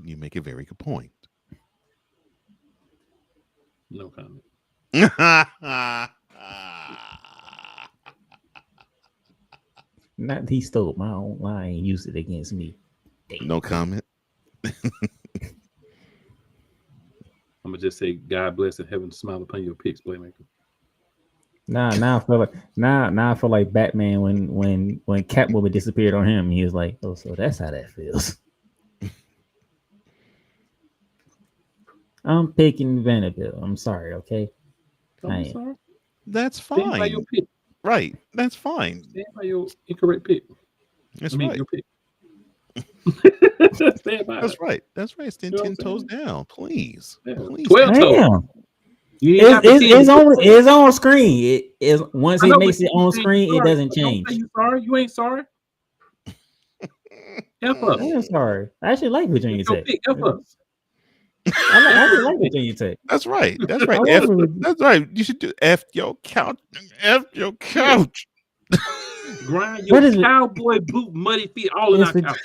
D: You make a very good point.
E: No comment.
C: Not he stole my own line and used it against me. Damn.
D: No comment.
E: I'm gonna just say, God bless and heaven smile upon your picks, Playmaker.
C: Now I feel like Batman when Catwoman disappeared on him. He was like, "Oh, so that's how that feels." I'm picking Vanderbilt. I'm sorry, okay?
E: I'm sorry.
D: That's
E: Stand
D: fine.
E: by your pick.
D: Right. That's fine.
E: Stand by your incorrect pick.
D: That's right.
E: Your pick. Stand by.
D: That's right. That's right. Stand 10 toes down, please.
E: Yeah.
D: Please.
E: 12 toes.
C: It's on screen. It is once it makes it on screen, it doesn't change.
E: Don't say you sorry. You ain't sorry. F us.
C: I'm sorry. I actually like Virginia
E: Your
C: Tech.
E: pick, F us.
C: I actually like Virginia Tech.
D: That's right. That's right.
C: I
D: F,
C: love it.
D: that's right. You should do F your couch. F your couch.
E: Grind
C: What
E: your
C: is it?
E: cowboy boot, muddy feet, all in
C: It's
E: our
C: Vir-
E: couches.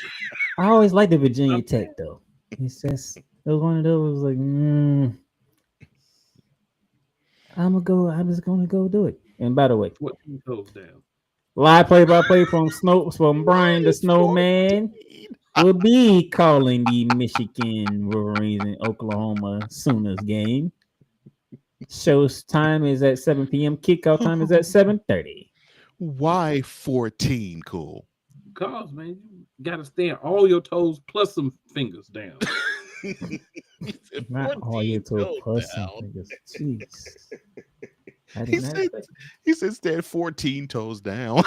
C: I always liked the Virginia Tech though. It's just it was one of those like I'm just gonna go do it. And by the way,
E: What team goes down?
C: live play-by-play from Brian the Snowman will be calling the Michigan Wolverines and Oklahoma Sooners game. Show's time is at 7 p.m. Kickoff time is at 7:30.
D: Why 14, Cool?
E: Because, man, you got to stand all your toes plus some fingers down.
C: Not all your toes plus some fingers. Jeez. I did not expect it.
D: He said stand 14 toes down.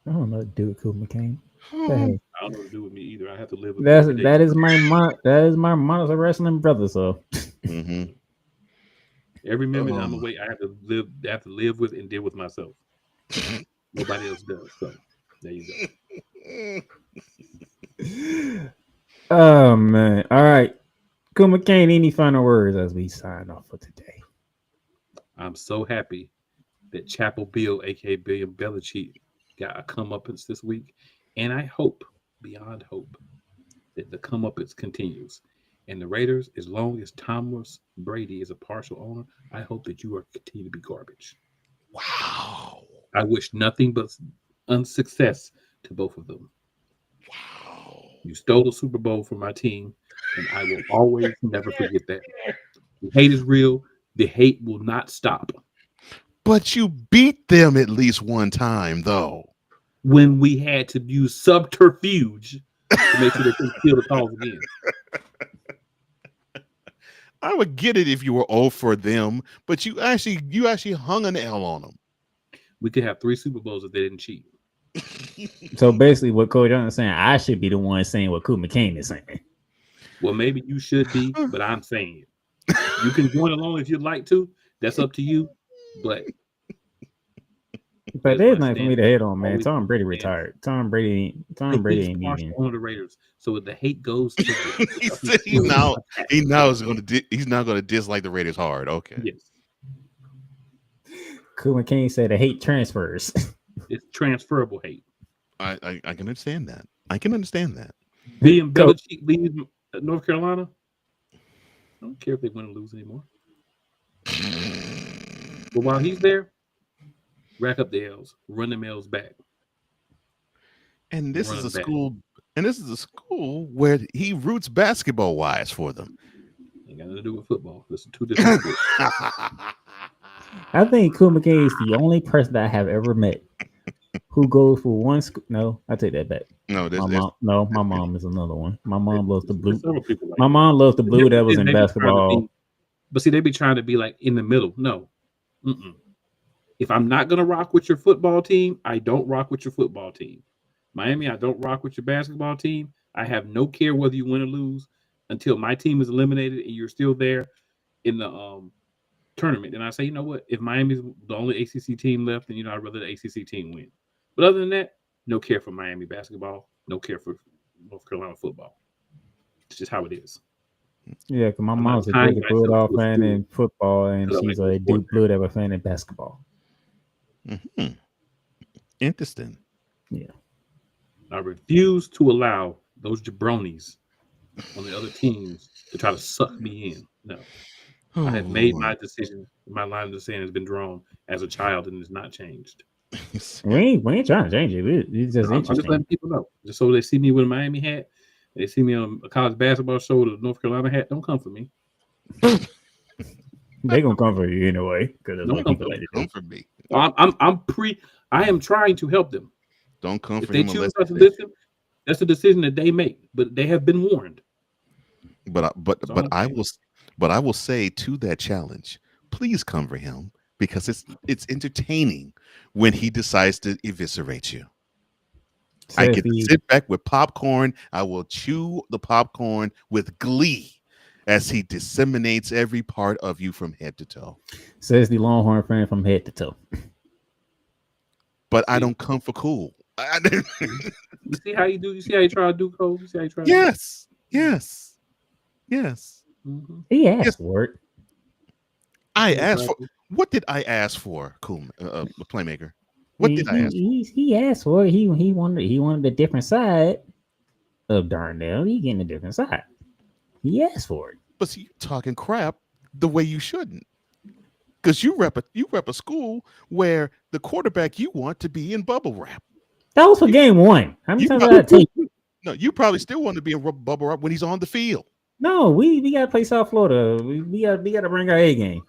C: I don't know what to do with Cool McCain. But
E: I
C: hey,
E: don't know what to do with me either. I have to live with
C: that is my monitor wrestling brother. So
D: Mm-hmm.
E: every minute I'm away. I have to live with and deal with myself. Nobody else does. So there you go.
C: oh man. All right. Cool McCain, any final words as we sign off for today?
E: I'm so happy that Chapel Bill, aka Billiam Belichick, got a comeuppance this week. And I hope, beyond hope, that the comeuppance continues. And the Raiders, as long as Thomas Brady is a partial owner, I hope that you are continue to be garbage.
D: Wow.
E: I wish nothing but unsuccess to both of them.
D: Wow.
E: You stole the Super Bowl from my team, and I will always never forget that. The hate is real. The hate will not stop.
D: But you beat them at least one time, though.
E: When we had to use subterfuge to make sure they couldn't steal the calls again.
D: I would get it if you were 0 for them, but you actually hung an L on them.
E: We could have 3 Super Bowls if they didn't cheat.
C: So basically, what Coach Johnson is saying, I should be the one saying what Cool McCain is saying.
E: Well, maybe you should be, but I'm saying it. You can join along if you'd like to. That's up to you. But
C: there's nothing for me to hate on, man.
E: Always
C: Tom Brady retired. Tom Brady ain't even.
E: on the Raiders. So if the hate goes to
D: he's now going to dislike the Raiders hard. Okay.
E: Yes.
C: Cool McCain said the hate transfers.
E: It's transferable hate.
D: I can understand that. I can understand that.
E: William Belichick leaves North Carolina. I don't care if they win or lose anymore. But while he's there, rack up the L's, run them L's back.
D: And this is a school where he roots basketball wise for them.
E: Ain't got nothing to do with football. This is 2 different sports.
C: I think Cool McCain is the only person that I have ever met who goes for one school. No, I take that back.
D: No,
C: my mom is another one. My mom loves the blue.
E: Like
C: My mom loves the blue that was in basketball.
E: But see, they be trying to be like in the middle. No. If I'm not going to rock with your football team, I don't rock with your football team. Miami, I don't rock with your basketball team. I have no care whether you win or lose until my team is eliminated and you're still there in the tournament. And I say, you know what? If Miami's the only ACC team left, then I'd rather the ACC team win. But other than that, no care for Miami basketball, no care for North Carolina football. It's just how it is.
C: Yeah, because my mom's a big Bulldog fan in football, and she's a Duke Blue Devil fan in basketball.
D: Mm-hmm. Interesting.
C: Yeah.
E: I refuse to allow those jabronis on the other teams to try to suck me in. No. I have made my decision. My line of decision has been drawn as a child and it's not changed.
C: We ain't trying to change it. It's just
E: I'm
C: interesting.
E: just letting people know. Just so they see me with a Miami hat, they see me on a college basketball show with a North Carolina hat. Don't come for me.
C: They gonna come for you anyway because
E: Don't
D: come for me.
E: I am trying to help them.
D: Don't come
E: if
D: for
E: they
D: him
E: choose not to listen. That's a decision that they make, but they have been warned.
D: But I will say to that challenge, please come for him because it's entertaining when he decides to eviscerate you. I get to sit back with popcorn. I will chew the popcorn with glee as he disseminates every part of you from head to toe.
C: Says the Longhorn fan from head to toe.
D: but I don't come for cool.
E: You see how you do? You see how you try to do, Cole? You see how you try?
D: Yes.
E: Mm-hmm.
C: He asked for it.
D: I asked for. What did I ask for? Cool, Playmaker. What did I ask for?
C: He asked for it. He wanted a different side of Darnell. He getting a different side. He asked for it.
D: But see, you talking crap the way you shouldn't, because you rep a school where the quarterback you want to be in bubble wrap.
C: That was for game one. How many times did I take?
D: No, you probably still want to be in bubble wrap when he's on the field.
C: No, we gotta play South Florida. We gotta bring our A game.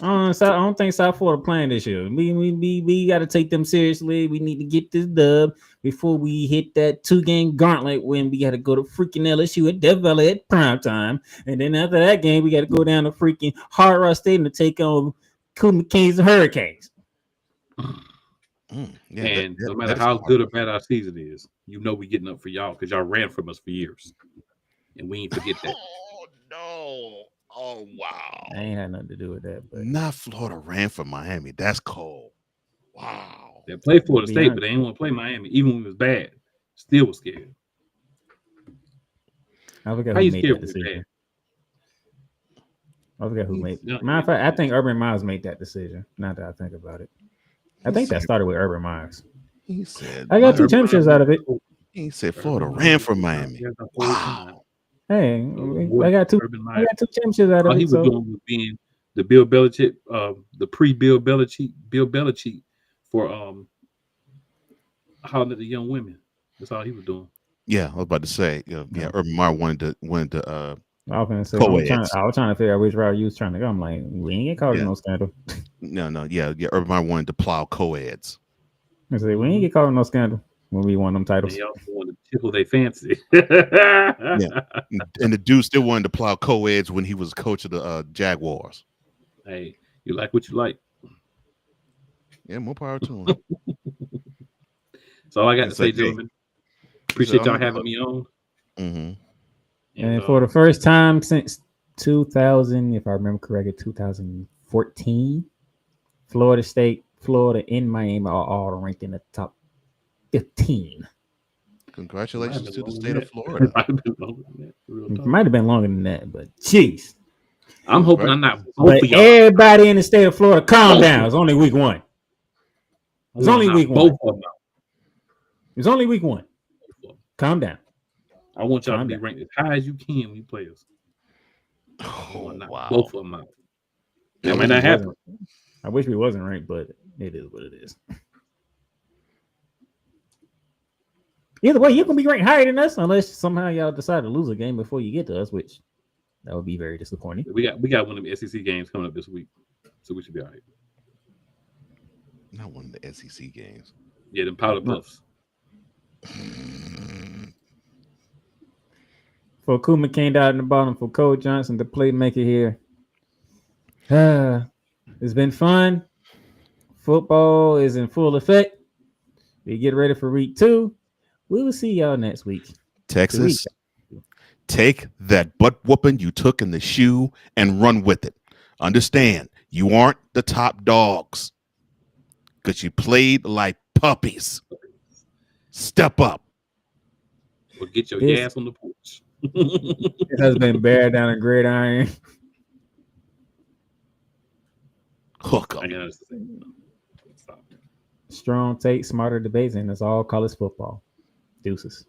C: I don't think South Florida playing this year. We got to take them seriously. We need to get this dub before we hit that 2-game gauntlet when we got to go to freaking LSU at Death Valley at prime time. And then after that game, we got to go down to freaking Hard Rock Stadium to take on Kings and Hurricanes.
E: And no matter how good or bad our season is, you know we getting up for y'all because y'all ran from us for years. And we ain't forget that.
D: Oh, no. Oh, wow.
C: I ain't had nothing to do with that. But
D: not Florida ran for Miami. That's cold. Wow.
E: They played Florida State, but they didn't want to play Miami, even when it was bad. Still was scared.
C: I forgot who made that decision. I forgot who made it. Matter of fact, I think Urban Myers made that decision. Not that I think about it. I think that started with Urban Myers.
D: He said,
C: I got 2 championships out of it.
D: He said Florida ran for Miami. Wow.
C: Hey, I got two championships out of it.
E: All he was doing was being the Bill Belichick, the pre-Bill Belichick for hollering at the young women. That's all he was doing.
D: Yeah, I was about to say, Urban Meyer wanted to
C: I was trying to figure out which route you was trying to go. I'm like, we ain't get caught in no scandal.
D: No, Urban Meyer wanted to plow co-eds.
C: I said, we ain't get caught in no scandal when we won them titles.
E: They also wanted to tickle they fancy.
D: Yeah, and the dude still wanted to plow co-eds when he was coach of the Jaguars.
E: Hey, you like what you like.
D: Yeah, more power to him.
E: That's all I got to say, gentlemen. Appreciate y'all having me on.
D: Mm-hmm.
C: And for the first time since 2000, if I remember correctly, 2014, Florida State, Florida, and Miami are all ranked in the top 15.
D: Congratulations to the state of Florida.
C: It might have been longer than that, but jeez.
E: I'm hoping I'm not
C: both of y'all. Everybody in the state of Florida, calm down. It's only week one. It's only week one. It's only week one. Calm down.
E: I want y'all to be ranked as high as you can when you play us.
D: Oh, wow.
E: Both of them out. That might not happen.
C: I wish we wasn't ranked, but it is what it is. Either way, you're going to be ranked higher than us unless somehow y'all decide to lose a game before you get to us, which that would be very disappointing.
E: We got one of the SEC games coming up this week, so we should be all right.
D: Not one of the SEC games.
E: Yeah, them powder puffs.
C: For Kuma came down in the bottom, for Cole Johnson, the playmaker here. It's been fun. Football is in full effect. We get ready for week 2. We will see y'all next week.
D: Texas, take that butt whooping you took in the shoe and run with it. Understand, you aren't the top dogs because you played like puppies. Step up.
E: Or get your gas on the porch.
C: It has been Bear down a Gridiron.
D: Hook up.
C: Strong take, smarter debates, and it's all college football. Deuces.